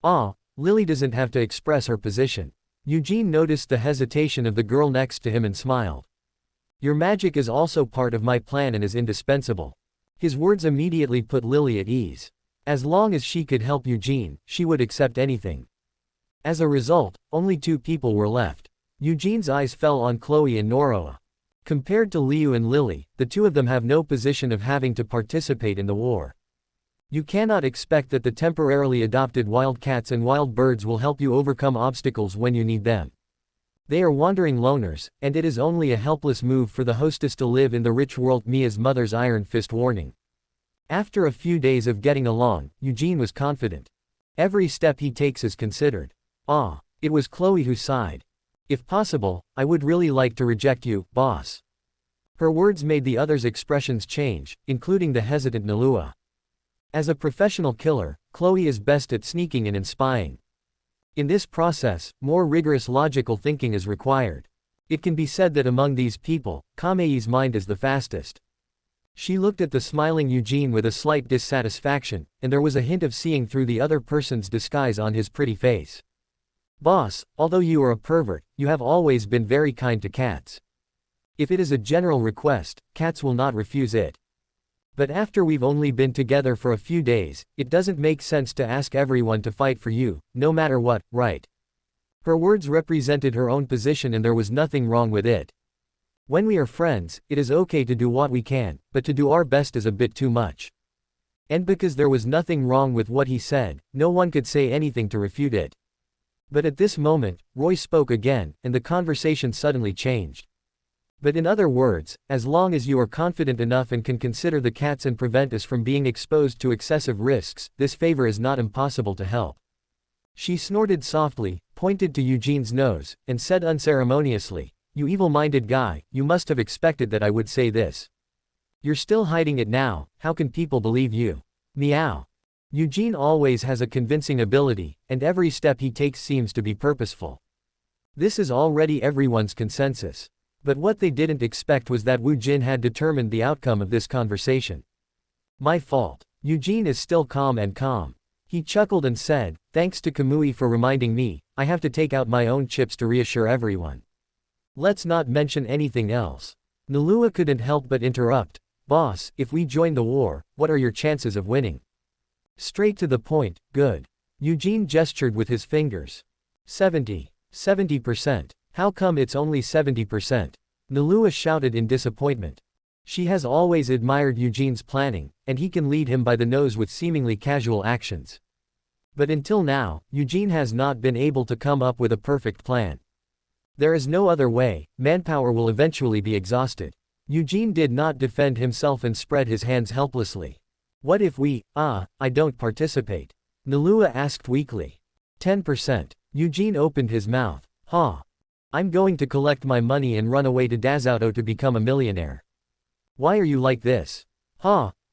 Ah, Lily doesn't have to express her position." Eugene noticed the hesitation of the girl next to him and smiled. Your magic is also part of my plan and is indispensable. His words immediately put Lily at ease. As long as she could help Eugene, she would accept anything. As a result, only 2 people were left. Eugene's eyes fell on Chloe and Noroa. Compared to Liu and Lily, the 2 of them have no position of having to participate in the war. You cannot expect that the temporarily adopted wild cats and wild birds will help you overcome obstacles when you need them. They are wandering loners, and it is only a helpless move for the hostess to live in the rich world. Mia's mother's iron fist warning. After a few days of getting along, Eugene was confident. Every step he takes is considered. It was Chloe who sighed. If possible, I would really like to reject you, boss. Her words made the others' expressions change, including the hesitant Nalua. As a professional killer, Chloe is best at sneaking in and spying. In this process, more rigorous logical thinking is required. It can be said that among these people, Kamei's mind is the fastest. She looked at the smiling Eugene with a slight dissatisfaction, and there was a hint of seeing through the other person's disguise on his pretty face. Boss, although you are a pervert, you have always been very kind to cats. If it is a general request, cats will not refuse it. But after we've only been together for a few days, it doesn't make sense to ask everyone to fight for you, no matter what, right? Her words represented her own position and there was nothing wrong with it. When we are friends, it is okay to do what we can, but to do our best is a bit too much. And because there was nothing wrong with what he said, no one could say anything to refute it. But at this moment, Roy spoke again, and the conversation suddenly changed. But in other words, as long as you are confident enough and can consider the cats and prevent us from being exposed to excessive risks, this favor is not impossible to help. She snorted softly, pointed to Eugene's nose, and said unceremoniously, "You evil-minded guy, you must have expected that I would say this. You're still hiding it now, how can people believe you?" Meow. Eugene always has a convincing ability, and every step he takes seems to be purposeful. This is already everyone's consensus. But what they didn't expect was that Wu Jin had determined the outcome of this conversation. My fault. Eugene is still calm. He chuckled and said, "Thanks to Kamui for reminding me, I have to take out my own chips to reassure everyone. Let's not mention anything else." Nalua couldn't help but interrupt, "Boss, if we join the war, what are your chances of winning?" Straight to the point, good. Eugene gestured with his fingers. 70%. How come it's only 70%? Nalua shouted in disappointment. She has always admired Eugene's planning, and he can lead him by the nose with seemingly casual actions. But until now, Eugene has not been able to come up with a perfect plan. There is no other way, manpower will eventually be exhausted. Eugene did not defend himself and spread his hands helplessly. What if I don't participate? Nalua asked weakly. 10%. Eugene opened his mouth. I'm going to collect my money and run away to Dazauto to become a millionaire. Why are you like this?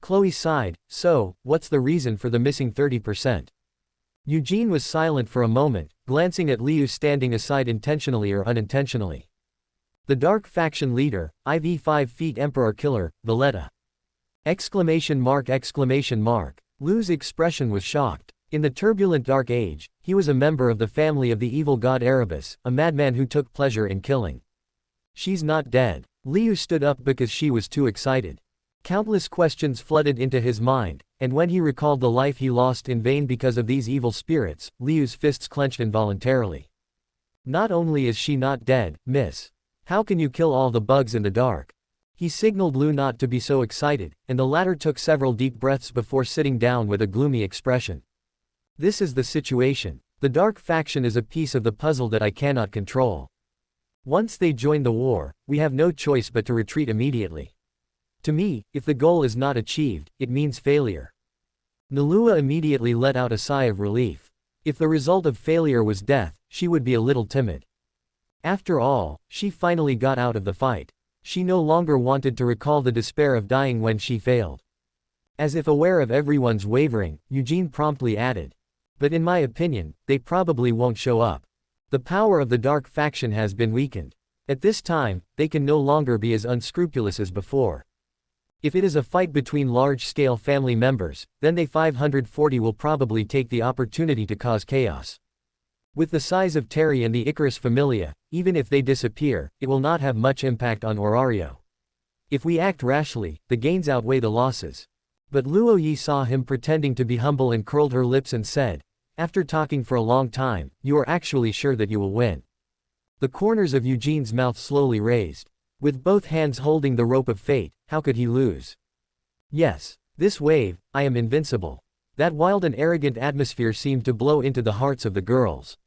Chloe sighed, so, what's the reason for the missing 30%? Eugene was silent for a moment, glancing at Liu standing aside intentionally or unintentionally. The dark faction leader, IV 5 feet Emperor Killer, Valletta. Exclamation mark. Liu's expression was shocked. In the turbulent Dark Age, he was a member of the family of the evil god Erebus, a madman who took pleasure in killing. She's not dead. Liu stood up because she was too excited. Countless questions flooded into his mind, and when he recalled the life he lost in vain because of these evil spirits, Liu's fists clenched involuntarily. Not only is she not dead, miss. How can you kill all the bugs in the dark? He signaled Liu not to be so excited, and the latter took several deep breaths before sitting down with a gloomy expression. This is the situation. The dark faction is a piece of the puzzle that I cannot control. Once they join the war, we have no choice but to retreat immediately. To me, if the goal is not achieved, it means failure. Nalua immediately let out a sigh of relief. If the result of failure was death, she would be a little timid. After all, she finally got out of the fight. She no longer wanted to recall the despair of dying when she failed. As if aware of everyone's wavering, Eugene promptly added. But in my opinion, they probably won't show up. The power of the dark faction has been weakened. At this time, they can no longer be as unscrupulous as before. If it is a fight between large-scale family members, then they 540 will probably take the opportunity to cause chaos. With the size of Terry and the Icarus Familia, even if they disappear, it will not have much impact on Orario. If we act rashly, the gains outweigh the losses. But Luo Yi saw him pretending to be humble and curled her lips and said, after talking for a long time, you are actually sure that you will win. The corners of Eugene's mouth slowly raised. With both hands holding the rope of fate, how could he lose? Yes. This wave, I am invincible. That wild and arrogant atmosphere seemed to blow into the hearts of the girls.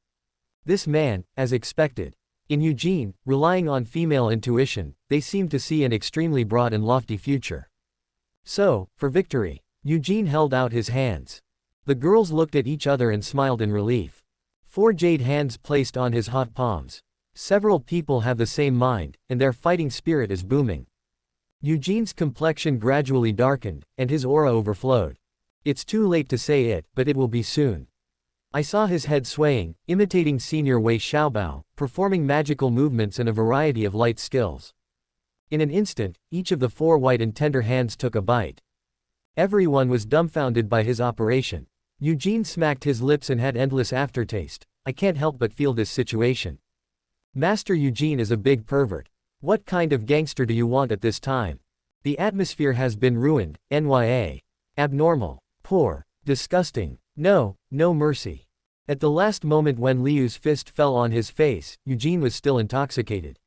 This man, as expected. In Eugene, relying on female intuition, they seemed to see an extremely broad and lofty future. So, for victory, Eugene held out his hands. The girls looked at each other and smiled in relief. 4 jade hands placed on his hot palms. Several people have the same mind, and their fighting spirit is booming. Eugene's complexion gradually darkened, and his aura overflowed. It's too late to say it, but it will be soon. I saw his head swaying, imitating Senior Wei Xiaobao, performing magical movements and a variety of light skills. In an instant, each of the 4 white and tender hands took a bite. Everyone was dumbfounded by his operation. Eugene smacked his lips and had endless aftertaste. I can't help but feel this situation. Master Eugene is a big pervert. What kind of gangster do you want at this time? The atmosphere has been ruined, NYA. Abnormal. Poor. Disgusting. No mercy. At the last moment when Liu's fist fell on his face, Eugene was still intoxicated.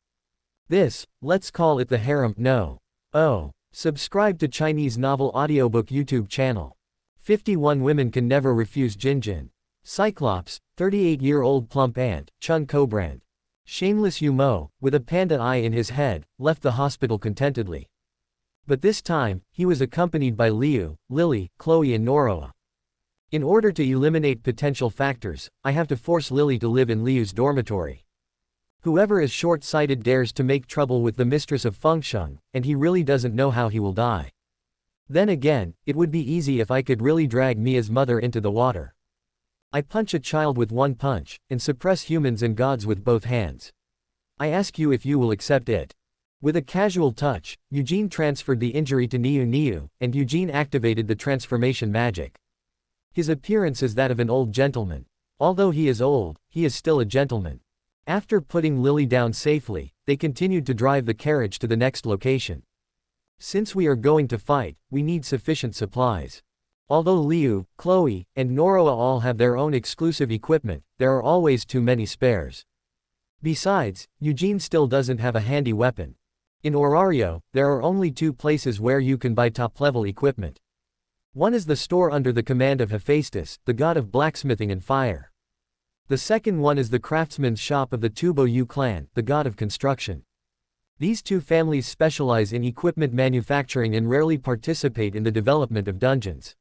This, let's call it the harem. No. Oh. Subscribe to Chinese Novel Audiobook YouTube channel. 51 women can never refuse Jinjin. Cyclops, 38-year-old plump ant, Chun Cobrand. Shameless Yumo, with a panda eye in his head, left the hospital contentedly. But this time, he was accompanied by Liu, Lily, Chloe and Noroa. In order to eliminate potential factors, I have to force Lily to live in Liu's dormitory. Whoever is short-sighted dares to make trouble with the mistress of Fengsheng, and he really doesn't know how he will die. Then again, it would be easy if I could really drag Mia's mother into the water. I punch a child with one punch, and suppress humans and gods with both hands. I ask you if you will accept it. With a casual touch, Eugene transferred the injury to Niu, and Eugene activated the transformation magic. His appearance is that of an old gentleman. Although he is old, he is still a gentleman. After putting Lily down safely, they continued to drive the carriage to the next location. Since we are going to fight, we need sufficient supplies. Although Liu, Chloe, and Noroa all have their own exclusive equipment, there are always too many spares. Besides, Eugene still doesn't have a handy weapon. In Orario, there are only 2 places where you can buy top-level equipment. One is the store under the command of Hephaestus, the god of blacksmithing and fire. The second one is the craftsman's shop of the Tubo Yu clan, the god of construction. These 2 families specialize in equipment manufacturing and rarely participate in the development of dungeons.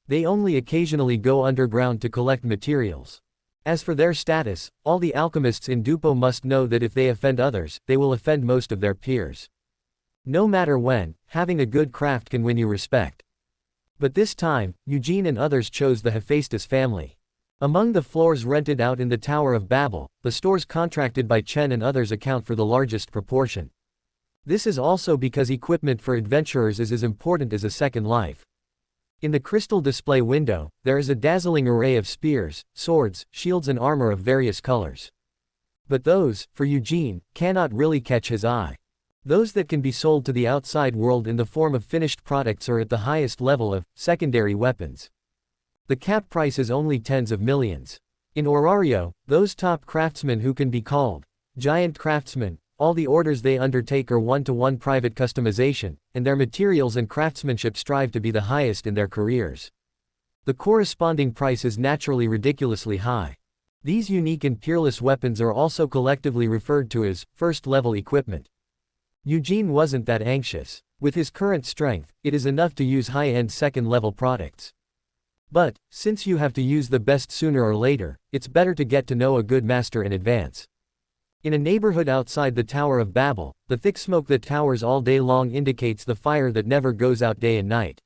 They only occasionally go underground to collect materials. As for their status, all the alchemists in Dupo must know that if they offend others, they will offend most of their peers. No matter when, having a good craft can win you respect. But this time, Eugene and others chose the Hephaestus family. Among the floors rented out in the Tower of Babel, the stores contracted by Chen and others account for the largest proportion. This is also because equipment for adventurers is as important as a second life. In the crystal display window, there is a dazzling array of spears, swords, shields and armor of various colors. But those, for Eugene, cannot really catch his eye. Those that can be sold to the outside world in the form of finished products are at the highest level of secondary weapons. The cap price is only tens of millions. In Orario, those top craftsmen who can be called giant craftsmen, all the orders they undertake are one-to-one private customization, and their materials and craftsmanship strive to be the highest in their careers. The corresponding price is naturally ridiculously high. These unique and peerless weapons are also collectively referred to as first-level equipment. Eugene wasn't that anxious. With his current strength, it is enough to use high-end second-level products. But, since you have to use the best sooner or later, it's better to get to know a good master in advance. In a neighborhood outside the Tower of Babel, the thick smoke that towers all day long indicates the fire that never goes out day and night.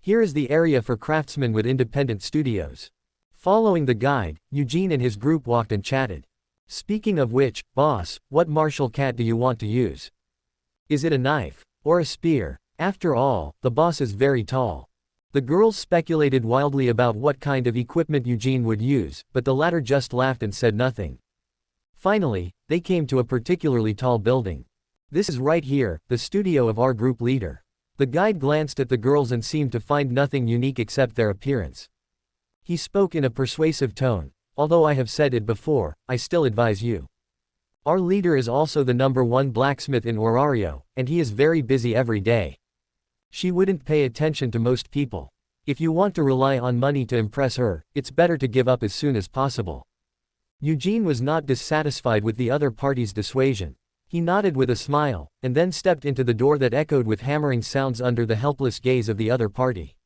Here is the area for craftsmen with independent studios. Following the guide, Eugene and his group walked and chatted. Speaking of which, boss, what martial cat do you want to use? Is it a knife? Or a spear? After all, the boss is very tall. The girls speculated wildly about what kind of equipment Eugene would use, but the latter just laughed and said nothing. Finally, they came to a particularly tall building. "This is right here, the studio of our group leader." The guide glanced at the girls and seemed to find nothing unique except their appearance. He spoke in a persuasive tone. "Although I have said it before, I still advise you. Our leader is also the #1 blacksmith in Orario, and he is very busy every day. She wouldn't pay attention to most people. If you want to rely on money to impress her, it's better to give up as soon as possible." Eugene was not dissatisfied with the other party's dissuasion. He nodded with a smile, and then stepped into the door that echoed with hammering sounds under the helpless gaze of the other party.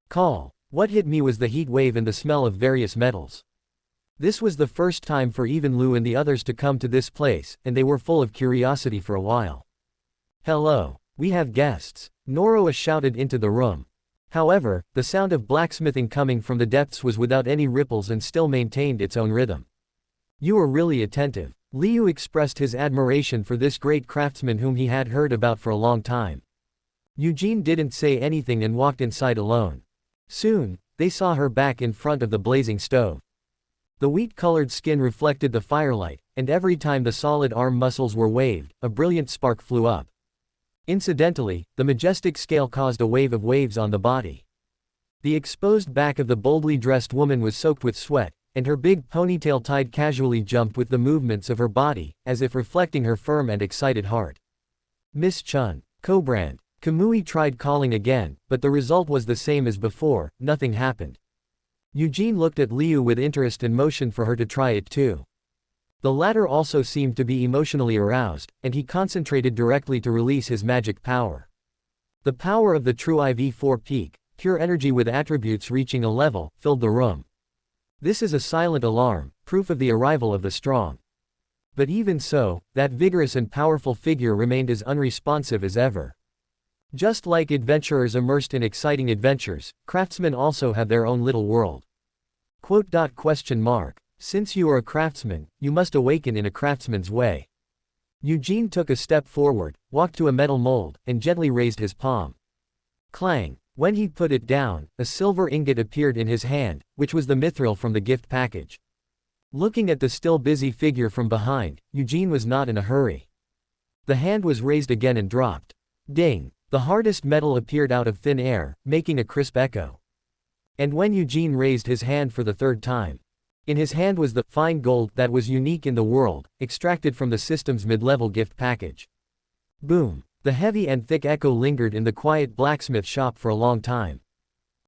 Call. What hit me was the heat wave and the smell of various metals. This was the first time for even Lu and the others to come to this place, and they were full of curiosity for a while. "Hello. We have guests," Noroa shouted into the room. However, the sound of blacksmithing coming from the depths was without any ripples and still maintained its own rhythm. "You are really attentive." Liu expressed his admiration for this great craftsman whom he had heard about for a long time. Eugene didn't say anything and walked inside alone. Soon, they saw her back in front of the blazing stove. The wheat-colored skin reflected the firelight, and every time the solid arm muscles were waved, a brilliant spark flew up. Incidentally, the majestic scale caused a wave of waves on the body. The exposed back of the boldly dressed woman was soaked with sweat, and her big ponytail tied casually jumped with the movements of her body, as if reflecting her firm and excited heart. "Miss Chun, Cobrand." Kamui tried calling again, but the result was the same as before, nothing happened. Eugene looked at Liu with interest and motioned for her to try it too. The latter also seemed to be emotionally aroused, and he concentrated directly to release his magic power. The power of the true IV4 peak, pure energy with attributes reaching a level, filled the room. This is a silent alarm, proof of the arrival of the strong. But even so, that vigorous and powerful figure remained as unresponsive as ever. Just like adventurers immersed in exciting adventures, craftsmen also have their own little world. Since you are a craftsman, you must awaken in a craftsman's way. Eugene took a step forward, walked to a metal mold, and gently raised his palm. Clang! When he put it down, a silver ingot appeared in his hand, which was the mithril from the gift package. Looking at the still busy figure from behind, Eugene was not in a hurry. The hand was raised again and dropped. Ding! The hardest metal appeared out of thin air, making a crisp echo. And when Eugene raised his hand for the third time, in his hand was the fine gold that was unique in the world, extracted from the system's mid-level gift package. Boom! The heavy and thick echo lingered in the quiet blacksmith shop for a long time.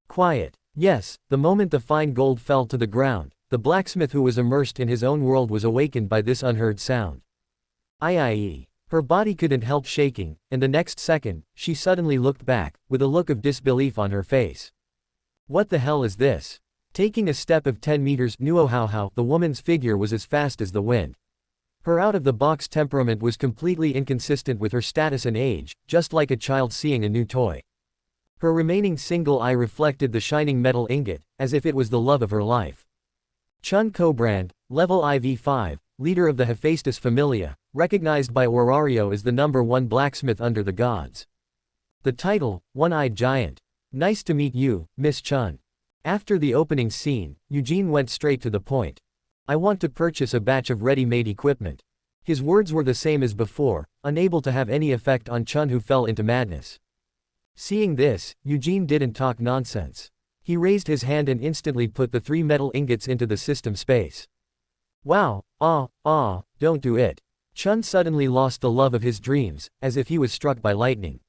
Quiet. Yes, the moment the fine gold fell to the ground, the blacksmith who was immersed in his own world was awakened by this unheard sound. Ie. Her body couldn't help shaking, and the next second, she suddenly looked back, with a look of disbelief on her face. What the hell is this? Taking a step of 10 meters, the woman's figure was as fast as the wind. Her out-of-the-box temperament was completely inconsistent with her status and age, just like a child seeing a new toy. Her remaining single eye reflected the shining metal ingot, as if it was the love of her life. Chun Cobrand, level IV5, leader of the Hephaestus Familia, recognized by Orario as the #1 blacksmith under the gods. The title, One-Eyed Giant. Nice to meet you, Miss Chun. After the opening scene, Eugene went straight to the point. I want to purchase a batch of ready-made equipment. His words were the same as before, unable to have any effect on Chun, who fell into madness. Seeing this, Eugene didn't talk nonsense. He raised his hand and instantly put the 3 metal ingots into the system space. Wow, don't do it. Chun suddenly lost the love of his dreams, as if he was struck by lightning.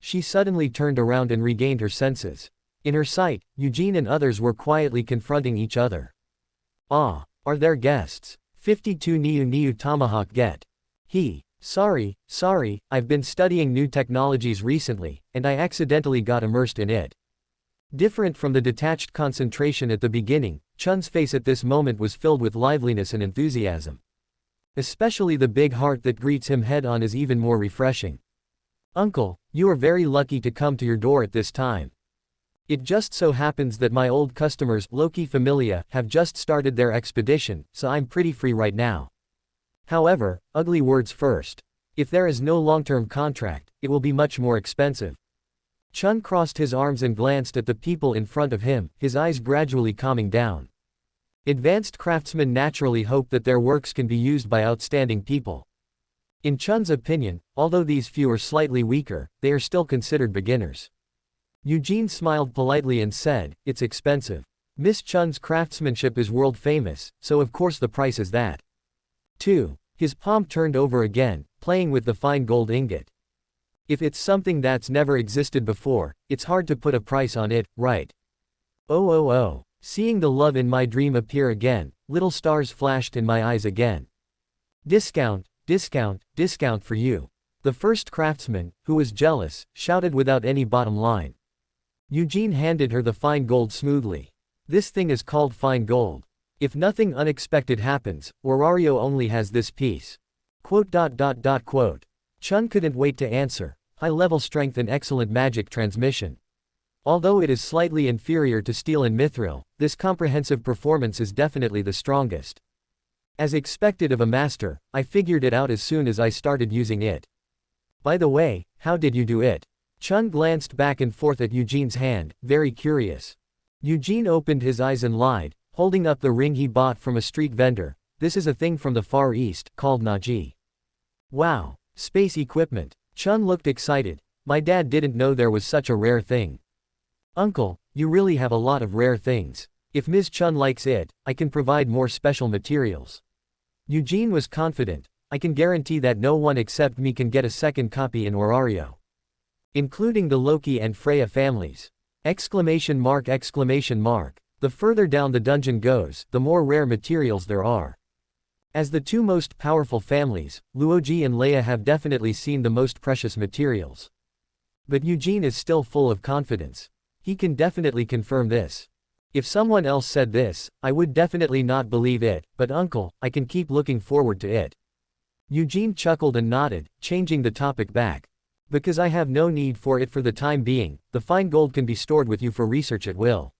She suddenly turned around and regained her senses. In her sight, Eugene and others were quietly confronting each other. Are there guests? 52 Niu Tomahawk get. Sorry, I've been studying new technologies recently, and I accidentally got immersed in it. Different from the detached concentration at the beginning, Chun's face at this moment was filled with liveliness and enthusiasm. Especially the big heart that greets him head-on is even more refreshing. Uncle, you are very lucky to come to your door at this time. It just so happens that my old customers, Loki Familia, have just started their expedition, so I'm pretty free right now. However, ugly words first. If there is no long-term contract, it will be much more expensive. Chun crossed his arms and glanced at the people in front of him, his eyes gradually calming down. Advanced craftsmen naturally hope that their works can be used by outstanding people. In Chun's opinion, although these few are slightly weaker, they are still considered beginners. Eugene smiled politely and said, "It's expensive. Miss Chun's craftsmanship is world famous, so of course the price is that." 2. His palm turned over again, playing with the fine gold ingot. "If it's something that's never existed before, it's hard to put a price on it, right?" Oh. Seeing the love in my dream appear again, little stars flashed in my eyes again. Discount for you." The first craftsman, who was jealous, shouted without any bottom line. Eugene handed her the fine gold smoothly. "This thing is called fine gold. If nothing unexpected happens, Orario only has this piece." Chun couldn't wait to answer. High-level strength and excellent magic transmission. Although it is slightly inferior to steel and mithril, this comprehensive performance is definitely the strongest. As expected of a master, I figured it out as soon as I started using it. "By the way, how did you do it?" Chun glanced back and forth at Eugene's hand, very curious. Eugene opened his eyes and lied, holding up the ring he bought from a street vendor. "This is a thing from the Far East, called Naji." "Wow, space equipment." Chun looked excited. "My dad didn't know there was such a rare thing." "Uncle, you really have a lot of rare things. If Ms. Chun likes it, I can provide more special materials." Eugene was confident. "I can guarantee that no one except me can get a second copy in Orario. Including the Loki and Freya families. Exclamation mark. The further down the dungeon goes, the more rare materials there are. As the two most powerful families, Luoji and Leia have definitely seen the most precious materials." But Eugene is still full of confidence. He can definitely confirm this. "If someone else said this, I would definitely not believe it, but uncle, I can keep looking forward to it." Eugene chuckled and nodded, changing the topic back. "Because I have no need for it for the time being, the fine gold can be stored with you for research at will.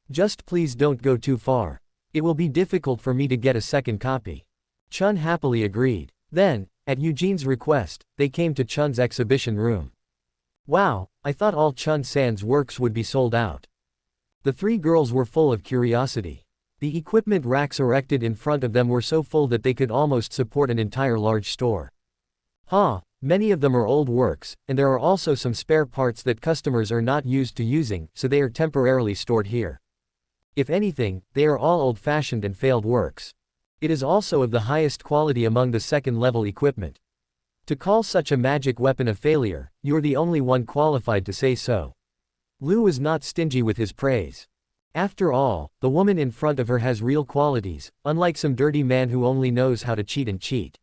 Just please don't go too far. It will be difficult for me to get a second copy." Chun happily agreed. Then, at Eugene's request, they came to Chun's exhibition room. "Wow, I thought all Chun-san's works would be sold out." The three girls were full of curiosity. The equipment racks erected in front of them were so full that they could almost support an entire large store. Many of them are old works, and there are also some spare parts that customers are not used to using, so they are temporarily stored here. If anything, they are all old-fashioned and failed works. It is also of the highest quality among the second-level equipment. To call such a magic weapon a failure, you're the only one qualified to say so." Lu was not stingy with his praise. After all, the woman in front of her has real qualities, unlike some dirty man who only knows how to cheat and cheat.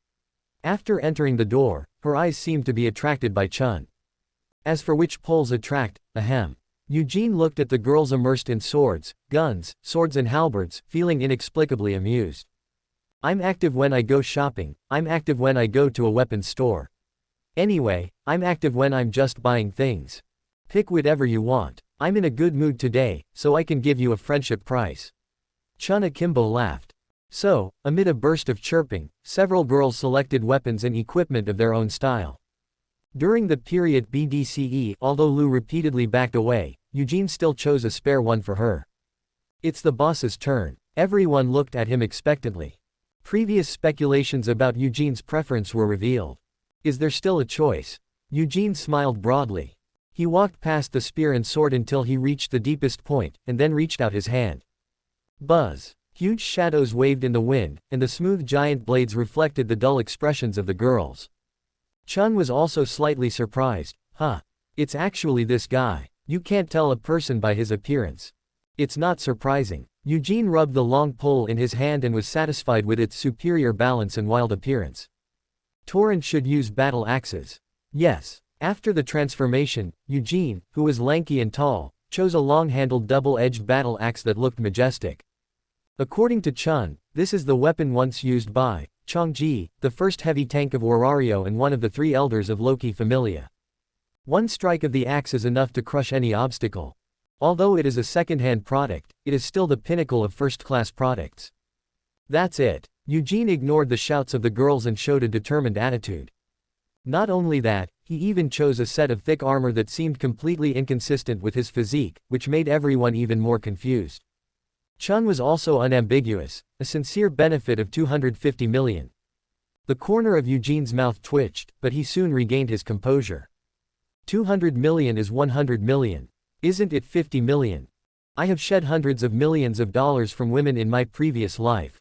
After entering the door, her eyes seemed to be attracted by Chun. As for which poles attract, ahem. Eugene looked at the girls immersed in swords, guns, swords and halberds, feeling inexplicably amused. "I'm active when I go shopping, I'm active when I go to a weapons store. Anyway, I'm active when I'm just buying things. Pick whatever you want. I'm in a good mood today, so I can give you a friendship price." Chun Akimbo laughed. So, amid a burst of chirping, several girls selected weapons and equipment of their own style. During the period BDCE, although Lu repeatedly backed away, Eugene still chose a spare one for her. "It's the boss's turn." Everyone looked at him expectantly. Previous speculations about Eugene's preference were revealed. "Is there still a choice?" Eugene smiled broadly. He walked past the spear and sword until he reached the deepest point, and then reached out his hand. Buzz! Huge shadows waved in the wind, and the smooth giant blades reflected the dull expressions of the girls. Chun was also slightly surprised. It's actually this guy. You can't tell a person by his appearance." "It's not surprising." Eugene rubbed the long pole in his hand and was satisfied with its superior balance and wild appearance. Torrent should use battle axes. Yes. After the transformation, Eugene, who was lanky and tall, chose a long-handled double-edged battle axe that looked majestic. According to Chun, this is the weapon once used by Chongji, the first heavy tank of Orario and one of the three elders of Loki Familia. One strike of the axe is enough to crush any obstacle. Although it is a second-hand product, it is still the pinnacle of first-class products. That's it. Eugene ignored the shouts of the girls and showed a determined attitude. Not only that, He even chose a set of thick armor that seemed completely inconsistent with his physique, which made everyone even more confused. Chun was also unambiguous, a sincere benefit of 250 million. The corner of Eugene's mouth twitched, but he soon regained his composure. 200 million is 100 million. Isn't it 50 million? I have shed hundreds of millions of dollars from women in my previous life.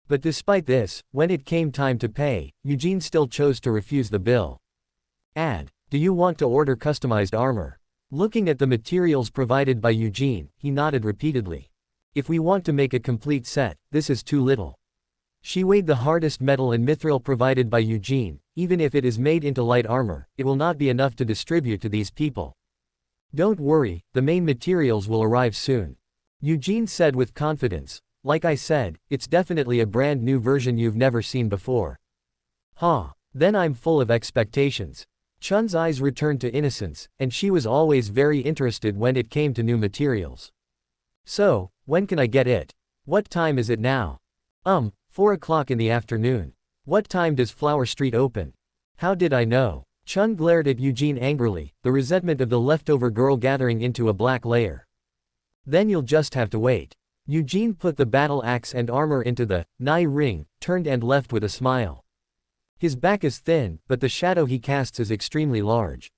But despite this, when it came time to pay, Eugene still chose to refuse the bill. Do you want to order customized armor? Looking at the materials provided by Eugene, he nodded repeatedly. If we want to make a complete set, this is too little. She weighed the hardest metal and mithril provided by Eugene. Even if it is made into light armor, it will not be enough to distribute to these people. Don't worry, the main materials will arrive soon. Eugene said with confidence. Like I said, it's definitely a brand new version you've never seen before. Then I'm full of expectations. Chun's eyes returned to innocence, and she was always very interested when it came to new materials. So, when can I get it? What time is it now? 4 o'clock in the afternoon. What time does Flower Street open? How did I know? Chun glared at Eugene angrily, the resentment of the leftover girl gathering into a black layer. Then you'll just have to wait. Eugene put the battle axe and armor into the Nai ring, turned and left with a smile. His back is thin, but the shadow he casts is extremely large.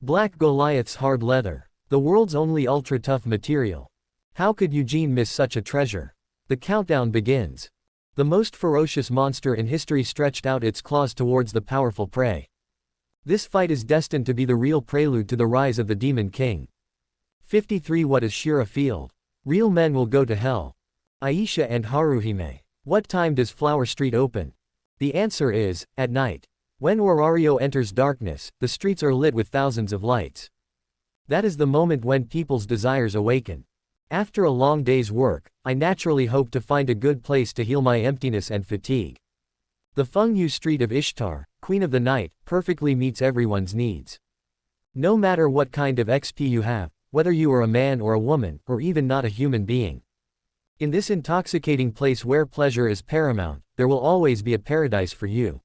Black Goliath's hard leather. The world's only ultra-tough material. How could Eugene miss such a treasure? The countdown begins. The most ferocious monster in history stretched out its claws towards the powerful prey. This fight is destined to be the real prelude to the rise of the Demon King. 53 What is Shira Field? Real men will go to hell. Aisha and Haruhime. What time does Flower Street open? The answer is, at night. When Horario enters darkness, the streets are lit with thousands of lights. That is the moment when people's desires awaken. After a long day's work, I naturally hope to find a good place to heal my emptiness and fatigue. The Fengyu Street of Ishtar, Queen of the Night, perfectly meets everyone's needs. No matter what kind of XP you have, whether you are a man or a woman, or even not a human being. In this intoxicating place where pleasure is paramount, there will always be a paradise for you.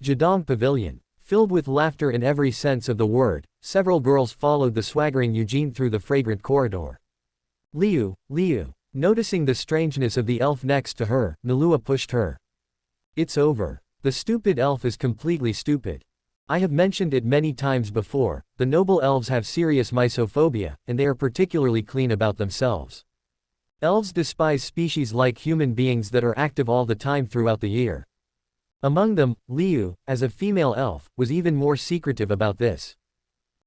Jadong Pavilion. Filled with laughter in every sense of the word, several girls followed the swaggering Eugene through the fragrant corridor. Liu. Noticing the strangeness of the elf next to her, Nalua pushed her. It's over. The stupid elf is completely stupid. I have mentioned it many times before, the noble elves have serious misophobia, and they are particularly clean about themselves. Elves despise species like human beings that are active all the time throughout the year. Among them, Liu, as a female elf, was even more secretive about this.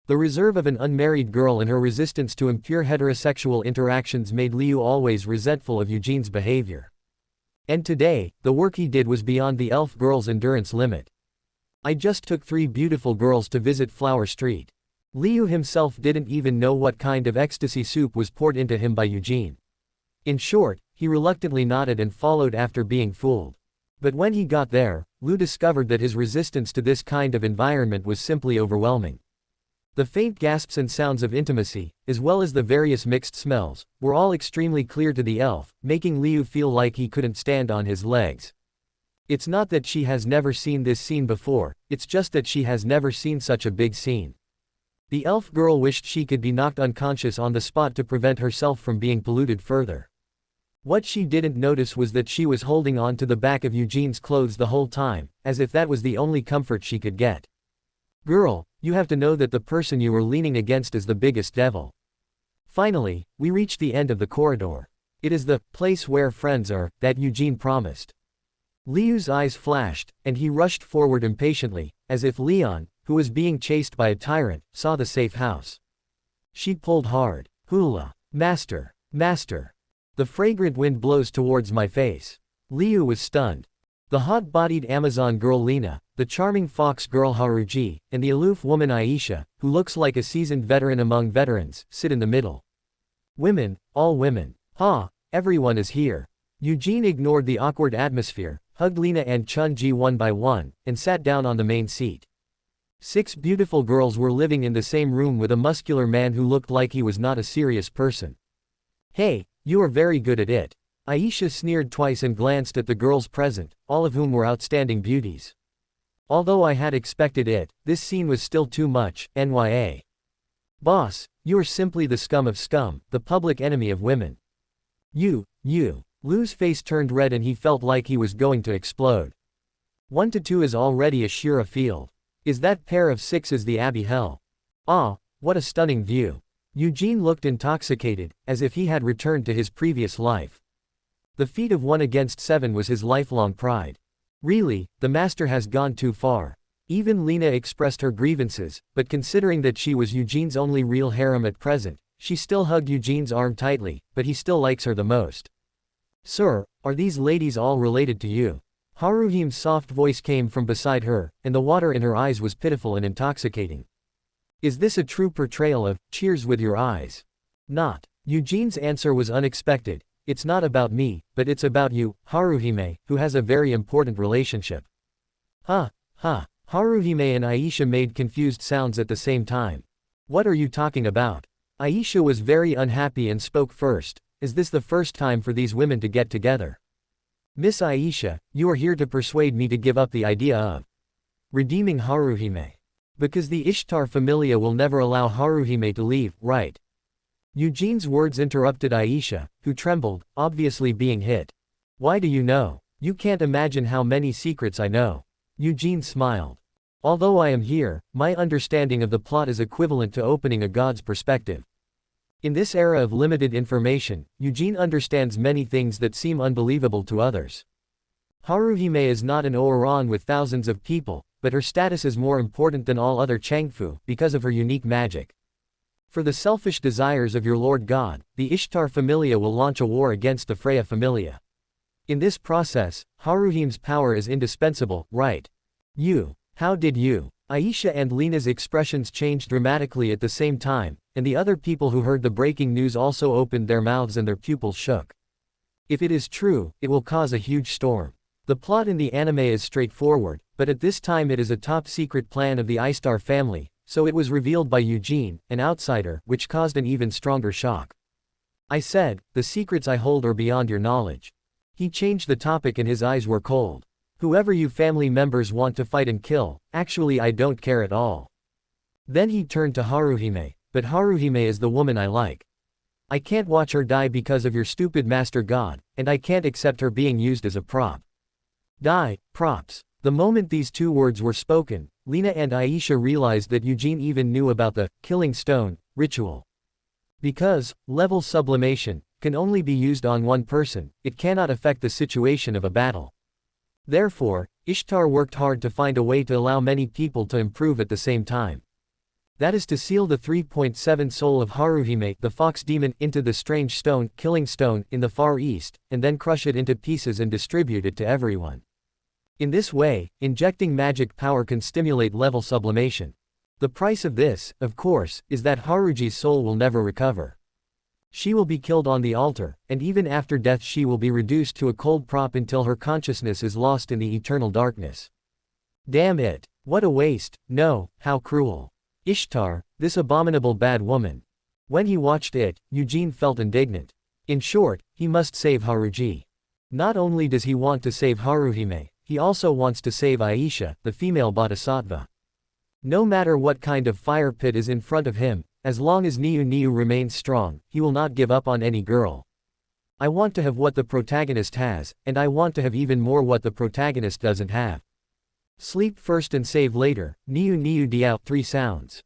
The reserve of an unmarried girl and her resistance to impure heterosexual interactions made Liu always resentful of Eugene's behavior. And today, the work he did was beyond the elf girl's endurance limit. I just took 3 beautiful girls to visit Flower Street. Liu himself didn't even know what kind of ecstasy soup was poured into him by Eugene. In short, he reluctantly nodded and followed after being fooled. But when he got there, Liu discovered that his resistance to this kind of environment was simply overwhelming. The faint gasps and sounds of intimacy, as well as the various mixed smells, were all extremely clear to the elf, making Liu feel like he couldn't stand on his legs. It's not that she has never seen this scene before, it's just that she has never seen such a big scene. The elf girl wished she could be knocked unconscious on the spot to prevent herself from being polluted further. What she didn't notice was that she was holding on to the back of Eugene's clothes the whole time, as if that was the only comfort she could get. Girl, you have to know that the person you were leaning against is the biggest devil. Finally, we reached the end of the corridor. It is the place where friends are that Eugene promised. Liu's eyes flashed, and he rushed forward impatiently, as if Leon, who was being chased by a tyrant, saw the safe house. She pulled hard. Hula. Master. The fragrant wind blows towards my face. Liu was stunned. The hot-bodied Amazon girl Lena, the charming fox girl Haruji, and the aloof woman Aisha, who looks like a seasoned veteran among veterans, sit in the middle. Women, all women. Everyone is here. Eugene ignored the awkward atmosphere, hugged Lena and Chun-ji one by one, and sat down on the main seat. 6 beautiful girls were living in the same room with a muscular man who looked like he was not a serious person. Hey, you are very good at it. Aisha sneered twice and glanced at the girls present, all of whom were outstanding beauties. Although I had expected it, this scene was still too much, nya. Boss, you're simply the scum of scum, the public enemy of women. You. Lu's face turned red and he felt like he was going to explode. 1 to 2 is already a Shira field. Is that pair of 6s the Abbey hell? Ah, what a stunning view. Eugene looked intoxicated, as if he had returned to his previous life. The feat of 1 against 7 was his lifelong pride. Really, the master has gone too far. Even Lena expressed her grievances, but considering that she was Eugene's only real harem at present, she still hugged Eugene's arm tightly, but he still likes her the most. Sir, are these ladies all related to you? Haruhime's soft voice came from beside her, and the water in her eyes was pitiful and intoxicating. Is this a true portrayal of cheers with your eyes? Not. Eugene's answer was unexpected. It's not about me, but it's about you, Haruhime, who has a very important relationship. Ha. Haruhime and Aisha made confused sounds at the same time. What are you talking about? Aisha was very unhappy and spoke first. Is this the first time for these women to get together? Miss Aisha, you are here to persuade me to give up the idea of redeeming Haruhime. Because the Ishtar Familia will never allow Haruhime to leave, right? Eugene's words interrupted Aisha, who trembled, obviously being hit. Why do you know? You can't imagine how many secrets I know. Eugene smiled. Although I am here, my understanding of the plot is equivalent to opening a god's perspective. In this era of limited information, Eugene understands many things that seem unbelievable to others. Haruhime is not an Ouran with thousands of people, but her status is more important than all other Changfu, because of her unique magic. For the selfish desires of your Lord God, the Ishtar Familia will launch a war against the Freya Familia. In this process, Haruhime's power is indispensable, right? How did you? Aisha and Lena's expressions changed dramatically at the same time, and the other people who heard the breaking news also opened their mouths and their pupils shook. If it is true, it will cause a huge storm. The plot in the anime is straightforward, but at this time it is a top-secret plan of the Ishtar family, so it was revealed by Eugene, an outsider, which caused an even stronger shock. I said, the secrets I hold are beyond your knowledge. He changed the topic and his eyes were cold. Whoever you family members want to fight and kill, actually I don't care at all. Then he turned to Haruhime, but Haruhime is the woman I like. I can't watch her die because of your stupid master god, and I can't accept her being used as a prop. Die, props. The moment these two words were spoken, Lena and Aisha realized that Eugene even knew about the killing stone ritual. Because level sublimation can only be used on one person, it cannot affect the situation of a battle. Therefore, Ishtar worked hard to find a way to allow many people to improve at the same time. That is to seal the 3.7 soul of Haruhime, the fox demon, into the strange stone, killing stone, in the Far East, and then crush it into pieces and distribute it to everyone. In this way, injecting magic power can stimulate level sublimation. The price of this, of course, is that Haruji's soul will never recover. She will be killed on the altar, and even after death she will be reduced to a cold prop until her consciousness is lost in the eternal darkness. Damn it. What a waste. No, how cruel. Ishtar, this abominable bad woman. When he watched it, Eugene felt indignant. In short, he must save Haruji. Not only does he want to save Haruhime, he also wants to save Aisha, the female bodhisattva. No matter what kind of fire pit is in front of him, as long as Niu remains strong, he will not give up on any girl. I want to have what the protagonist has, and I want to have even more what the protagonist doesn't have. Sleep first and save later, Niu Diao 3 sounds.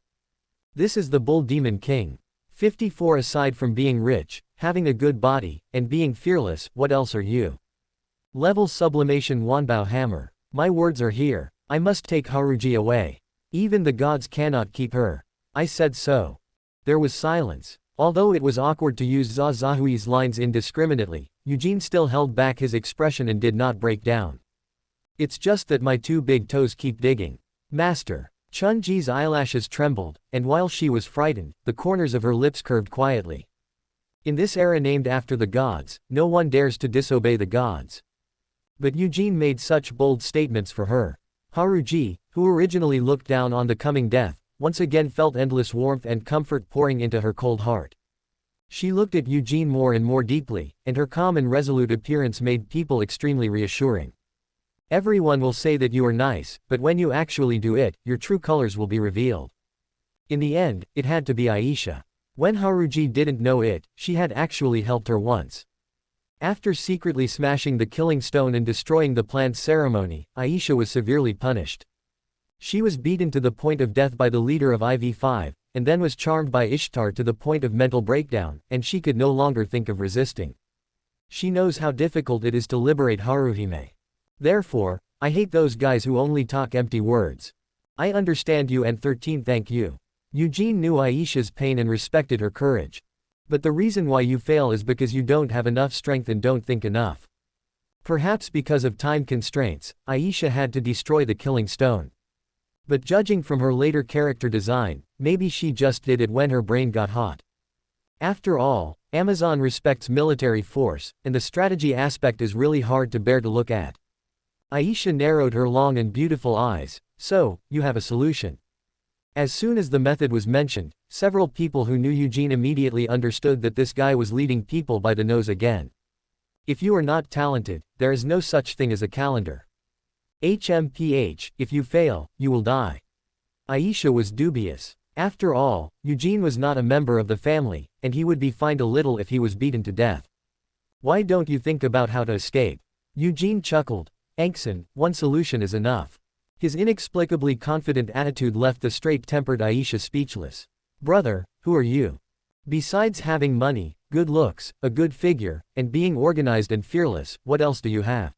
This is the Bull Demon King. 54. Aside from being rich, having a good body, and being fearless, what else are you? Level sublimation Wanbao hammer. My words are here. I must take Haruji away. Even the gods cannot keep her. I said so. There was silence. Although it was awkward to use Zahui's lines indiscriminately, Eugene still held back his expression and did not break down. It's just that my 2 big toes keep digging. Master. Chun-Ji's eyelashes trembled, and while she was frightened, the corners of her lips curved quietly. In this era named after the gods, no one dares to disobey the gods. But Eugene made such bold statements for her. Haruji, who originally looked down on the coming death, once again felt endless warmth and comfort pouring into her cold heart. She looked at Eugene more and more deeply, and her calm and resolute appearance made people extremely reassuring. Everyone will say that you are nice, but when you actually do it, your true colors will be revealed. In the end, it had to be Aisha. When Haruji didn't know it, she had actually helped her once. After secretly smashing the killing stone and destroying the planned ceremony, Aisha was severely punished. She was beaten to the point of death by the leader of IV5, and then was charmed by Ishtar to the point of mental breakdown, and she could no longer think of resisting. She knows how difficult it is to liberate Haruhime. Therefore, I hate those guys who only talk empty words. I understand you and 13 thank you. Eugene knew Aisha's pain and respected her courage. But the reason why you fail is because you don't have enough strength and don't think enough. Perhaps because of time constraints, Aisha had to destroy the killing stone. But judging from her later character design, maybe she just did it when her brain got hot. After all, Amazon respects military force, and the strategy aspect is really hard to bear to look at. Aisha narrowed her long and beautiful eyes. So, you have a solution. As soon as the method was mentioned, several people who knew Eugene immediately understood that this guy was leading people by the nose again. If you are not talented, there is no such thing as a calendar. HMPH, if you fail, you will die. Aisha was dubious. After all, Eugene was not a member of the family, and he would be fined a little if he was beaten to death. Why don't you think about how to escape? Eugene chuckled. Angson, one solution is enough. His inexplicably confident attitude left the straight-tempered Aisha speechless. Brother, who are you? Besides having money, good looks, a good figure, and being organized and fearless, what else do you have?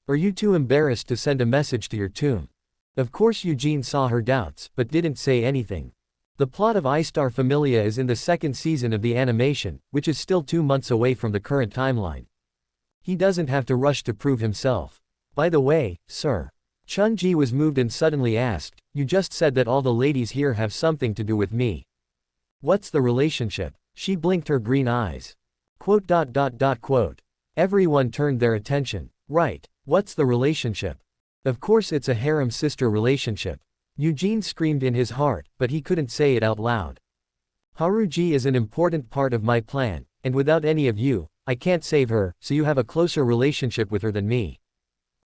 Are you too embarrassed to send a message to your tomb? Of course Eugene saw her doubts, but didn't say anything. The plot of I-Star Familia is in the second season of the animation, which is still 2 months away from the current timeline. He doesn't have to rush to prove himself. By the way, sir. Chun-Ji was moved and suddenly asked, you just said that all the ladies here have something to do with me. What's the relationship? She blinked her green eyes. ... Everyone turned their attention. Right. What's the relationship? Of course it's a harem-sister relationship. Eugene screamed in his heart, but he couldn't say it out loud. Haruji is an important part of my plan, and without any of you, I can't save her, so you have a closer relationship with her than me.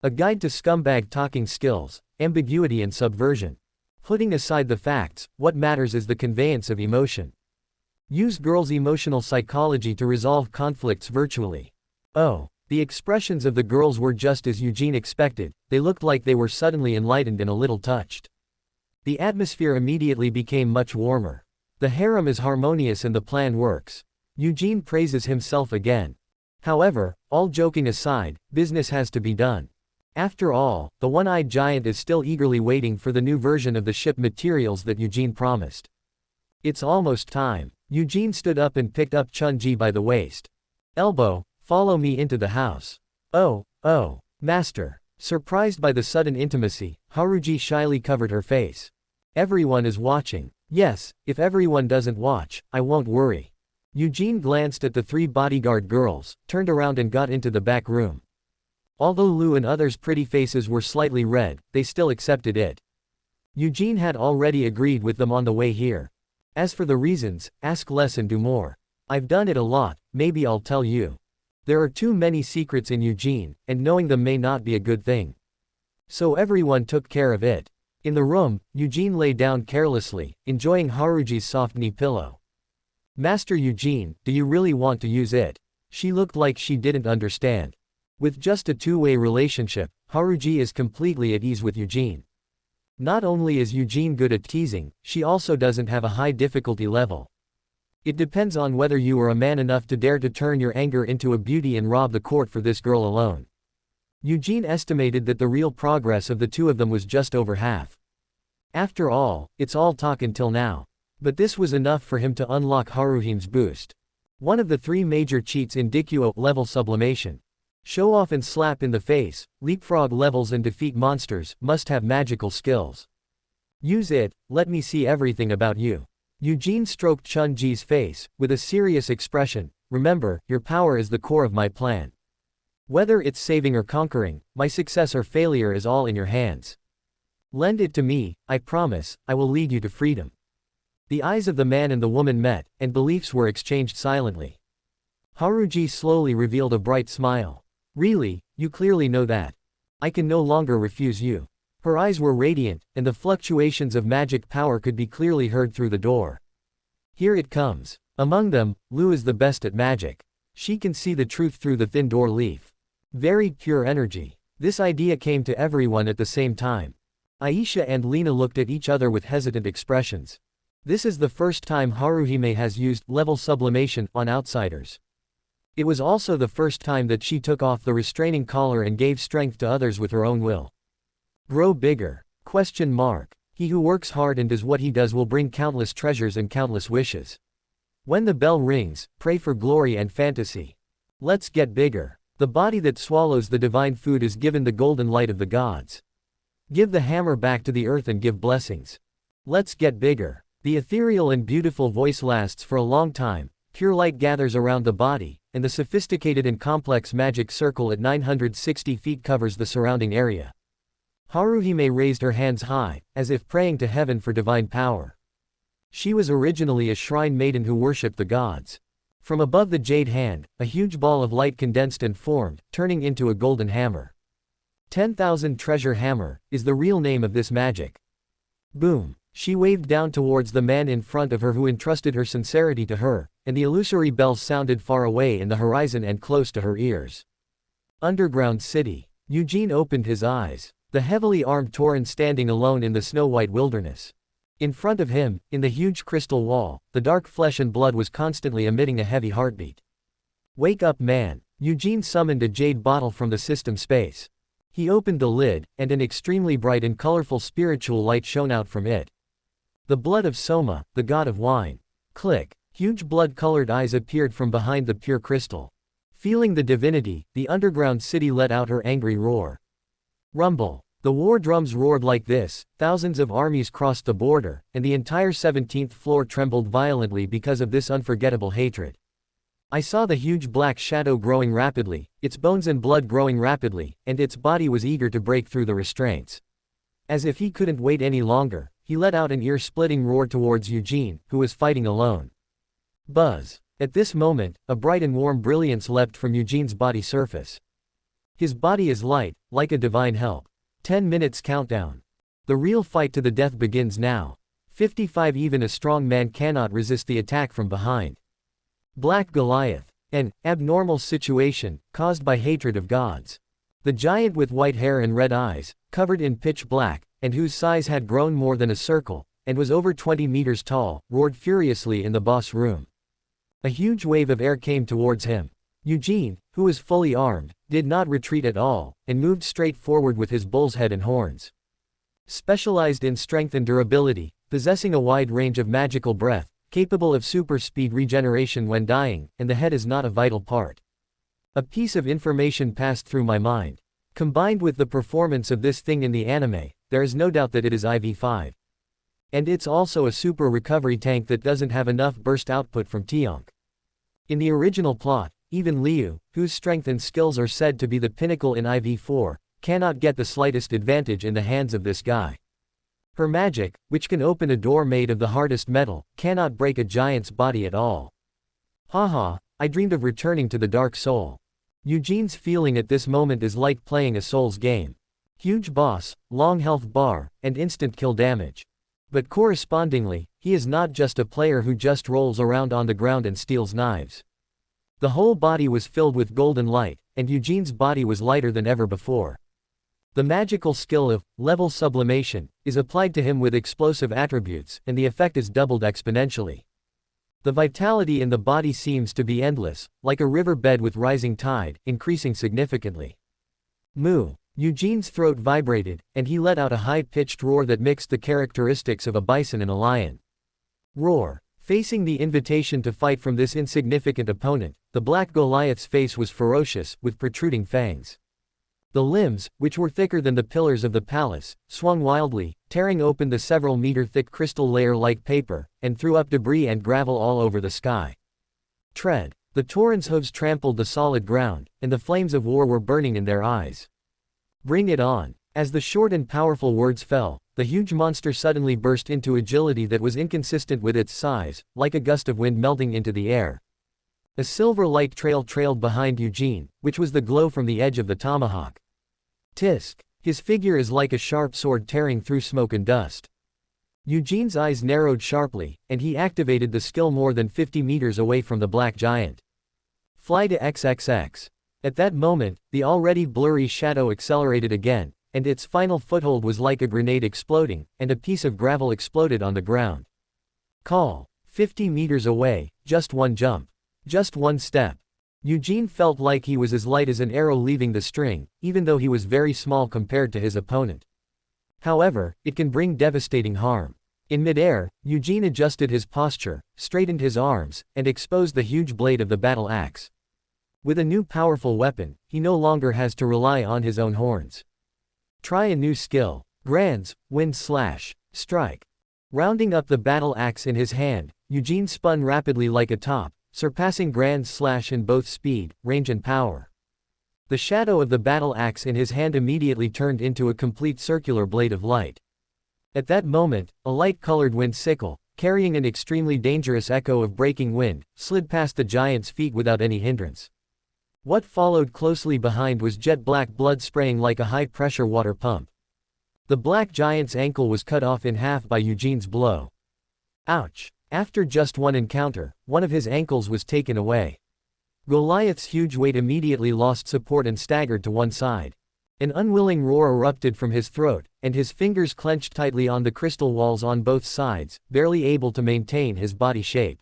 A guide to scumbag talking skills, ambiguity and subversion. Putting aside the facts, what matters is the conveyance of emotion. Use girls' emotional psychology to resolve conflicts virtually. Oh, the expressions of the girls were just as Eugene expected, they looked like they were suddenly enlightened and a little touched. The atmosphere immediately became much warmer. The harem is harmonious and the plan works. Eugene praises himself again. However, all joking aside, business has to be done. After all, the one-eyed giant is still eagerly waiting for the new version of the ship materials that Eugene promised. It's almost time. Eugene stood up and picked up Chun-Ji by the waist. Elbow, follow me into the house. Oh, master. Surprised by the sudden intimacy, Haruji shyly covered her face. Everyone is watching. Yes, if everyone doesn't watch, I won't worry. Eugene glanced at the 3 bodyguard girls, turned around and got into the back room. Although Lu and others' pretty faces were slightly red, they still accepted it. Eugene had already agreed with them on the way here. As for the reasons, ask less and do more. I've done it a lot, maybe I'll tell you. There are too many secrets in Eugene, and knowing them may not be a good thing. So everyone took care of it. In the room, Eugene lay down carelessly, enjoying Haruji's soft knee pillow. Master Eugene, do you really want to use it? She looked like she didn't understand. With just a two-way relationship, Haruji is completely at ease with Eugene. Not only is Eugene good at teasing, she also doesn't have a high difficulty level. It depends on whether you are a man enough to dare to turn your anger into a beauty and rob the court for this girl alone. Eugene estimated that the real progress of the two of them was just over half. After all, it's all talk until now. But this was enough for him to unlock Haruhime's boost. One of the 3 major cheats in Dikuo level sublimation. Show off and slap in the face, leapfrog levels and defeat monsters, must have magical skills. Use it, let me see everything about you. Eugene stroked Chun-Ji's face, with a serious expression. Remember, your power is the core of my plan. Whether it's saving or conquering, my success or failure is all in your hands. Lend it to me, I promise, I will lead you to freedom. The eyes of the man and the woman met, and beliefs were exchanged silently. Haruji slowly revealed a bright smile. Really, you clearly know that. I can no longer refuse you. Her eyes were radiant, and the fluctuations of magic power could be clearly heard through the door. Here it comes. Among them, Lu is the best at magic. She can see the truth through the thin door leaf. Very pure energy. This idea came to everyone at the same time. Aisha and Lena looked at each other with hesitant expressions. This is the first time Haruhime has used level sublimation on outsiders. It was also the first time that she took off the restraining collar and gave strength to others with her own will. Grow bigger? ? He who works hard and does what he does will bring countless treasures and countless wishes. When the bell rings, pray for glory and fantasy. Let's get bigger. The body that swallows the divine food is given the golden light of the gods. Give the hammer back to the earth and give blessings. Let's get bigger. The ethereal and beautiful voice lasts for a long time, pure light gathers around the body, and the sophisticated and complex magic circle at 960 feet covers the surrounding area. Haruhime raised her hands high, as if praying to heaven for divine power. She was originally a shrine maiden who worshipped the gods. From above the jade hand, a huge ball of light condensed and formed, turning into a golden hammer. 10,000 Treasure Hammer is the real name of this magic. Boom! She waved down towards the man in front of her who entrusted her sincerity to her, and the illusory bells sounded far away in the horizon and close to her ears. Underground City. Eugene opened his eyes. The heavily armed Tauren standing alone in the snow-white wilderness. In front of him, in the huge crystal wall, the dark flesh and blood was constantly emitting a heavy heartbeat. Wake up, man! Eugene summoned a jade bottle from the system space. He opened the lid, and an extremely bright and colorful spiritual light shone out from it. The blood of Soma, the god of wine. Click! Huge blood-colored eyes appeared from behind the pure crystal. Feeling the divinity, the underground city let out her angry roar. Rumble. The war drums roared like this, thousands of armies crossed the border, and the entire 17th floor trembled violently because of this unforgettable hatred. I saw the huge black shadow growing rapidly, its bones and blood growing rapidly, and its body was eager to break through the restraints. As if he couldn't wait any longer, he let out an ear-splitting roar towards Eugene, who was fighting alone. Buzz. At this moment, a bright and warm brilliance leapt from Eugene's body surface. His body is light, like a divine help. 10 minutes countdown. The real fight to the death begins now. 55. Even a strong man cannot resist the attack from behind. Black Goliath. An abnormal situation, caused by hatred of gods. The giant with white hair and red eyes, covered in pitch black, and whose size had grown more than a circle, and was over 20 meters tall, roared furiously in the boss room. A huge wave of air came towards him. Eugene, who was fully armed, did not retreat at all, and moved straight forward with his bull's head and horns. Specialized in strength and durability, possessing a wide range of magical breath, capable of super speed regeneration when dying, and the head is not a vital part. A piece of information passed through my mind. Combined with the performance of this thing in the anime, there is no doubt that it is IV5. And it's also a super recovery tank that doesn't have enough burst output from Tionk. In the original plot, even Liu, whose strength and skills are said to be the pinnacle in IV4, cannot get the slightest advantage in the hands of this guy. Her magic, which can open a door made of the hardest metal, cannot break a giant's body at all. Haha, I dreamed of returning to the Dark Soul. Eugene's feeling at this moment is like playing a Souls game. Huge boss, long health bar, and instant kill damage. But correspondingly, he is not just a player who just rolls around on the ground and steals knives. The whole body was filled with golden light, and Eugene's body was lighter than ever before. The magical skill of level sublimation is applied to him with explosive attributes, and the effect is doubled exponentially. The vitality in the body seems to be endless, like a river bed with rising tide, increasing significantly. Moo! Eugene's throat vibrated, and he let out a high-pitched roar that mixed the characteristics of a bison and a lion. Roar! Facing the invitation to fight from this insignificant opponent, the Black Goliath's face was ferocious, with protruding fangs. The limbs, which were thicker than the pillars of the palace, swung wildly, tearing open the several-meter-thick crystal layer like paper, and threw up debris and gravel all over the sky. Tread. The Tauren's hooves trampled the solid ground, and the flames of war were burning in their eyes. Bring it on. As the short and powerful words fell, the huge monster suddenly burst into agility that was inconsistent with its size, like a gust of wind melting into the air. A silver light trail trailed behind Eugene, which was the glow from the edge of the tomahawk. Tisk. His figure is like a sharp sword tearing through smoke and dust. Eugene's eyes narrowed sharply, and he activated the skill more than 50 meters away from the black giant. Fly to XXX. At that moment, the already blurry shadow accelerated again, and its final foothold was like a grenade exploding, and a piece of gravel exploded on the ground. Call. 50 meters away, just one jump. Just one step. Eugene felt like he was as light as an arrow leaving the string, even though he was very small compared to his opponent. However, it can bring devastating harm. In midair, Eugene adjusted his posture, straightened his arms, and exposed the huge blade of the battle axe. With a new powerful weapon, he no longer has to rely on his own horns. Try a new skill. Grands, wind slash, strike. Rounding up the battle axe in his hand, Eugene spun rapidly like a top, surpassing Grand's slash in both speed, range and power. The shadow of the battle axe in his hand immediately turned into a complete circular blade of light. At that moment, a light-colored wind sickle, carrying an extremely dangerous echo of breaking wind, slid past the giant's feet without any hindrance. What followed closely behind was jet-black blood spraying like a high-pressure water pump. The black giant's ankle was cut off in half by Eugene's blow. Ouch! After just one encounter, one of his ankles was taken away. Goliath's huge weight immediately lost support and staggered to one side. An unwilling roar erupted from his throat, and his fingers clenched tightly on the crystal walls on both sides, barely able to maintain his body shape.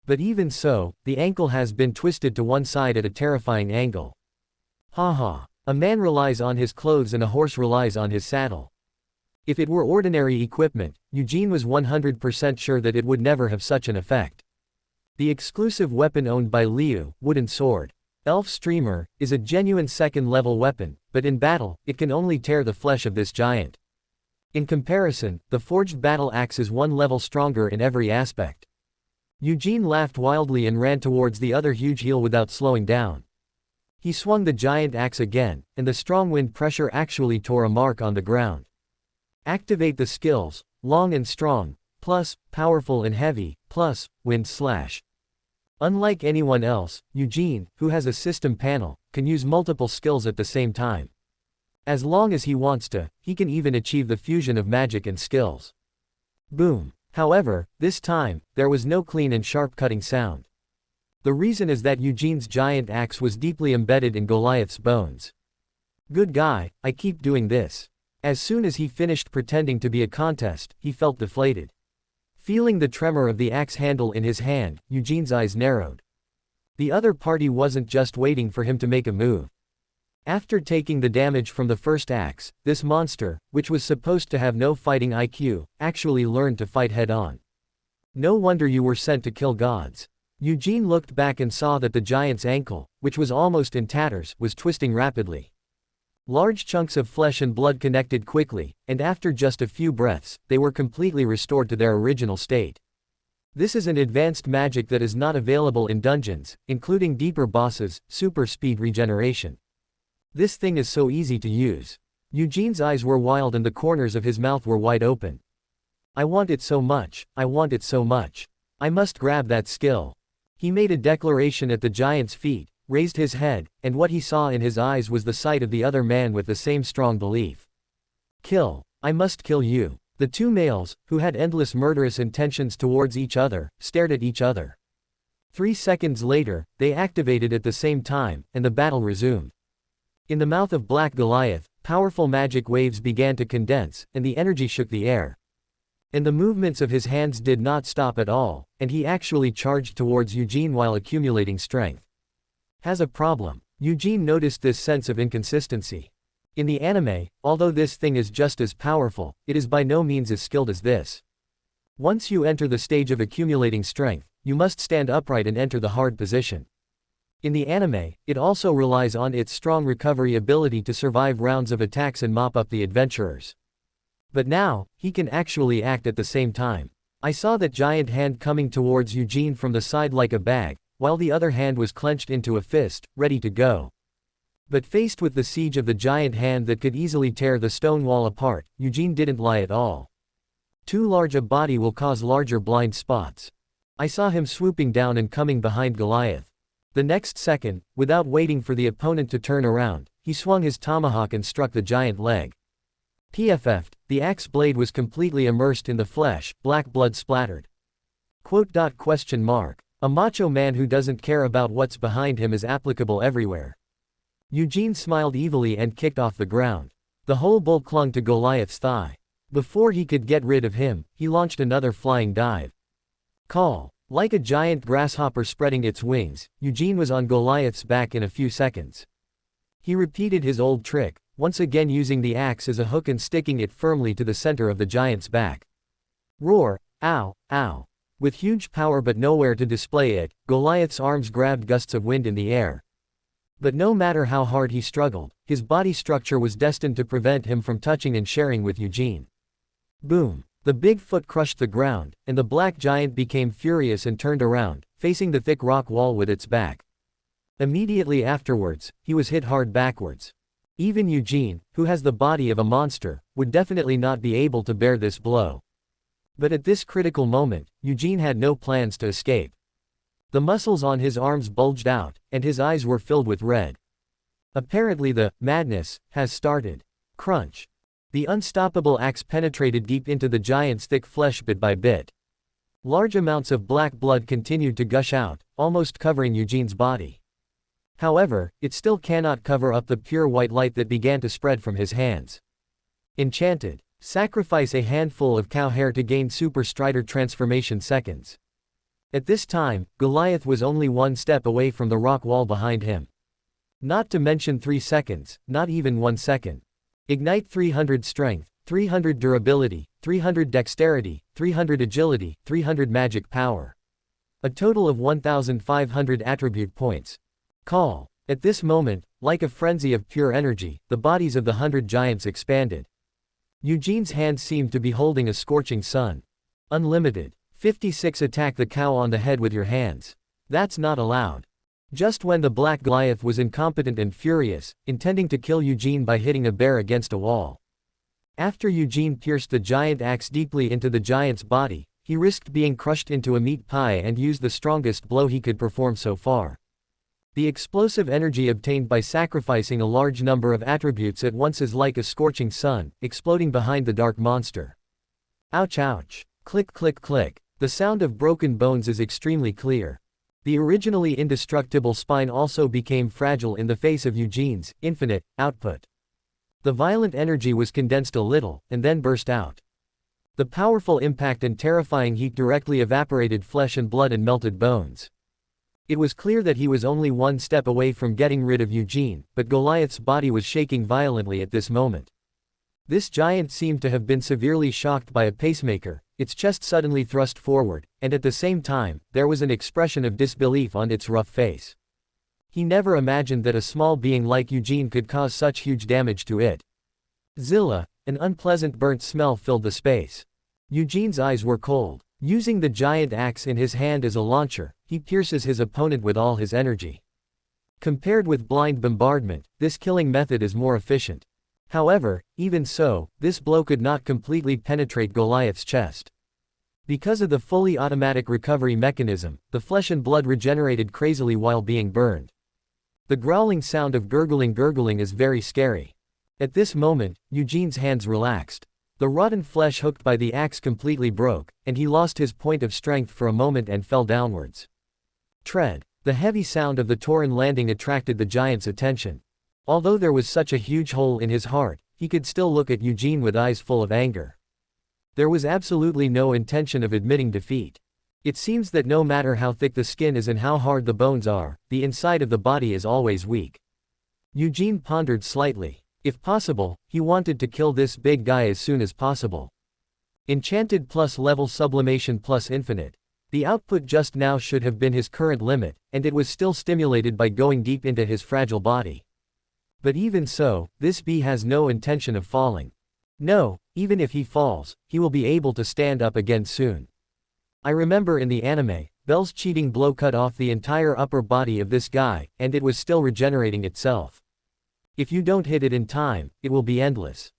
But even so, the ankle has been twisted to one side at a terrifying angle. Ha ha! A man relies on his clothes and a horse relies on his saddle. If it were ordinary equipment, Eugene was 100% sure that it would never have such an effect. The exclusive weapon owned by Liu, wooden sword, Elf Streamer, is a genuine second-level weapon, but in battle, it can only tear the flesh of this giant. In comparison, the forged battle axe is one level stronger in every aspect. Eugene laughed wildly and ran towards the other huge heel without slowing down. He swung the giant axe again, and the strong wind pressure actually tore a mark on the ground. Activate the skills, long and strong, plus, powerful and heavy, plus, wind slash. Unlike anyone else, Eugene, who has a system panel, can use multiple skills at the same time. As long as he wants to, he can even achieve the fusion of magic and skills. Boom. However, this time, there was no clean and sharp cutting sound. The reason is that Eugene's giant axe was deeply embedded in Goliath's bones. Good guy, I keep doing this. As soon as he finished pretending to be a contest, he felt deflated. Feeling the tremor of the axe handle in his hand, Eugene's eyes narrowed. The other party wasn't just waiting for him to make a move. After taking the damage from the first axe, this monster, which was supposed to have no fighting IQ, actually learned to fight head-on. No wonder you were sent to kill gods. Eugene looked back and saw that the giant's ankle, which was almost in tatters, was twisting rapidly. Large chunks of flesh and blood connected quickly, and after just a few breaths, they were completely restored to their original state. This is an advanced magic that is not available in dungeons, including deeper bosses, super speed regeneration. This thing is so easy to use. Eugene's eyes were wild and the corners of his mouth were wide open. I want it so much, I want it so much. I must grab that skill. He made a declaration at the giant's feet, raised his head, and what he saw in his eyes was the sight of the other man with the same strong belief. Kill. I must kill you. The two males, who had endless murderous intentions towards each other, stared at each other. 3 seconds later, they activated at the same time, and the battle resumed. In the mouth of Black Goliath, powerful magic waves began to condense, and the energy shook the air. And the movements of his hands did not stop at all, and he actually charged towards Eugene while accumulating strength. Has a problem. Eugene noticed this sense of inconsistency. In the anime, although this thing is just as powerful, it is by no means as skilled as this. Once you enter the stage of accumulating strength, you must stand upright and enter the hard position. In the anime, it also relies on its strong recovery ability to survive rounds of attacks and mop up the adventurers. But now, he can actually act at the same time. I saw that giant hand coming towards Eugene from the side like a bag, while the other hand was clenched into a fist, ready to go. But faced with the siege of the giant hand that could easily tear the stone wall apart, Eugene didn't lie at all. Too large a body will cause larger blind spots. I saw him swooping down and coming behind Goliath. The next second, without waiting for the opponent to turn around, he swung his tomahawk and struck the giant leg. PFF'd, the axe blade was completely immersed in the flesh, black blood splattered. A macho man who doesn't care about what's behind him is applicable everywhere. Eugene smiled evilly and kicked off the ground. The whole bull clung to Goliath's thigh. Before he could get rid of him, he launched another flying dive. Call. Like a giant grasshopper spreading its wings, Eugene was on Goliath's back in a few seconds. He repeated his old trick, once again using the axe as a hook and sticking it firmly to the center of the giant's back. Roar, ow, ow. With huge power but nowhere to display it, Goliath's arms grabbed gusts of wind in the air. But no matter how hard he struggled, his body structure was destined to prevent him from touching and sharing with Eugene. Boom! The big foot crushed the ground, and the black giant became furious and turned around, facing the thick rock wall with its back. Immediately afterwards, he was hit hard backwards. Even Eugene, who has the body of a monster, would definitely not be able to bear this blow. But at this critical moment, Eugene had no plans to escape. The muscles on his arms bulged out, and his eyes were filled with red. Apparently the madness has started. Crunch. The unstoppable axe penetrated deep into the giant's thick flesh bit by bit. Large amounts of black blood continued to gush out, almost covering Eugene's body. However, it still cannot cover up the pure white light that began to spread from his hands. Enchanted. Sacrifice a handful of cow hair to gain Super Strider transformation seconds. At this time, Goliath was only one step away from the rock wall behind him. Not to mention 3 seconds, not even 1 second. Ignite 300 strength, 300 durability, 300 dexterity, 300 agility, 300 magic power. A total of 1,500 attribute points. Call. At this moment, like a frenzy of pure energy, the bodies of the 100 giants expanded. Eugene's hand seemed to be holding a scorching sun. Unlimited. 56 Attack the cow on the head with your hands. That's not allowed. Just when the black Goliath was incompetent and furious, intending to kill Eugene by hitting a bear against a wall. After Eugene pierced the giant axe deeply into the giant's body, he risked being crushed into a meat pie and used the strongest blow he could perform so far. The explosive energy obtained by sacrificing a large number of attributes at once is like a scorching sun, exploding behind the dark monster. Ouch ouch. Click click click. The sound of broken bones is extremely clear. The originally indestructible spine also became fragile in the face of Eugene's infinite output. The violent energy was condensed a little, and then burst out. The powerful impact and terrifying heat directly evaporated flesh and blood and melted bones. It was clear that he was only one step away from getting rid of Eugene, but Goliath's body was shaking violently at this moment. This giant seemed to have been severely shocked by a pacemaker, its chest suddenly thrust forward, and at the same time, there was an expression of disbelief on its rough face. He never imagined that a small being like Eugene could cause such huge damage to it. Zilla, an unpleasant burnt smell filled the space. Eugene's eyes were cold. Using the giant axe in his hand as a launcher, he pierces his opponent with all his energy. Compared with blind bombardment, this killing method is more efficient. However, even so, this blow could not completely penetrate Goliath's chest. Because of the fully automatic recovery mechanism, the flesh and blood regenerated crazily while being burned. The growling sound of gurgling is very scary. At this moment, Eugene's hands relaxed. The rotten flesh hooked by the axe completely broke, and he lost his point of strength for a moment and fell downwards. Tread. The heavy sound of the Tauren landing attracted the giant's attention. Although there was such a huge hole in his heart, he could still look at Eugene with eyes full of anger. There was absolutely no intention of admitting defeat. It seems that no matter how thick the skin is and how hard the bones are, the inside of the body is always weak. Eugene pondered slightly. If possible, he wanted to kill this big guy as soon as possible. Enchanted plus level sublimation plus infinite. The output just now should have been his current limit, and it was still stimulated by going deep into his fragile body. But even so, this bee has no intention of falling. No, even if he falls, he will be able to stand up again soon. I remember in the anime, Bell's cheating blow cut off the entire upper body of this guy, and it was still regenerating itself. If you don't hit it in time, it will be endless.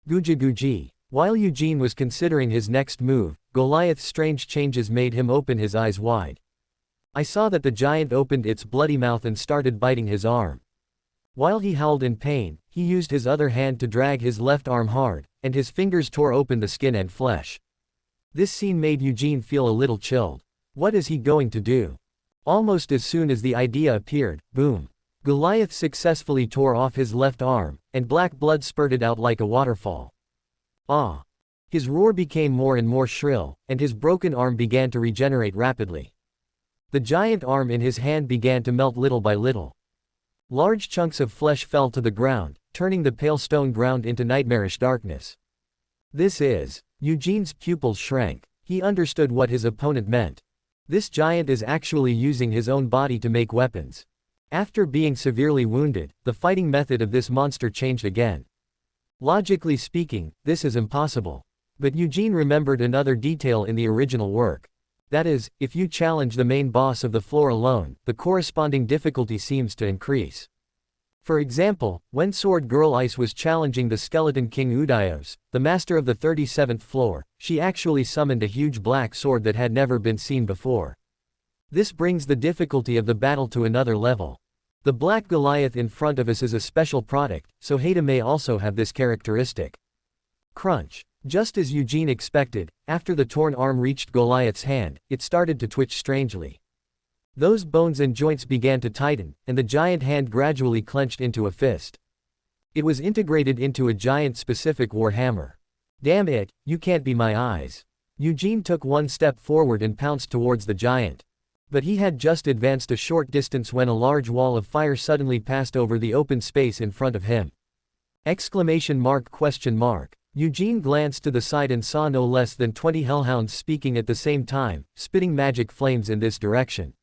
Guji guji. While Eugene was considering his next move, Goliath's strange changes made him open his eyes wide. I saw that the giant opened its bloody mouth and started biting his arm. While he howled in pain, he used his other hand to drag his left arm hard, and his fingers tore open the skin and flesh. This scene made Eugene feel a little chilled. What is he going to do? Almost as soon as the idea appeared, boom! Goliath successfully tore off his left arm, and black blood spurted out like a waterfall. Ah! His roar became more and more shrill, and his broken arm began to regenerate rapidly. The giant arm in his hand began to melt little by little. Large chunks of flesh fell to the ground, turning the pale stone ground into nightmarish darkness. Eugene's pupils shrank. He understood what his opponent meant. This giant is actually using his own body to make weapons. After being severely wounded, the fighting method of this monster changed again. Logically speaking, this is impossible. But Eugene remembered another detail in the original work. That is, if you challenge the main boss of the floor alone, the corresponding difficulty seems to increase. For example, when Sword Girl Ice was challenging the Skeleton King Udios, the master of the 37th floor, she actually summoned a huge black sword that had never been seen before. This brings the difficulty of the battle to another level. The Black Goliath in front of us is a special product, so Heda may also have this characteristic. Crunch. Just as Eugene expected, after the torn arm reached Goliath's hand, it started to twitch strangely. Those bones and joints began to tighten, and the giant hand gradually clenched into a fist. It was integrated into a giant-specific warhammer. Damn it, you can't be my eyes. Eugene took one step forward and pounced towards the giant. But he had just advanced a short distance when a large wall of fire suddenly passed over the open space in front of him. Exclamation mark question mark. Eugene glanced to the side and saw no less than 20 hellhounds speaking at the same time, spitting magic flames in this direction.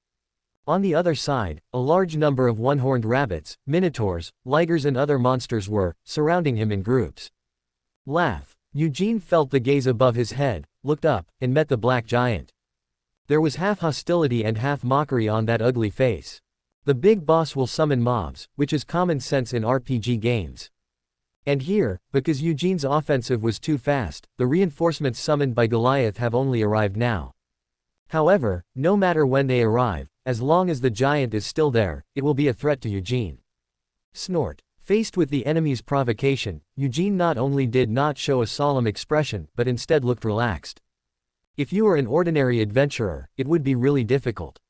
On the other side, a large number of one-horned rabbits, minotaurs, ligers and other monsters were surrounding him in groups. Laugh. Eugene felt the gaze above his head, looked up, and met the black giant. There was half hostility and half mockery on that ugly face. The big boss will summon mobs, which is common sense in RPG games. And here, because Eugene's offensive was too fast, the reinforcements summoned by Goliath have only arrived now. However, no matter when they arrive, as long as the giant is still there, it will be a threat to Eugene. Snort. Faced with the enemy's provocation, Eugene not only did not show a solemn expression, but instead looked relaxed. If you were an ordinary adventurer, it would be really difficult.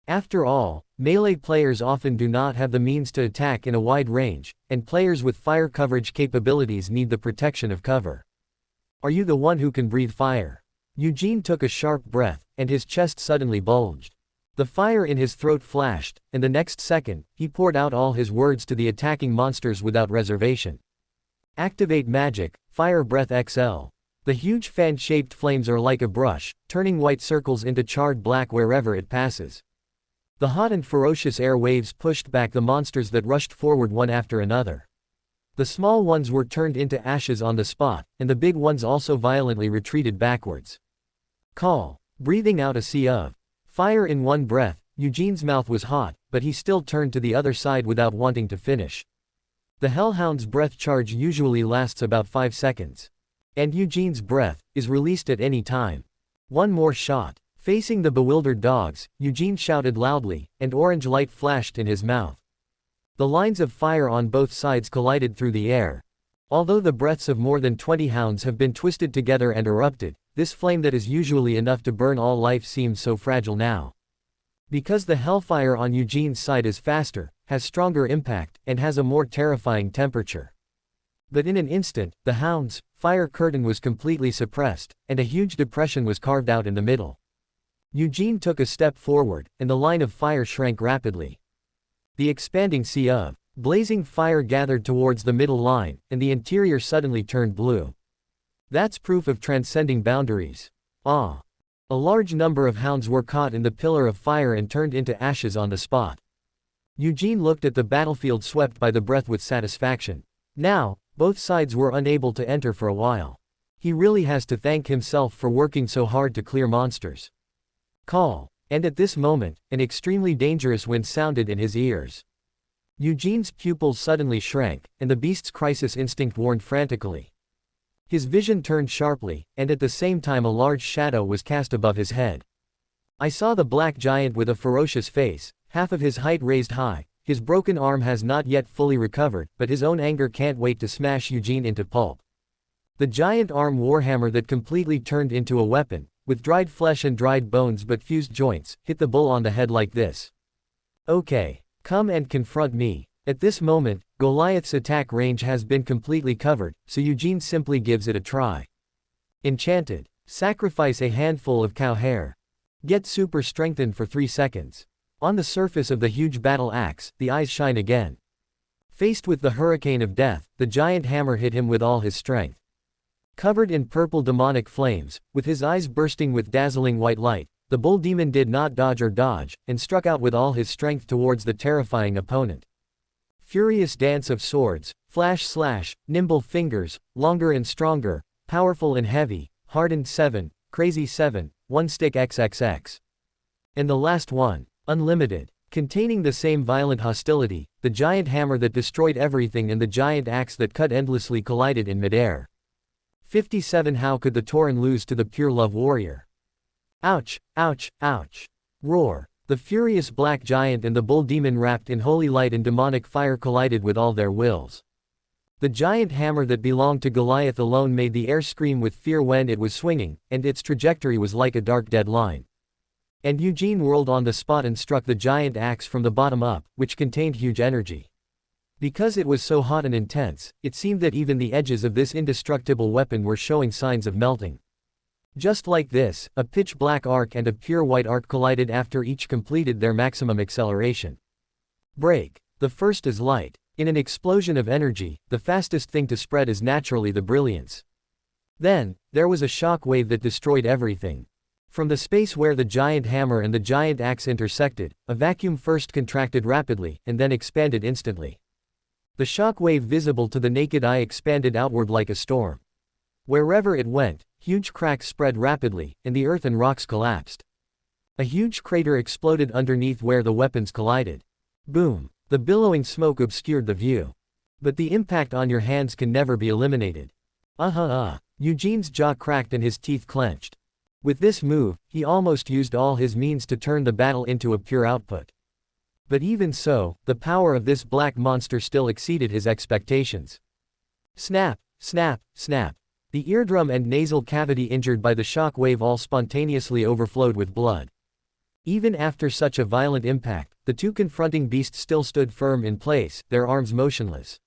After all, melee players often do not have the means to attack in a wide range, and players with fire coverage capabilities need the protection of cover. Are you the one who can breathe fire? Eugene took a sharp breath, and his chest suddenly bulged. The fire in his throat flashed, and the next second, he poured out all his words to the attacking monsters without reservation. Activate magic, Fire Breath XL. The huge fan-shaped flames are like a brush, turning white circles into charred black wherever it passes. The hot and ferocious air waves pushed back the monsters that rushed forward one after another. The small ones were turned into ashes on the spot, and the big ones also violently retreated backwards. Call. Breathing out a sea of fire in one breath, Eugene's mouth was hot, but he still turned to the other side without wanting to finish. The Hellhound's breath charge usually lasts about 5 seconds. And Eugene's breath is released at any time. One more shot. Facing the bewildered dogs, Eugene shouted loudly, and orange light flashed in his mouth. The lines of fire on both sides collided through the air. Although the breaths of more than 20 hounds have been twisted together and erupted, this flame that is usually enough to burn all life seems so fragile now. Because the hellfire on Eugene's side is faster, has stronger impact, and has a more terrifying temperature. But in an instant, the hound's fire curtain was completely suppressed, and a huge depression was carved out in the middle. Eugene took a step forward, and the line of fire shrank rapidly. The expanding sea of blazing fire gathered towards the middle line, and the interior suddenly turned blue. That's proof of transcending boundaries. Ah! A large number of hounds were caught in the pillar of fire and turned into ashes on the spot. Eugene looked at the battlefield swept by the breath with satisfaction. Now, both sides were unable to enter for a while. He really has to thank himself for working so hard to clear monsters. Call. And at this moment, an extremely dangerous wind sounded in his ears. Eugene's pupils suddenly shrank, and the beast's crisis instinct warned frantically. His vision turned sharply, and at the same time a large shadow was cast above his head. I saw the black giant with a ferocious face, half of his height raised high, his broken arm has not yet fully recovered, but his own anger can't wait to smash Eugene into pulp. The giant arm warhammer that completely turned into a weapon, with dried flesh and dried bones but fused joints, hit the bull on the head like this. Okay. Come and confront me. At this moment, Goliath's attack range has been completely covered, so Eugene simply gives it a try. Enchanted. Sacrifice a handful of cow hair. Get super strengthened for 3 seconds. On the surface of the huge battle axe, the eyes shine again. Faced with the hurricane of death, the giant hammer hit him with all his strength. Covered in purple demonic flames, with his eyes bursting with dazzling white light, the bull demon did not dodge or dodge, and struck out with all his strength towards the terrifying opponent. Furious dance of swords, flash slash, nimble fingers, longer and stronger, powerful and heavy, hardened 7, crazy 7, one stick XXX. And the last one, unlimited, containing the same violent hostility, the giant hammer that destroyed everything and the giant axe that cut endlessly collided in midair. 57 How could the Tauren lose to the pure love warrior? Ouch, ouch, ouch. Roar. The furious black giant and the bull demon wrapped in holy light and demonic fire collided with all their wills. The giant hammer that belonged to Goliath alone made the air scream with fear when it was swinging, and its trajectory was like a dark dead line. And Eugene whirled on the spot and struck the giant axe from the bottom up, which contained huge energy. Because it was so hot and intense, it seemed that even the edges of this indestructible weapon were showing signs of melting. Just like this, a pitch-black arc and a pure white arc collided after each completed their maximum acceleration. Break. The first is light. In an explosion of energy, the fastest thing to spread is naturally the brilliance. Then, there was a shock wave that destroyed everything. From the space where the giant hammer and the giant axe intersected, a vacuum first contracted rapidly, and then expanded instantly. The shock wave visible to the naked eye expanded outward like a storm. Wherever it went, huge cracks spread rapidly, and the earth and rocks collapsed. A huge crater exploded underneath where the weapons collided. Boom! The billowing smoke obscured the view. But the impact on your hands can never be eliminated. Eugene's jaw cracked and his teeth clenched. With this move, he almost used all his means to turn the battle into a pure output. But even so, the power of this black monster still exceeded his expectations. Snap! Snap! Snap! The eardrum and nasal cavity injured by the shock wave all spontaneously overflowed with blood. Even after such a violent impact, the two confronting beasts still stood firm in place, their arms motionless.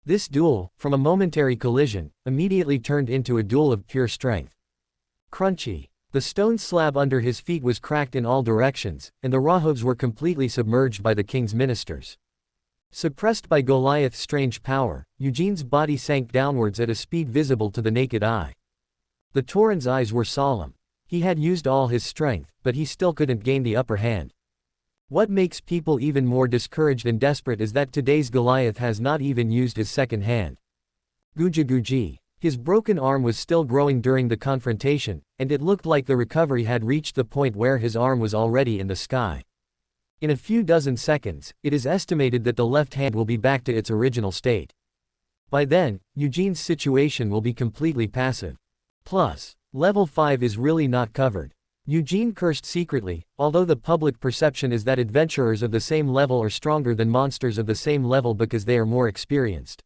This duel, from a momentary collision, immediately turned into a duel of pure strength. Crunchy. The stone slab under his feet was cracked in all directions, and the rawhooves were completely submerged by the king's ministers. Suppressed by Goliath's strange power, Eugene's body sank downwards at a speed visible to the naked eye. The Tauren's eyes were solemn. He had used all his strength, but he still couldn't gain the upper hand. What makes people even more discouraged and desperate is that today's Goliath has not even used his second hand. Guji. His broken arm was still growing during the confrontation, and it looked like the recovery had reached the point where his arm was already in the sky. In a few dozen seconds, it is estimated that the left hand will be back to its original state. By then, Eugene's situation will be completely passive. Plus, level 5 is really not covered. Eugene cursed secretly, although the public perception is that adventurers of the same level are stronger than monsters of the same level because they are more experienced.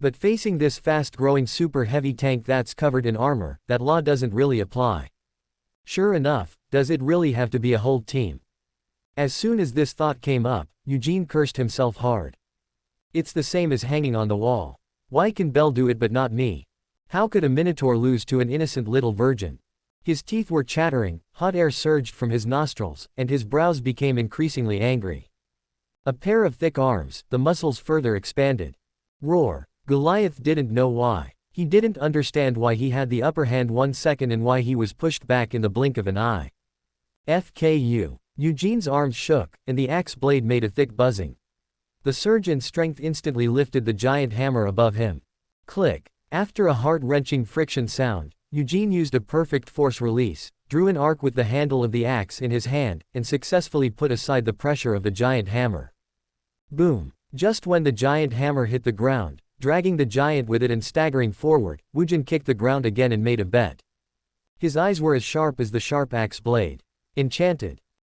But facing this fast-growing super heavy tank that's covered in armor, that law doesn't really apply. Sure enough, does it really have to be a whole team? As soon as this thought came up, Eugene cursed himself hard. It's the same as hanging on the wall. Why can Belle do it but not me? How could a minotaur lose to an innocent little virgin? His teeth were chattering, hot air surged from his nostrils, and his brows became increasingly angry. A pair of thick arms, the muscles further expanded. Roar. Goliath didn't know why. He didn't understand why he had the upper hand 1 second and why he was pushed back in the blink of an eye. FKU. Eugene's arms shook, and the axe blade made a thick buzzing. The surge in strength instantly lifted the giant hammer above him. Click. After a heart-wrenching friction sound, Eugene used a perfect force release, drew an arc with the handle of the axe in his hand, and successfully put aside the pressure of the giant hammer. Boom. Just when the giant hammer hit the ground, dragging the giant with it and staggering forward, Eugene kicked the ground again and made a bet. His eyes were as sharp as the sharp axe blade. Enchanted.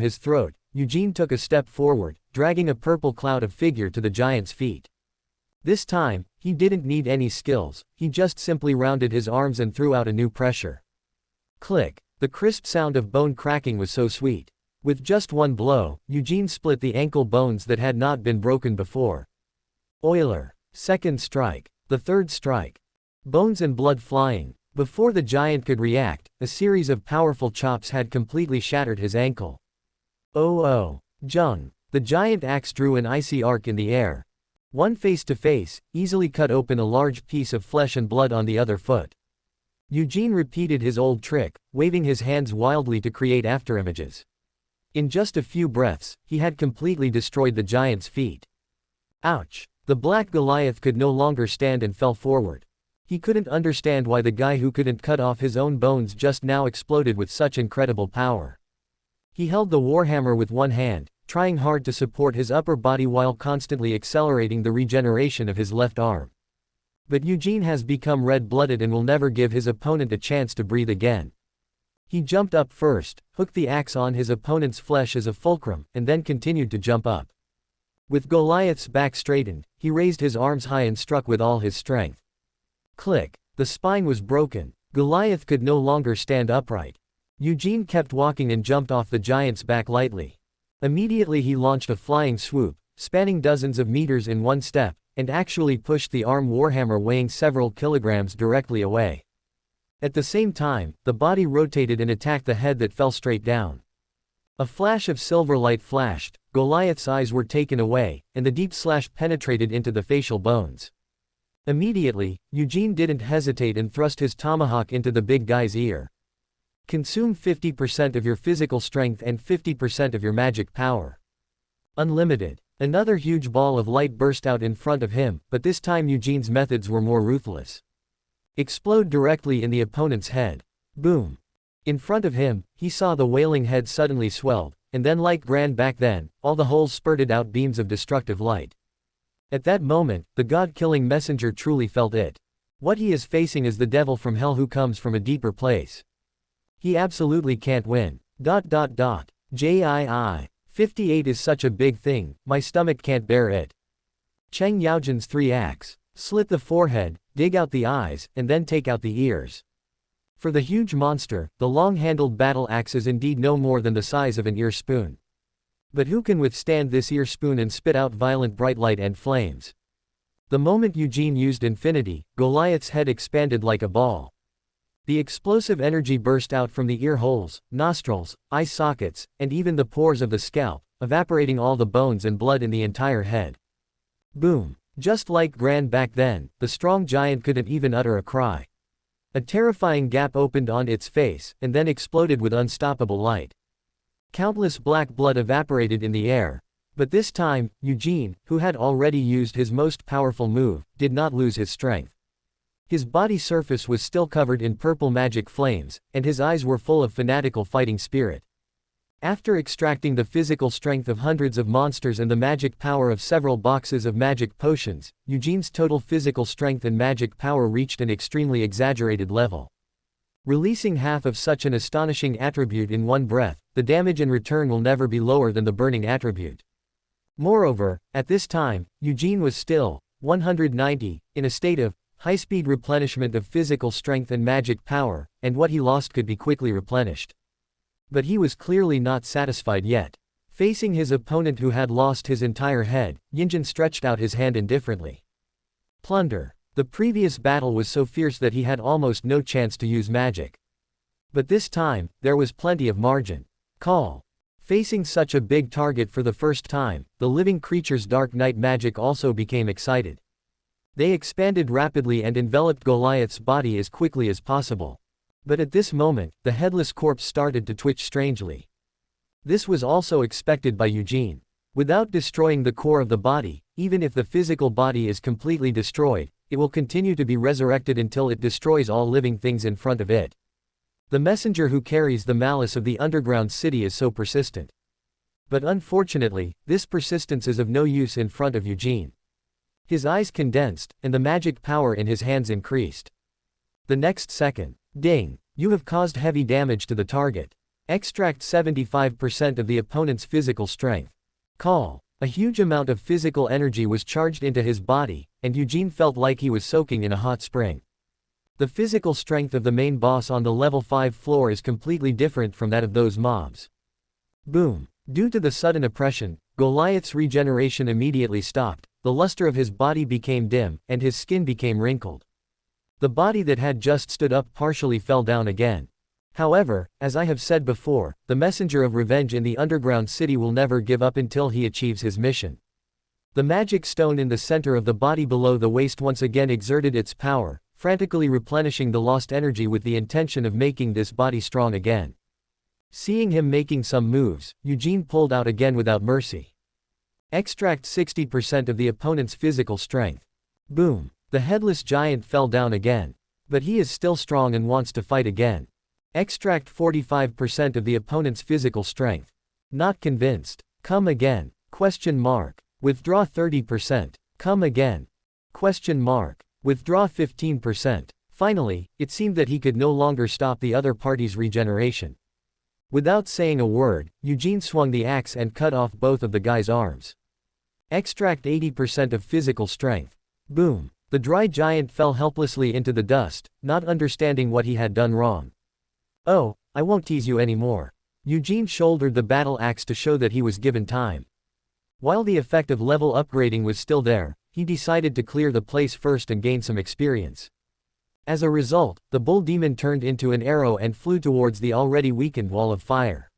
from his throat, Eugene took a step forward, dragging a purple cloud of figure to the giant's feet. This time, he didn't need any skills, he just simply rounded his arms and threw out a new pressure. Click. The crisp sound of bone cracking was so sweet. With just one blow, Eugene split the ankle bones that had not been broken before. Euler. Second strike. The third strike. Bones and blood flying. Before the giant could react, a series of powerful chops had completely shattered his ankle. Oh. Jung. The giant axe drew an icy arc in the air. One face to face, easily cut open a large piece of flesh and blood on the other foot. Eugene repeated his old trick, waving his hands wildly to create afterimages. In just a few breaths, he had completely destroyed the giant's feet. Ouch! The black Goliath could no longer stand and fell forward. He couldn't understand why the guy who couldn't cut off his own bones just now exploded with such incredible power. He held the warhammer with one hand, trying hard to support his upper body while constantly accelerating the regeneration of his left arm. But Eugene has become red-blooded and will never give his opponent a chance to breathe again. He jumped up first, hooked the axe on his opponent's flesh as a fulcrum, and then continued to jump up. With Goliath's back straightened, he raised his arms high and struck with all his strength. Click. The spine was broken. Goliath could no longer stand upright. Eugene kept walking and jumped off the giant's back lightly. Immediately he launched a flying swoop, spanning dozens of meters in one step, and actually pushed the arm warhammer weighing several kilograms directly away. At the same time, the body rotated and attacked the head that fell straight down. A flash of silver light flashed, Goliath's eyes were taken away, and the deep slash penetrated into the facial bones. Immediately, Eugene didn't hesitate and thrust his tomahawk into the big guy's ear. Consume 50% of your physical strength and 50% of your magic power. Unlimited. Another huge ball of light burst out in front of him, but this time Eugene's methods were more ruthless. Explode directly in the opponent's head. Boom. In front of him, he saw the wailing head suddenly swelled, and then like grand back then, all the holes spurted out beams of destructive light. At that moment, the god-killing messenger truly felt it. What he is facing is the devil from hell who comes from a deeper place. He absolutely can't win. JII. 58 is such a big thing, my stomach can't bear it. Cheng Yaojin's 3 acts. Slit the forehead, dig out the eyes, and then take out the ears. For the huge monster, the long-handled battle axe is indeed no more than the size of an ear spoon. But who can withstand this ear spoon and spit out violent bright light and flames? The moment Eugene used infinity, Goliath's head expanded like a ball. The explosive energy burst out from the ear holes, nostrils, eye sockets, and even the pores of the scalp, evaporating all the bones and blood in the entire head. Boom! Just like grand back then, the strong giant couldn't even utter a cry. A terrifying gap opened on its face, and then exploded with unstoppable light. Countless black blood evaporated in the air. But this time, Eugene, who had already used his most powerful move, did not lose his strength. His body surface was still covered in purple magic flames, and his eyes were full of fanatical fighting spirit. After extracting the physical strength of hundreds of monsters and the magic power of several boxes of magic potions, Eugene's total physical strength and magic power reached an extremely exaggerated level. Releasing half of such an astonishing attribute in one breath, the damage in return will never be lower than the burning attribute. Moreover, at this time, Eugene was still, 190, in a state of high-speed replenishment of physical strength and magic power, and what he lost could be quickly replenished. But he was clearly not satisfied yet. Facing his opponent who had lost his entire head, Eugene stretched out his hand indifferently. Plunder. The previous battle was so fierce that he had almost no chance to use magic. But this time, there was plenty of margin. Call. Facing such a big target for the first time, the living creature's dark night magic also became excited. They expanded rapidly and enveloped Goliath's body as quickly as possible. But at this moment, the headless corpse started to twitch strangely. This was also expected by Eugene. Without destroying the core of the body, even if the physical body is completely destroyed, it will continue to be resurrected until it destroys all living things in front of it. The messenger who carries the malice of the underground city is so persistent. But unfortunately, this persistence is of no use in front of Eugene. His eyes condensed, and the magic power in his hands increased. The next second, ding, you have caused heavy damage to the target. Extract 75% of the opponent's physical strength. Call. A huge amount of physical energy was charged into his body, and Eugene felt like he was soaking in a hot spring. The physical strength of the main boss on the level 5 floor is completely different from that of those mobs. Boom. Due to the sudden oppression, Goliath's regeneration immediately stopped, the luster of his body became dim, and his skin became wrinkled. The body that had just stood up partially fell down again. However, as I have said before, the messenger of revenge in the underground city will never give up until he achieves his mission. The magic stone in the center of the body below the waist once again exerted its power, frantically replenishing the lost energy with the intention of making this body strong again. Seeing him making some moves, Eugene pulled out again without mercy. Extract 60% of the opponent's physical strength. Boom. The headless giant fell down again. But he is still strong and wants to fight again. Extract 45% of the opponent's physical strength. Not convinced. Come again. Question mark. Withdraw 30%. Come again. Question mark. Withdraw 15%. Finally, it seemed that he could no longer stop the other party's regeneration. Without saying a word, Eugene swung the axe and cut off both of the guy's arms. Extract 80% of physical strength. Boom. The dry giant fell helplessly into the dust, not understanding what he had done wrong. Oh, I won't tease you anymore. Eugene shouldered the battle axe to show that he was given time. While the effect of level upgrading was still there, he decided to clear the place first and gain some experience. As a result, the bull demon turned into an arrow and flew towards the already weakened wall of fire.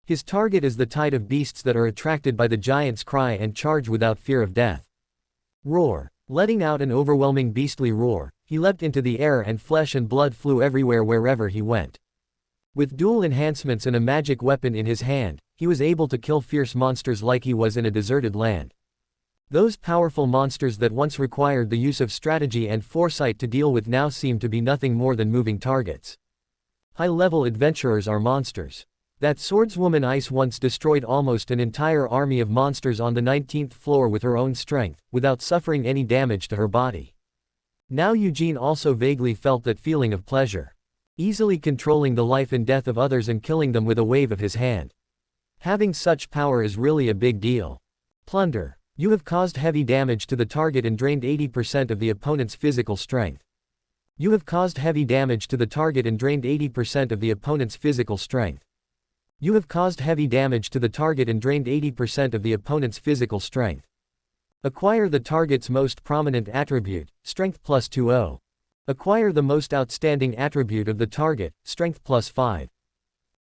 His target is the tide of beasts that are attracted by the giant's cry and charge without fear of death. Roar. Letting out an overwhelming beastly roar, he leapt into the air and flesh and blood flew everywhere wherever he went. With dual enhancements and a magic weapon in his hand, he was able to kill fierce monsters like he was in a deserted land. Those powerful monsters that once required the use of strategy and foresight to deal with now seemed to be nothing more than moving targets. High-level adventurers are monsters. That swordswoman Ice once destroyed almost an entire army of monsters on the 19th floor with her own strength, without suffering any damage to her body. Now Eugene also vaguely felt that feeling of pleasure. Easily controlling the life and death of others and killing them with a wave of his hand. Having such power is really a big deal. Plunder. You have caused heavy damage to the target and drained 80% of the opponent's physical strength. You have caused heavy damage to the target and drained 80% of the opponent's physical strength. You have caused heavy damage to the target and drained 80% of the opponent's physical strength. Acquire the target's most prominent attribute, strength plus 20. Acquire the most outstanding attribute of the target, strength plus 5.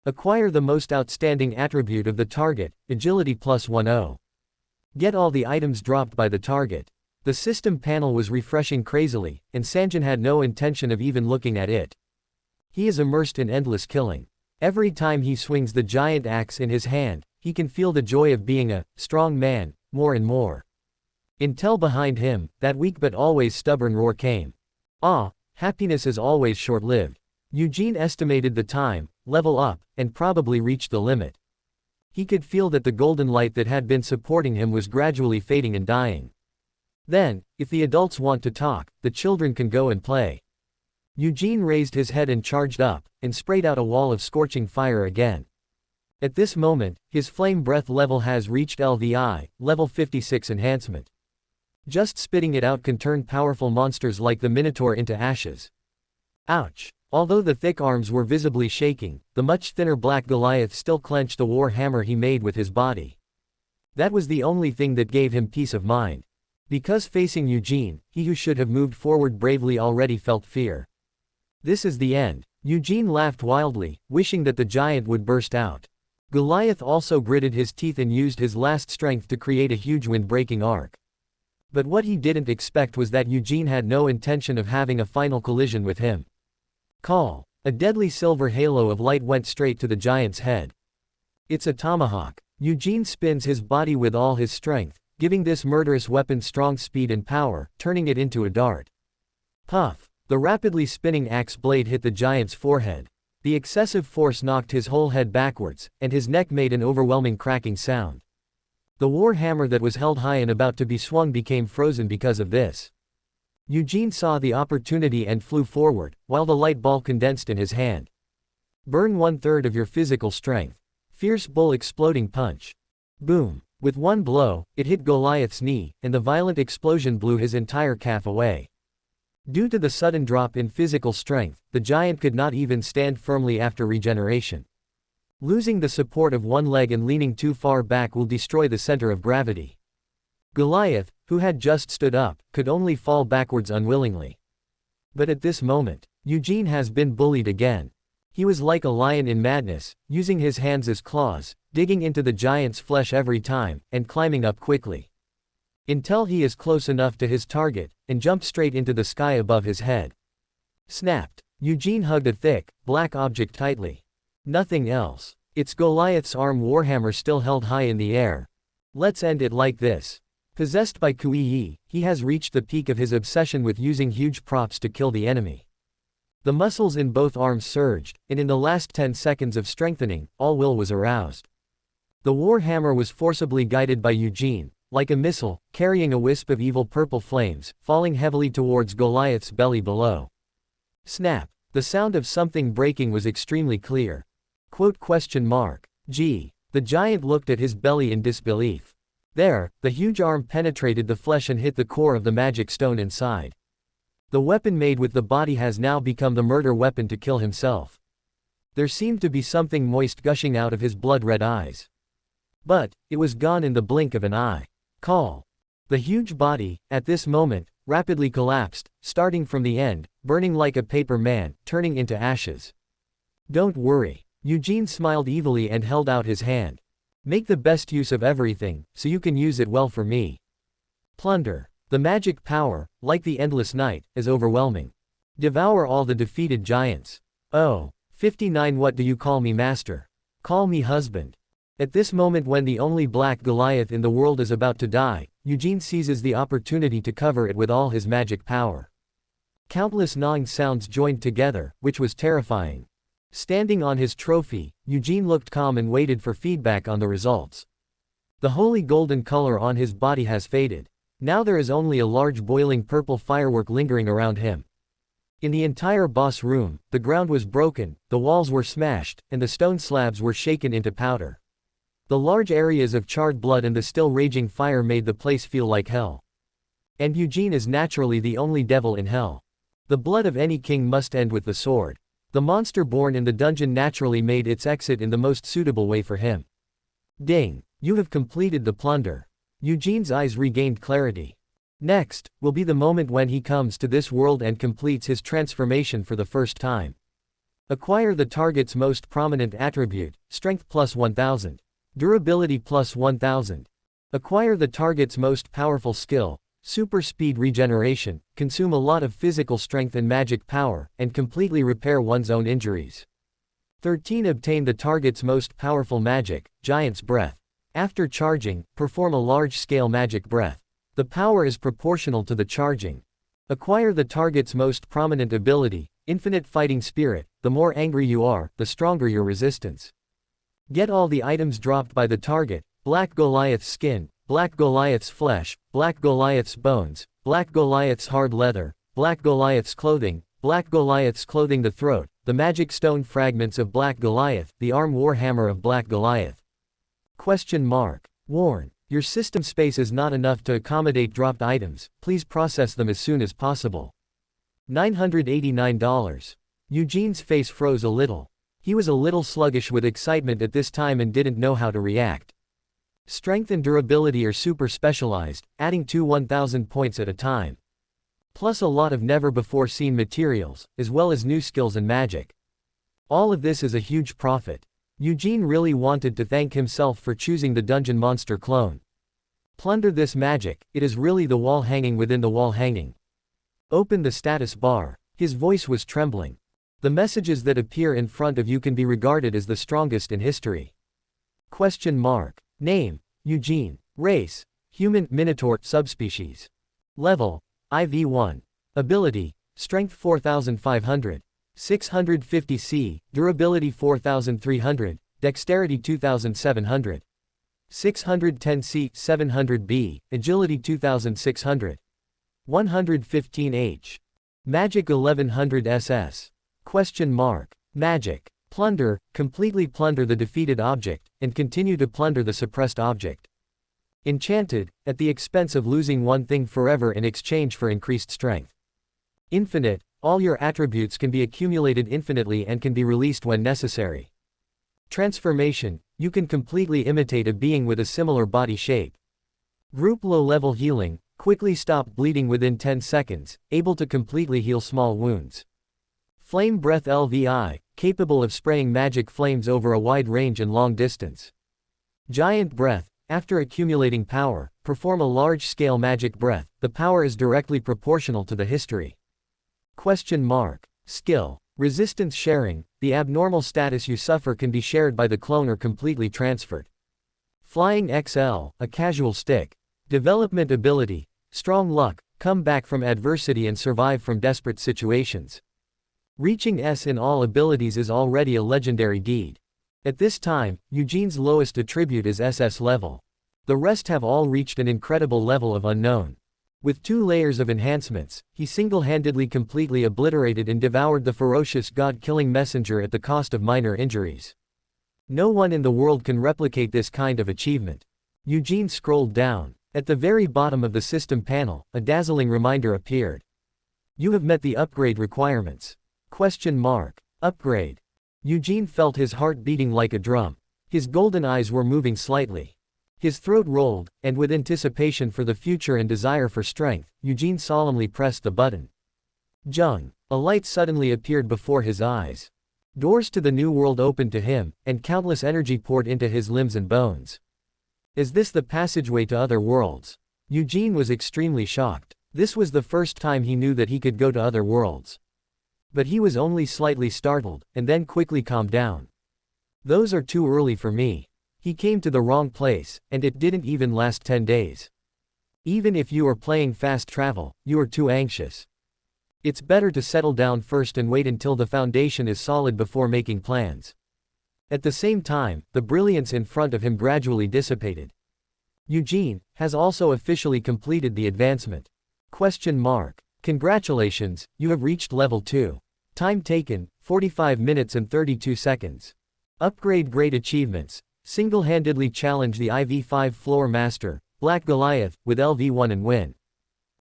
Acquire the most outstanding attribute of the target, agility plus 10. Get all the items dropped by the target. The system panel was refreshing crazily, and Sanjin had no intention of even looking at it. He is immersed in endless killing. Every time he swings the giant axe in his hand, he can feel the joy of being a strong man, more and more. Until behind him, that weak but always stubborn roar came. Ah, happiness is always short-lived. Eugene estimated the time, level up, and probably reached the limit. He could feel that the golden light that had been supporting him was gradually fading and dying. Then, if the adults want to talk, the children can go and play. Eugene raised his head and charged up, and sprayed out a wall of scorching fire again. At this moment, his flame breath level has reached LVI, level 56 enhancement. Just spitting it out can turn powerful monsters like the Minotaur into ashes. Ouch! Although the thick arms were visibly shaking, the much thinner black Goliath still clenched the war hammer he made with his body. That was the only thing that gave him peace of mind. Because facing Eugene, he who should have moved forward bravely already felt fear. This is the end. Eugene laughed wildly, wishing that the giant would burst out. Goliath also gritted his teeth and used his last strength to create a huge wind-breaking arc. But what he didn't expect was that Eugene had no intention of having a final collision with him. Call. A deadly silver halo of light went straight to the giant's head. It's a tomahawk. Eugene spins his body with all his strength, giving this murderous weapon strong speed and power, turning it into a dart. Puff. The rapidly spinning axe blade hit the giant's forehead. The excessive force knocked his whole head backwards, and his neck made an overwhelming cracking sound. The war hammer that was held high and about to be swung became frozen because of this. Eugene saw the opportunity and flew forward, while the light ball condensed in his hand. Burn 1/3 of your physical strength. Fierce bull exploding punch. Boom. With one blow, it hit Goliath's knee, and the violent explosion blew his entire calf away. Due to the sudden drop in physical strength, the giant could not even stand firmly after regeneration. Losing the support of one leg and leaning too far back will destroy the center of gravity. Goliath, who had just stood up, could only fall backwards unwillingly. But at this moment, Eugene has been bullied again. He was like a lion in madness, using his hands as claws, digging into the giant's flesh every time, and climbing up quickly. Until he is close enough to his target, and jump straight into the sky above his head. Snapped. Eugene hugged a thick, black object tightly. Nothing else. It's Goliath's arm warhammer still held high in the air. Let's end it like this. Possessed by Kuiyi, he has reached the peak of his obsession with using huge props to kill the enemy. The muscles in both arms surged, and in the last 10 seconds of strengthening, all will was aroused. The warhammer was forcibly guided by Eugene, like a missile, carrying a wisp of evil purple flames, falling heavily towards Goliath's belly below. Snap. The sound of something breaking was extremely clear. Gee. The giant looked at his belly in disbelief. There, the huge arm penetrated the flesh and hit the core of the magic stone inside. The weapon made with the body has now become the murder weapon to kill himself. There seemed to be something moist gushing out of his blood-red eyes. But, it was gone in the blink of an eye. Call. The huge body, at this moment, rapidly collapsed, starting from the end, burning like a paper man, turning into ashes. Don't worry. Eugene smiled evilly and held out his hand. Make the best use of everything, so you can use it well for me. Plunder. The magic power, like the endless night, is overwhelming. Devour all the defeated giants. Oh. 59 What do you call me, master? Call me husband. At this moment when the only black Goliath in the world is about to die, Eugene seizes the opportunity to cover it with all his magic power. Countless gnawing sounds joined together, which was terrifying. Standing on his trophy, Eugene looked calm and waited for feedback on the results. The holy golden color on his body has faded. Now there is only a large boiling purple firework lingering around him. In the entire boss room, the ground was broken, the walls were smashed, and the stone slabs were shaken into powder. The large areas of charred blood and the still raging fire made the place feel like hell. And Eugene is naturally the only devil in hell. The blood of any king must end with the sword. The monster born in the dungeon naturally made its exit in the most suitable way for him. Ding! You have completed the plunder. Eugene's eyes regained clarity. Next, will be the moment when he comes to this world and completes his transformation for the first time. Acquire the target's most prominent attribute, strength plus 1000. Durability plus 1000. Acquire the target's most powerful skill, super speed regeneration, consume a lot of physical strength and magic power, and completely repair one's own injuries. 13. Obtain the target's most powerful magic, Giant's Breath. After charging, perform a large-scale magic breath. The power is proportional to the charging. Acquire the target's most prominent ability, Infinite Fighting Spirit. The more angry you are, the stronger your resistance. Get all the items dropped by the target: Black Goliath's skin, Black Goliath's flesh, Black Goliath's bones, Black Goliath's hard leather, Black Goliath's clothing, Black Goliath's clothing, the throat, the magic stone fragments of Black Goliath, the arm warhammer of Black Goliath. Warn. Your system space is not enough to accommodate dropped items, please process them as soon as possible. $989. Eugene's face froze a little. He was a little sluggish with excitement at this time and didn't know how to react. Strength and durability are super specialized, adding to 1000 points at a time. Plus a lot of never-before-seen materials, as well as new skills and magic. All of this is a huge profit. Eugene really wanted to thank himself for choosing the dungeon monster clone. Plunder this magic, it is really the wall hanging within the wall hanging. Open the status bar. His voice was trembling. The messages that appear in front of you can be regarded as the strongest in history. Name: Eugene. Race: Human Minotaur subspecies. Level: IV1. Ability: Strength 4500. 650 C, Durability 4300, Dexterity 2700. 610 C, 700 B, Agility 2600. 115 H. Magic 1100 SS. Magic. Plunder, completely plunder the defeated object, and continue to plunder the suppressed object. Enchanted, at the expense of losing one thing forever in exchange for increased strength. Infinite, all your attributes can be accumulated infinitely and can be released when necessary. Transformation, you can completely imitate a being with a similar body shape. Group low-level healing, quickly stop bleeding within 10 seconds, able to completely heal small wounds. Flame Breath LVI, capable of spraying magic flames over a wide range and long distance. Giant Breath, after accumulating power, perform a large-scale magic breath, the power is directly proportional to the history. Skill. Resistance sharing, the abnormal status you suffer can be shared by the clone or completely transferred. Flying XL, a casual stick. Development ability, strong luck, come back from adversity and survive from desperate situations. Reaching S in all abilities is already a legendary deed. At this time, Eugene's lowest attribute is SS level. The rest have all reached an incredible level of unknown. With 2 layers of enhancements, he single-handedly completely obliterated and devoured the ferocious god-killing messenger at the cost of minor injuries. No one in the world can replicate this kind of achievement. Eugene scrolled down. At the very bottom of the system panel, a dazzling reminder appeared. You have met the upgrade requirements. Upgrade. Eugene felt his heart beating like a drum. His golden eyes were moving slightly. His throat rolled, and with anticipation for the future and desire for strength, Eugene solemnly pressed the button. Jung. A light suddenly appeared before his eyes. Doors to the new world opened to him, and countless energy poured into his limbs and bones. Is this the passageway to other worlds? Eugene was extremely shocked. This was the first time he knew that he could go to other worlds. But he was only slightly startled, and then quickly calmed down. Those are too early for me. He came to the wrong place, and it didn't even last 10 days. Even if you are playing fast travel, you are too anxious. It's better to settle down first and wait until the foundation is solid before making plans. At the same time, the brilliance in front of him gradually dissipated. Eugene has also officially completed the advancement. Question mark. Congratulations, you have reached level 2. Time taken, 45 minutes and 32 seconds. Upgrade great achievements. Single-handedly challenge the IV5 floor master, Black Goliath, with LV1 and win.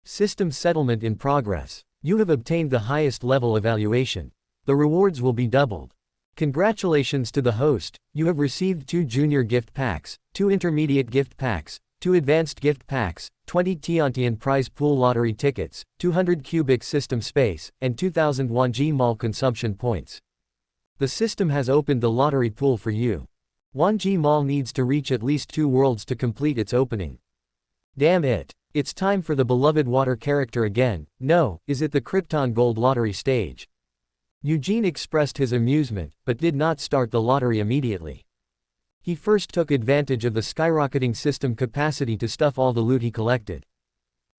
System settlement in progress. You have obtained the highest level evaluation. The rewards will be doubled. Congratulations to the host, you have received 2 junior gift packs, 2 intermediate gift packs, 2 advanced gift packs, 20 Tiantian prize pool lottery tickets, 200 cubic system space, and 2000 Wanji Mall consumption points. The system has opened the lottery pool for you. Wanji Mall needs to reach at least 2 worlds to complete its opening. Damn it. It's time for the beloved water character again. No, is it the Krypton Gold lottery stage? Eugene expressed his amusement, but did not start the lottery immediately. He first took advantage of the skyrocketing system capacity to stuff all the loot he collected.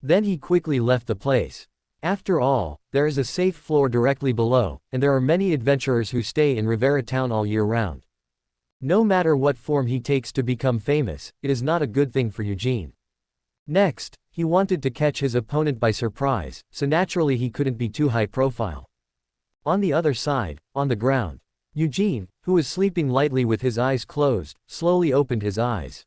Then he quickly left the place. After all, there is a safe floor directly below, and there are many adventurers who stay in Rivera Town all year round. No matter what form he takes to become famous, it is not a good thing for Eugene. Next, he wanted to catch his opponent by surprise, so naturally he couldn't be too high profile. On the other side, on the ground, Eugene, who was sleeping lightly with his eyes closed, slowly opened his eyes.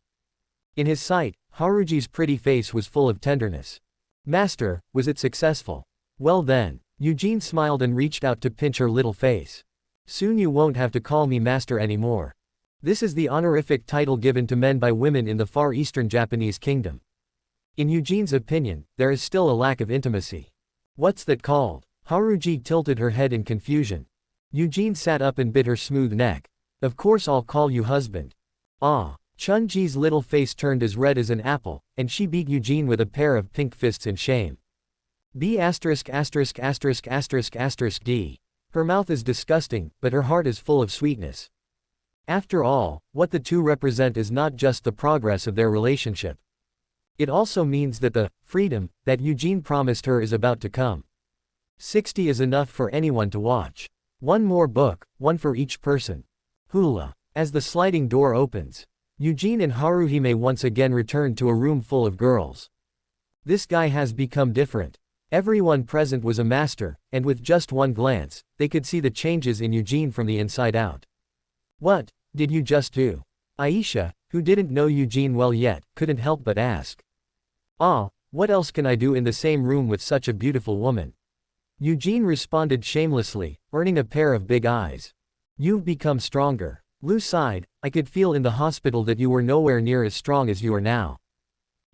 In his sight, Haruji's pretty face was full of tenderness. Master, was it successful? Well then, Eugene smiled and reached out to pinch her little face. Soon you won't have to call me master anymore. This is the honorific title given to men by women in the Far Eastern Japanese kingdom. In Eugene's opinion, there is still a lack of intimacy. What's that called? Haruji tilted her head in confusion. Eugene sat up and bit her smooth neck. Of course I'll call you husband. Ah. Chun-Ji's little face turned as red as an apple, and she beat Eugene with a pair of pink fists in shame. B************************************************************************************************************************************************************************************************************************************************************************************************************************************* full of sweetness. After all, what the two represent is not just the progress of their relationship. It also means that the freedom that Eugene promised her is about to come. 60 is enough for anyone to watch. One more book, one for each person. Hula. As the sliding door opens, Eugene and Haruhime once again return to a room full of girls. This guy has become different. Everyone present was a master, and with just one glance, they could see the changes in Eugene from the inside out. What did you just do? Aisha, who didn't know Eugene well yet, couldn't help but ask. Ah, what else can I do in the same room with such a beautiful woman? Eugene responded shamelessly, earning a pair of big eyes. You've become stronger. Lu sighed, I could feel in the hospital that you were nowhere near as strong as you are now.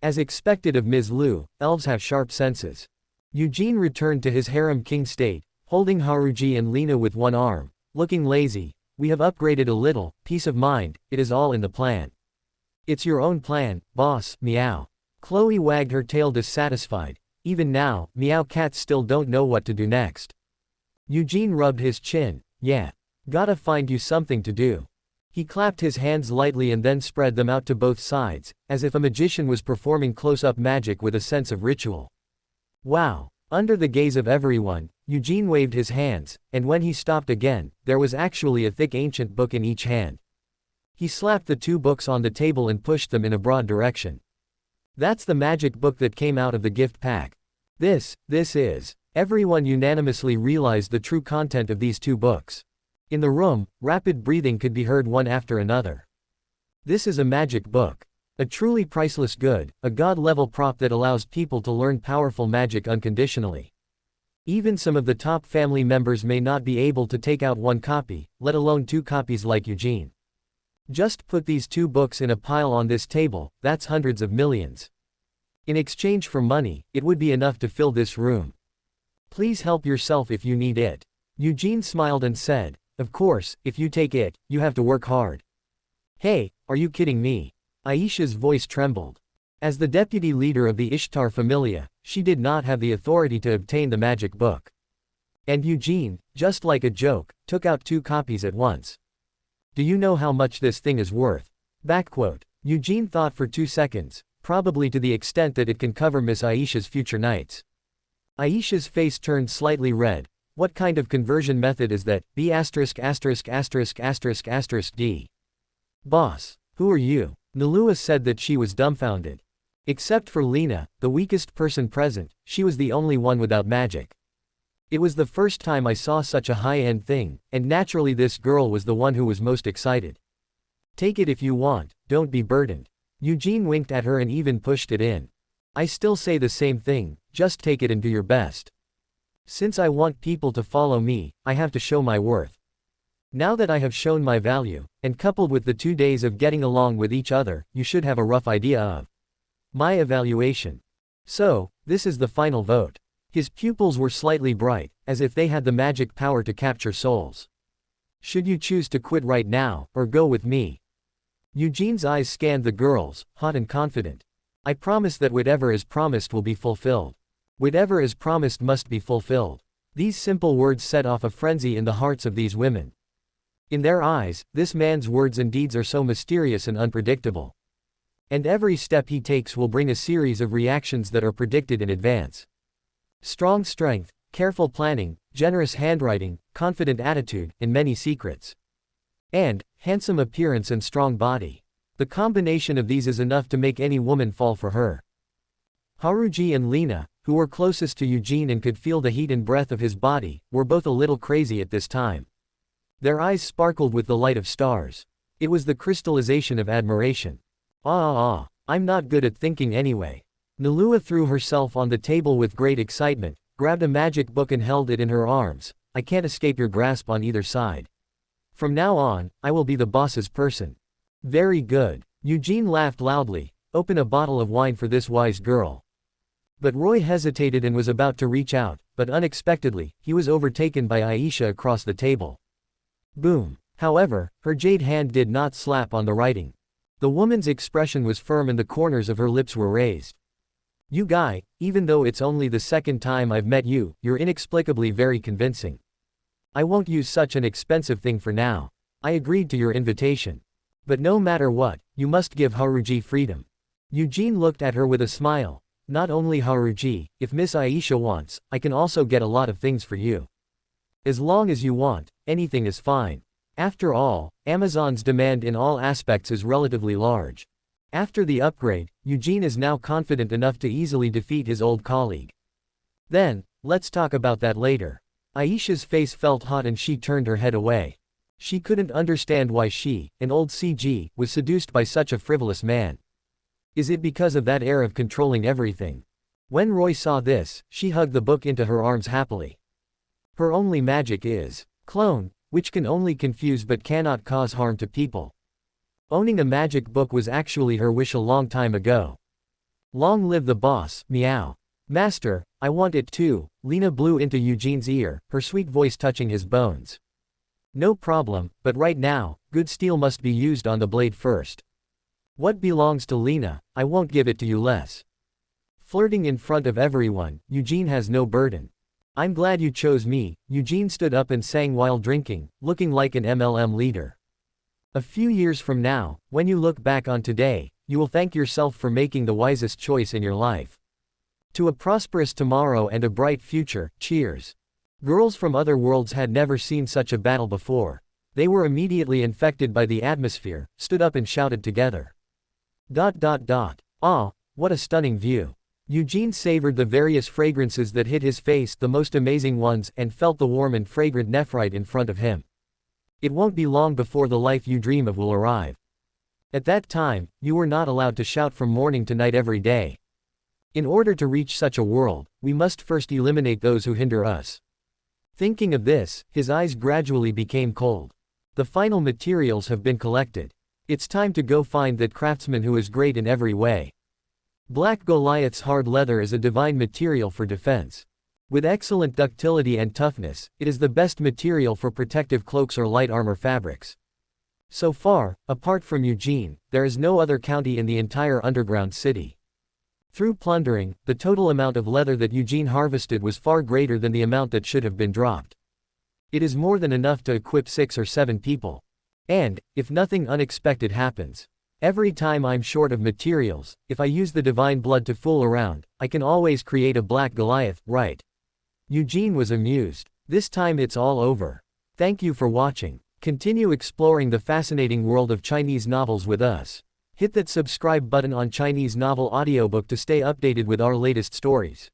As expected of Ms. Lu, elves have sharp senses. Eugene returned to his harem king state, holding Haruji and Lena with one arm, looking lazy. We have upgraded a little, peace of mind, it is all in the plan. It's your own plan, boss, meow. Chloe wagged her tail dissatisfied. Even now, meow cats still don't know what to do next. Eugene rubbed his chin. Yeah. Gotta find you something to do. He clapped his hands lightly and then spread them out to both sides, as if a magician was performing close-up magic with a sense of ritual. Wow. Under the gaze of everyone, Eugene waved his hands, and when he stopped again, there was actually a thick ancient book in each hand. He slapped the two books on the table and pushed them in a broad direction. That's the magic book that came out of the gift pack. This is. Everyone unanimously realized the true content of these two books. In the room, rapid breathing could be heard one after another. This is a magic book. A truly priceless good, a god-level prop that allows people to learn powerful magic unconditionally. Even some of the top family members may not be able to take out one copy, let alone 2 copies like Eugene. Just put these 2 books in a pile on this table, that's hundreds of millions. In exchange for money, it would be enough to fill this room. Please help yourself if you need it. Eugene smiled and said, of course, if you take it, you have to work hard. Hey, are you kidding me? Aisha's voice trembled. As the deputy leader of the Ishtar Familia, she did not have the authority to obtain the magic book. And Eugene, just like a joke, took out 2 copies at once. Do you know how much this thing is worth? Backquote. Eugene thought for 2 seconds, probably to the extent that it can cover Miss Aisha's future nights. Aisha's face turned slightly red. What kind of conversion method is that? B******************. D. Boss. Who are you? Nalua said that she was dumbfounded. Except for Lena, the weakest person present, she was the only one without magic. It was the first time I saw such a high-end thing, and naturally this girl was the one who was most excited. Take it if you want, don't be burdened. Eugene winked at her and even pushed it in. I still say the same thing, just take it and do your best. Since I want people to follow me, I have to show my worth. Now that I have shown my value, and coupled with the 2 days of getting along with each other, you should have a rough idea of my evaluation. So, this is the final vote. His pupils were slightly bright, as if they had the magic power to capture souls. Should you choose to quit right now, or go with me? Eugene's eyes scanned the girls, hot and confident. I promise that whatever is promised will be fulfilled. Whatever is promised must be fulfilled. These simple words set off a frenzy in the hearts of these women. In their eyes, this man's words and deeds are so mysterious and unpredictable. And every step he takes will bring a series of reactions that are predicted in advance. Strong strength, careful planning, generous handwriting, confident attitude, and many secrets. And handsome appearance and strong body. The combination of these is enough to make any woman fall for her. Haruji and Lena, who were closest to Eugene and could feel the heat and breath of his body, were both a little crazy at this time. Their eyes sparkled with the light of stars. It was the crystallization of admiration. I'm not good at thinking anyway. Nalua threw herself on the table with great excitement, grabbed a magic book and held it in her arms. I can't escape your grasp on either side. From now on, I will be the boss's person. Very good. Eugene laughed loudly. Open a bottle of wine for this wise girl. But Roy hesitated and was about to reach out, but unexpectedly, he was overtaken by Aisha across the table. Boom. However, her jade hand did not slap on the writing. The woman's expression was firm and the corners of her lips were raised. You guy, even though it's only the second time I've met you, you're inexplicably very convincing. I won't use such an expensive thing for now. I agreed to your invitation. But no matter what, you must give Haruji freedom. Eugene looked at her with a smile. Not only Haruji, if Miss Aisha wants, I can also get a lot of things for you. As long as you want, anything is fine. After all, Amazon's demand in all aspects is relatively large. After the upgrade, Eugene is now confident enough to easily defeat his old colleague. Then, let's talk about that later. Aisha's face felt hot and she turned her head away. She couldn't understand why she, an old CG, was seduced by such a frivolous man. Is it because of that air of controlling everything? When Roy saw this, she hugged the book into her arms happily. Her only magic is clone, which can only confuse but cannot cause harm to people. Owning a magic book was actually her wish a long time ago. Long live the boss, meow. Master, I want it too, Lena blew into Eugene's ear, her sweet voice touching his bones. No problem, but right now, good steel must be used on the blade first. What belongs to Lena, I won't give it to you less. Flirting in front of everyone, Eugene has no burden. I'm glad you chose me, Eugene stood up and sang while drinking, looking like an MLM leader. A few years from now, when you look back on today, you will thank yourself for making the wisest choice in your life. To a prosperous tomorrow and a bright future, cheers. Girls from other worlds had never seen such a battle before. They were immediately infected by the atmosphere, stood up and shouted together. Ah, what a stunning view. Eugene savored the various fragrances that hit his face, the most amazing ones, and felt the warm and fragrant nephrite in front of him. It won't be long before the life you dream of will arrive. At that time, you were not allowed to shout from morning to night every day. In order to reach such a world, we must first eliminate those who hinder us. Thinking of this, his eyes gradually became cold. The final materials have been collected. It's time to go find that craftsman who is great in every way. Black Goliath's hard leather is a divine material for defense. With excellent ductility and toughness, it is the best material for protective cloaks or light armor fabrics. So far, apart from Eugene, there is no other county in the entire underground city. Through plundering, the total amount of leather that Eugene harvested was far greater than the amount that should have been dropped. It is more than enough to equip 6 or 7 people. And, if nothing unexpected happens, Every time I'm short of materials, if I use the divine blood to fool around, I can always create a black Goliath, right? Eugene was amused. This time it's all over. Thank you for watching. Continue exploring the fascinating world of Chinese novels with us. Hit that subscribe button on Chinese Novel Audiobook to stay updated with our latest stories.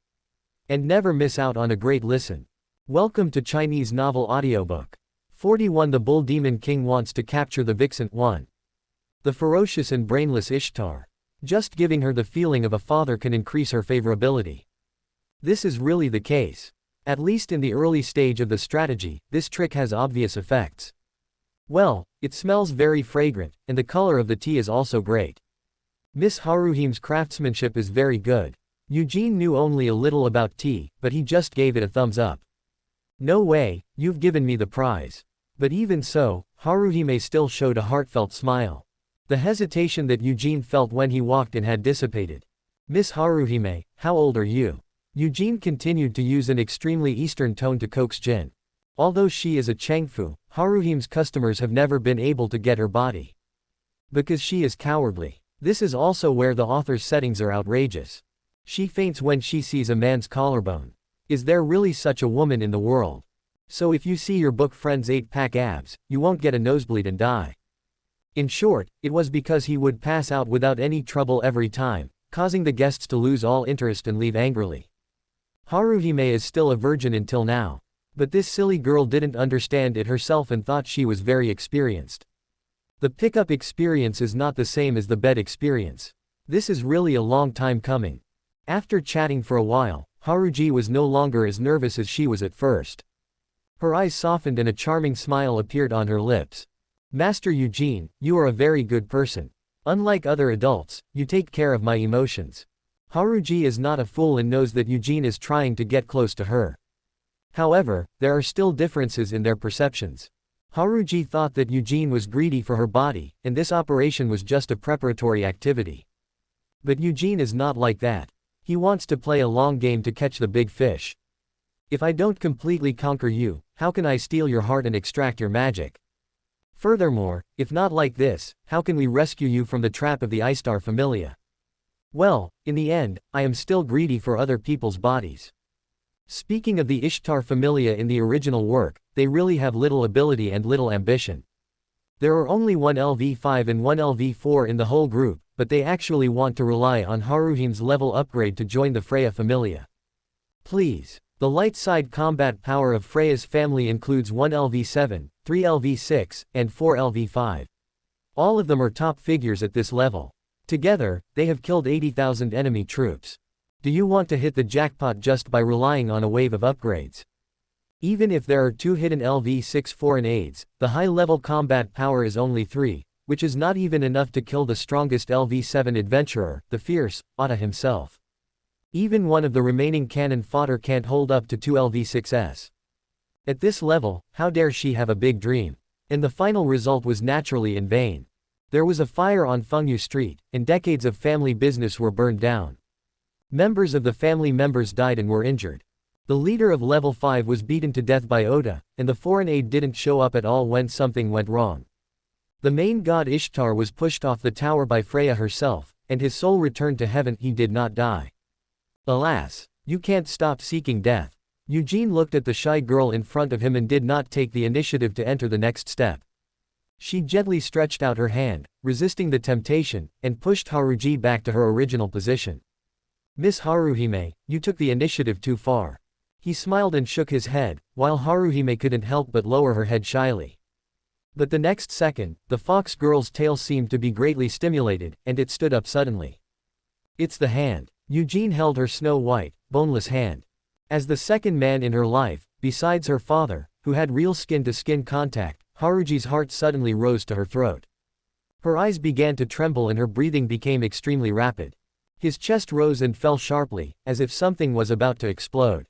And never miss out on a great listen. Welcome to Chinese Novel Audiobook. 41 The Bull Demon King wants to capture the vixen 1. The ferocious and brainless Ishtar. Just giving her the feeling of a father can increase her favorability. This is really the case. At least in the early stage of the strategy, this trick has obvious effects. Well, it smells very fragrant, and the color of the tea is also great. Miss Haruhim's craftsmanship is very good. Eugene knew only a little about tea, but he just gave it a thumbs up. No way, you've given me the prize. But even so, Haruhime still showed a heartfelt smile. The hesitation that Eugene felt when he walked in had dissipated. Miss Haruhime, how old are you? Eugene continued to use an extremely Eastern tone to coax Jin. Although she is a Changfu, Haruhime's customers have never been able to get her body. Because she is cowardly. This is also where the author's settings are outrageous. She faints when she sees a man's collarbone. Is there really such a woman in the world? So if you see your book friend's 8-pack abs, you won't get a nosebleed and die. In short, it was because he would pass out without any trouble every time, causing the guests to lose all interest and leave angrily. Haruhime is still a virgin until now. But this silly girl didn't understand it herself and thought she was very experienced. The pickup experience is not the same as the bed experience. This is really a long time coming. After chatting for a while, Haruji was no longer as nervous as she was at first. Her eyes softened and a charming smile appeared on her lips. Master Eugene, you are a very good person. Unlike other adults, you take care of my emotions. Haruji is not a fool and knows that Eugene is trying to get close to her. However, there are still differences in their perceptions. Haruji thought that Eugene was greedy for her body, and this operation was just a preparatory activity. But Eugene is not like that. He wants to play a long game to catch the big fish. If I don't completely conquer you, how can I steal your heart and extract your magic? Furthermore, if not like this, how can we rescue you from the trap of the Ishtar Familia? Well, in the end, I am still greedy for other people's bodies. Speaking of the Ishtar Familia in the original work, they really have little ability and little ambition. There are only one LV5 and one LV4 in the whole group, but they actually want to rely on Haruhime's level upgrade to join the Freya Familia. Please. The light side combat power of Freya's family includes 1 LV7, 3 LV6, and 4 LV5. All of them are top figures at this level. Together, they have killed 80,000 enemy troops. Do you want to hit the jackpot just by relying on a wave of upgrades? Even if there are 2 hidden LV6 foreign aids, the high-level combat power is only 3, which is not even enough to kill the strongest LV7 adventurer, the fierce, Otta himself. Even one of the remaining cannon fodder can't hold up to 2 LV6s. At this level, how dare she have a big dream? And the final result was naturally in vain. There was a fire on Fengyu Street, and decades of family business were burned down. Members of the family members died and were injured. The leader of level 5 was beaten to death by Oda, and the foreign aid didn't show up at all when something went wrong. The main god Ishtar was pushed off the tower by Freya herself, and his soul returned to heaven. He did not die. Alas, you can't stop seeking death. Eugene looked at the shy girl in front of him and did not take the initiative to enter the next step. She gently stretched out her hand, resisting the temptation, and pushed Haruji back to her original position. Miss Haruhime, you took the initiative too far. He smiled and shook his head, while Haruhime couldn't help but lower her head shyly. But the next second, the fox girl's tail seemed to be greatly stimulated, and it stood up suddenly. It's the hand. Eugene held her snow-white, boneless hand. As the second man in her life, besides her father, who had real skin-to-skin contact, Haruji's heart suddenly rose to her throat. Her eyes began to tremble and her breathing became extremely rapid. His chest rose and fell sharply, as if something was about to explode.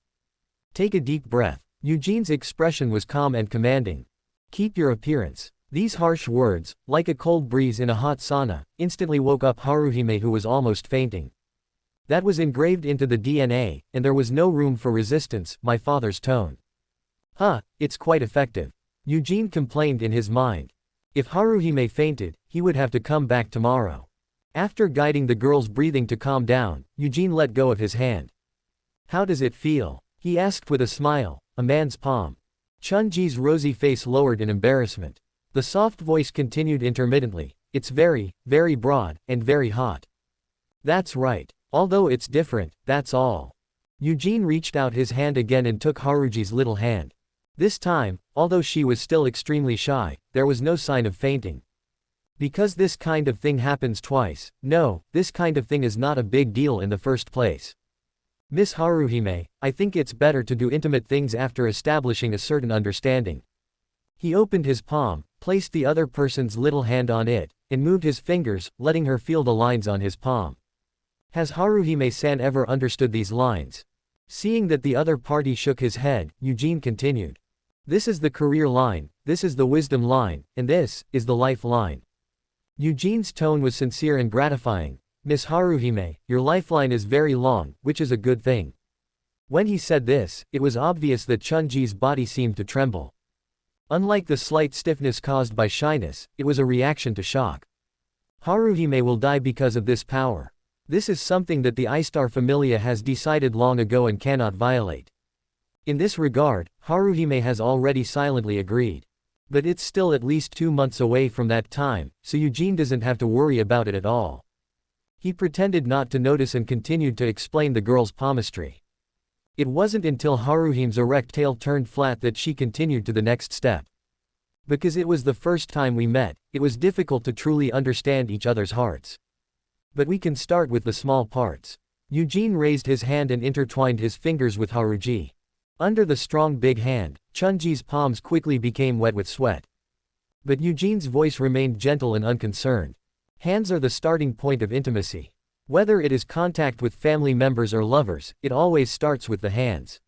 Take a deep breath. Eugene's expression was calm and commanding. Keep your appearance. These harsh words, like a cold breeze in a hot sauna, instantly woke up Haruhime, who was almost fainting. That was engraved into the DNA, and there was no room for resistance, my father's tone. It's quite effective. Eugene complained in his mind. If Haruhime fainted, he would have to come back tomorrow. After guiding the girl's breathing to calm down, Eugene let go of his hand. How does it feel? He asked with a smile. A man's palm. Chunji's rosy face lowered in embarrassment. The soft voice continued intermittently. It's very, very broad, and very hot. That's right. Although it's different, that's all. Eugene reached out his hand again and took Haruji's little hand. This time, although she was still extremely shy, there was no sign of fainting. Because this kind of thing happens twice, no, this kind of thing is not a big deal in the first place. Miss Haruhime, I think it's better to do intimate things after establishing a certain understanding. He opened his palm, placed the other person's little hand on it, and moved his fingers, letting her feel the lines on his palm. Has Haruhime-san ever understood these lines? Seeing that the other party shook his head, Eugene continued. This is the career line, this is the wisdom line, and this is the life line. Eugene's tone was sincere and gratifying. Miss Haruhime, your lifeline is very long, which is a good thing. When he said this, it was obvious that Chunji's body seemed to tremble. Unlike the slight stiffness caused by shyness, it was a reaction to shock. Haruhime will die because of this power. This is something that the Istar Familia has decided long ago and cannot violate. In this regard, Haruhime has already silently agreed. But it's still at least 2 months away from that time, so Eugene doesn't have to worry about it at all. He pretended not to notice and continued to explain the girl's palmistry. It wasn't until Haruhime's erect tail turned flat that she continued to the next step. Because it was the first time we met, it was difficult to truly understand each other's hearts. But we can start with the small parts. Eugene raised his hand and intertwined his fingers with Haruji. Under the strong big hand, Chunji's palms quickly became wet with sweat. But Eugene's voice remained gentle and unconcerned. Hands are the starting point of intimacy. Whether it is contact with family members or lovers, it always starts with the hands.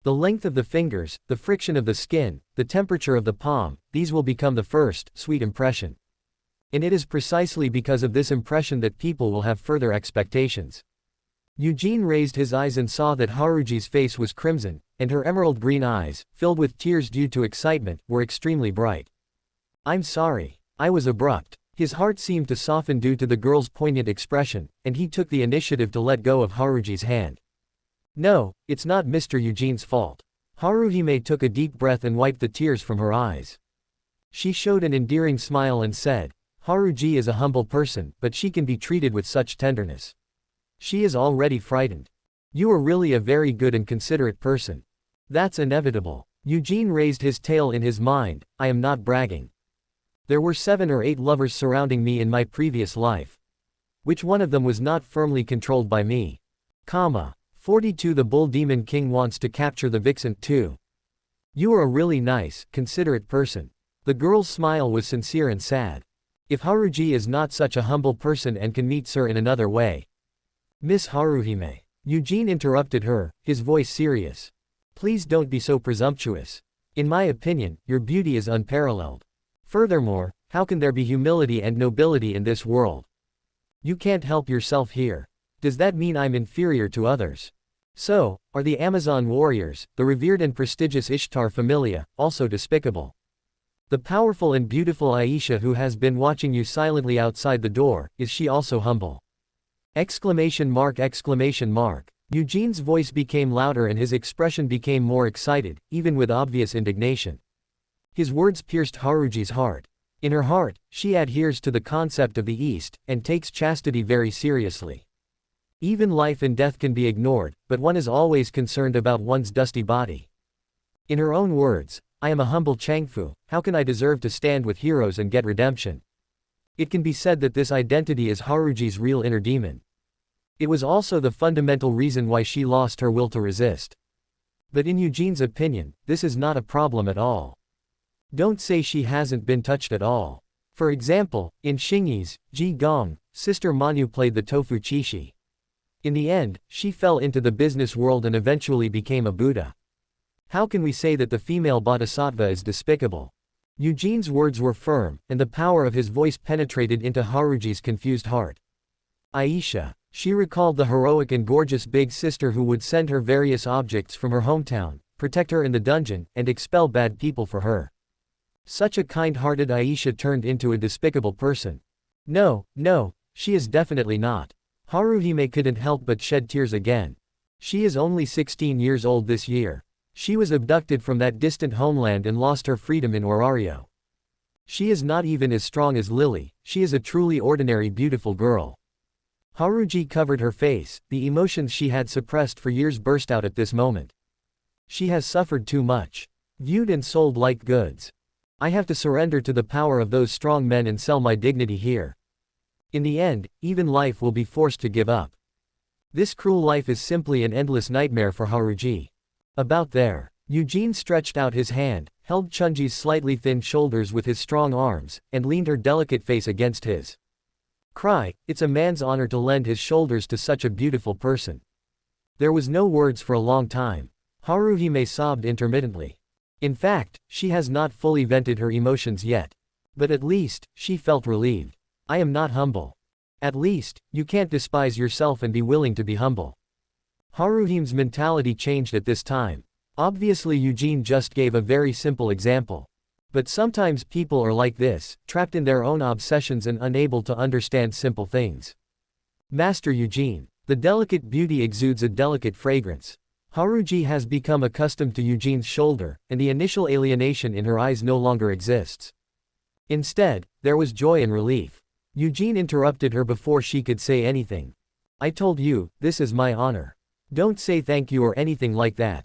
The length of the fingers, the friction of the skin, the temperature of the palm, these will become the first, sweet impression. And it is precisely because of this impression that people will have further expectations. Eugene raised his eyes and saw that Haruji's face was crimson, and her emerald green eyes, filled with tears due to excitement, were extremely bright. I'm sorry. I was abrupt. His heart seemed to soften due to the girl's poignant expression, and he took the initiative to let go of Haruji's hand. No, it's not Mr. Eugene's fault. Haruhime took a deep breath and wiped the tears from her eyes. She showed an endearing smile and said, Haruji is a humble person, but she can be treated with such tenderness. She is already frightened. You are really a very good and considerate person. That's inevitable. Eugene raised his tail in his mind. I am not bragging. There were 7 or 8 lovers surrounding me in my previous life. Which one of them was not firmly controlled by me? 42 The Bull Demon King wants to capture the vixen too. You are a really nice, considerate person. The girl's smile was sincere and sad. If Haruji is not such a humble person and can meet Sir in another way. Miss Haruhime. Eugene interrupted her, his voice serious. Please don't be so presumptuous. In my opinion, your beauty is unparalleled. Furthermore, how can there be humility and nobility in this world? You can't help yourself here. Does that mean I'm inferior to others? So, are the Amazon warriors, the revered and prestigious Ishtar Familia, also despicable? The powerful and beautiful Aisha who has been watching you silently outside the door, is she also humble? Exclamation mark. Eugene's voice became louder and his expression became more excited, even with obvious indignation. His words pierced Haruji's heart. In her heart, she adheres to the concept of the East, and takes chastity very seriously. Even life and death can be ignored, but one is always concerned about one's dusty body. In her own words, I am a humble Changfu, how can I deserve to stand with heroes and get redemption? It can be said that this identity is Haruji's real inner demon. It was also the fundamental reason why she lost her will to resist. But in Eugene's opinion, this is not a problem at all. Don't say she hasn't been touched at all. For example, in Xingyi's Ji Gong, Sister Manu played the tofu chishi. In the end, she fell into the business world and eventually became a Buddha. How can we say that the female bodhisattva is despicable? Eugene's words were firm, and the power of his voice penetrated into Haruji's confused heart. Aisha. She recalled the heroic and gorgeous big sister who would send her various objects from her hometown, protect her in the dungeon, and expel bad people for her. Such a kind-hearted Aisha turned into a despicable person. No, no, she is definitely not. Haruhime couldn't help but shed tears again. She is only 16 years old this year. She was abducted from that distant homeland and lost her freedom in Orario. She is not even as strong as Lily, she is a truly ordinary beautiful girl. Haruji covered her face, the emotions she had suppressed for years burst out at this moment. She has suffered too much. Viewed and sold like goods. I have to surrender to the power of those strong men and sell my dignity here. In the end, even life will be forced to give up. This cruel life is simply an endless nightmare for Haruji. About there. Eugene stretched out his hand, held Chunji's slightly thin shoulders with his strong arms, and leaned her delicate face against his. Cry, it's a man's honor to lend his shoulders to such a beautiful person. There was no words for a long time. Haruhime sobbed intermittently. In fact, she has not fully vented her emotions yet. But at least, she felt relieved. I am not humble. At least, you can't despise yourself and be willing to be humble. Haruhime's mentality changed at this time. Obviously Eugene just gave a very simple example. But sometimes people are like this, trapped in their own obsessions and unable to understand simple things. Master Eugene. The delicate beauty exudes a delicate fragrance. Haruji has become accustomed to Eugene's shoulder, and the initial alienation in her eyes no longer exists. Instead, there was joy and relief. Eugene interrupted her before she could say anything. I told you, this is my honor. Don't say thank you or anything like that.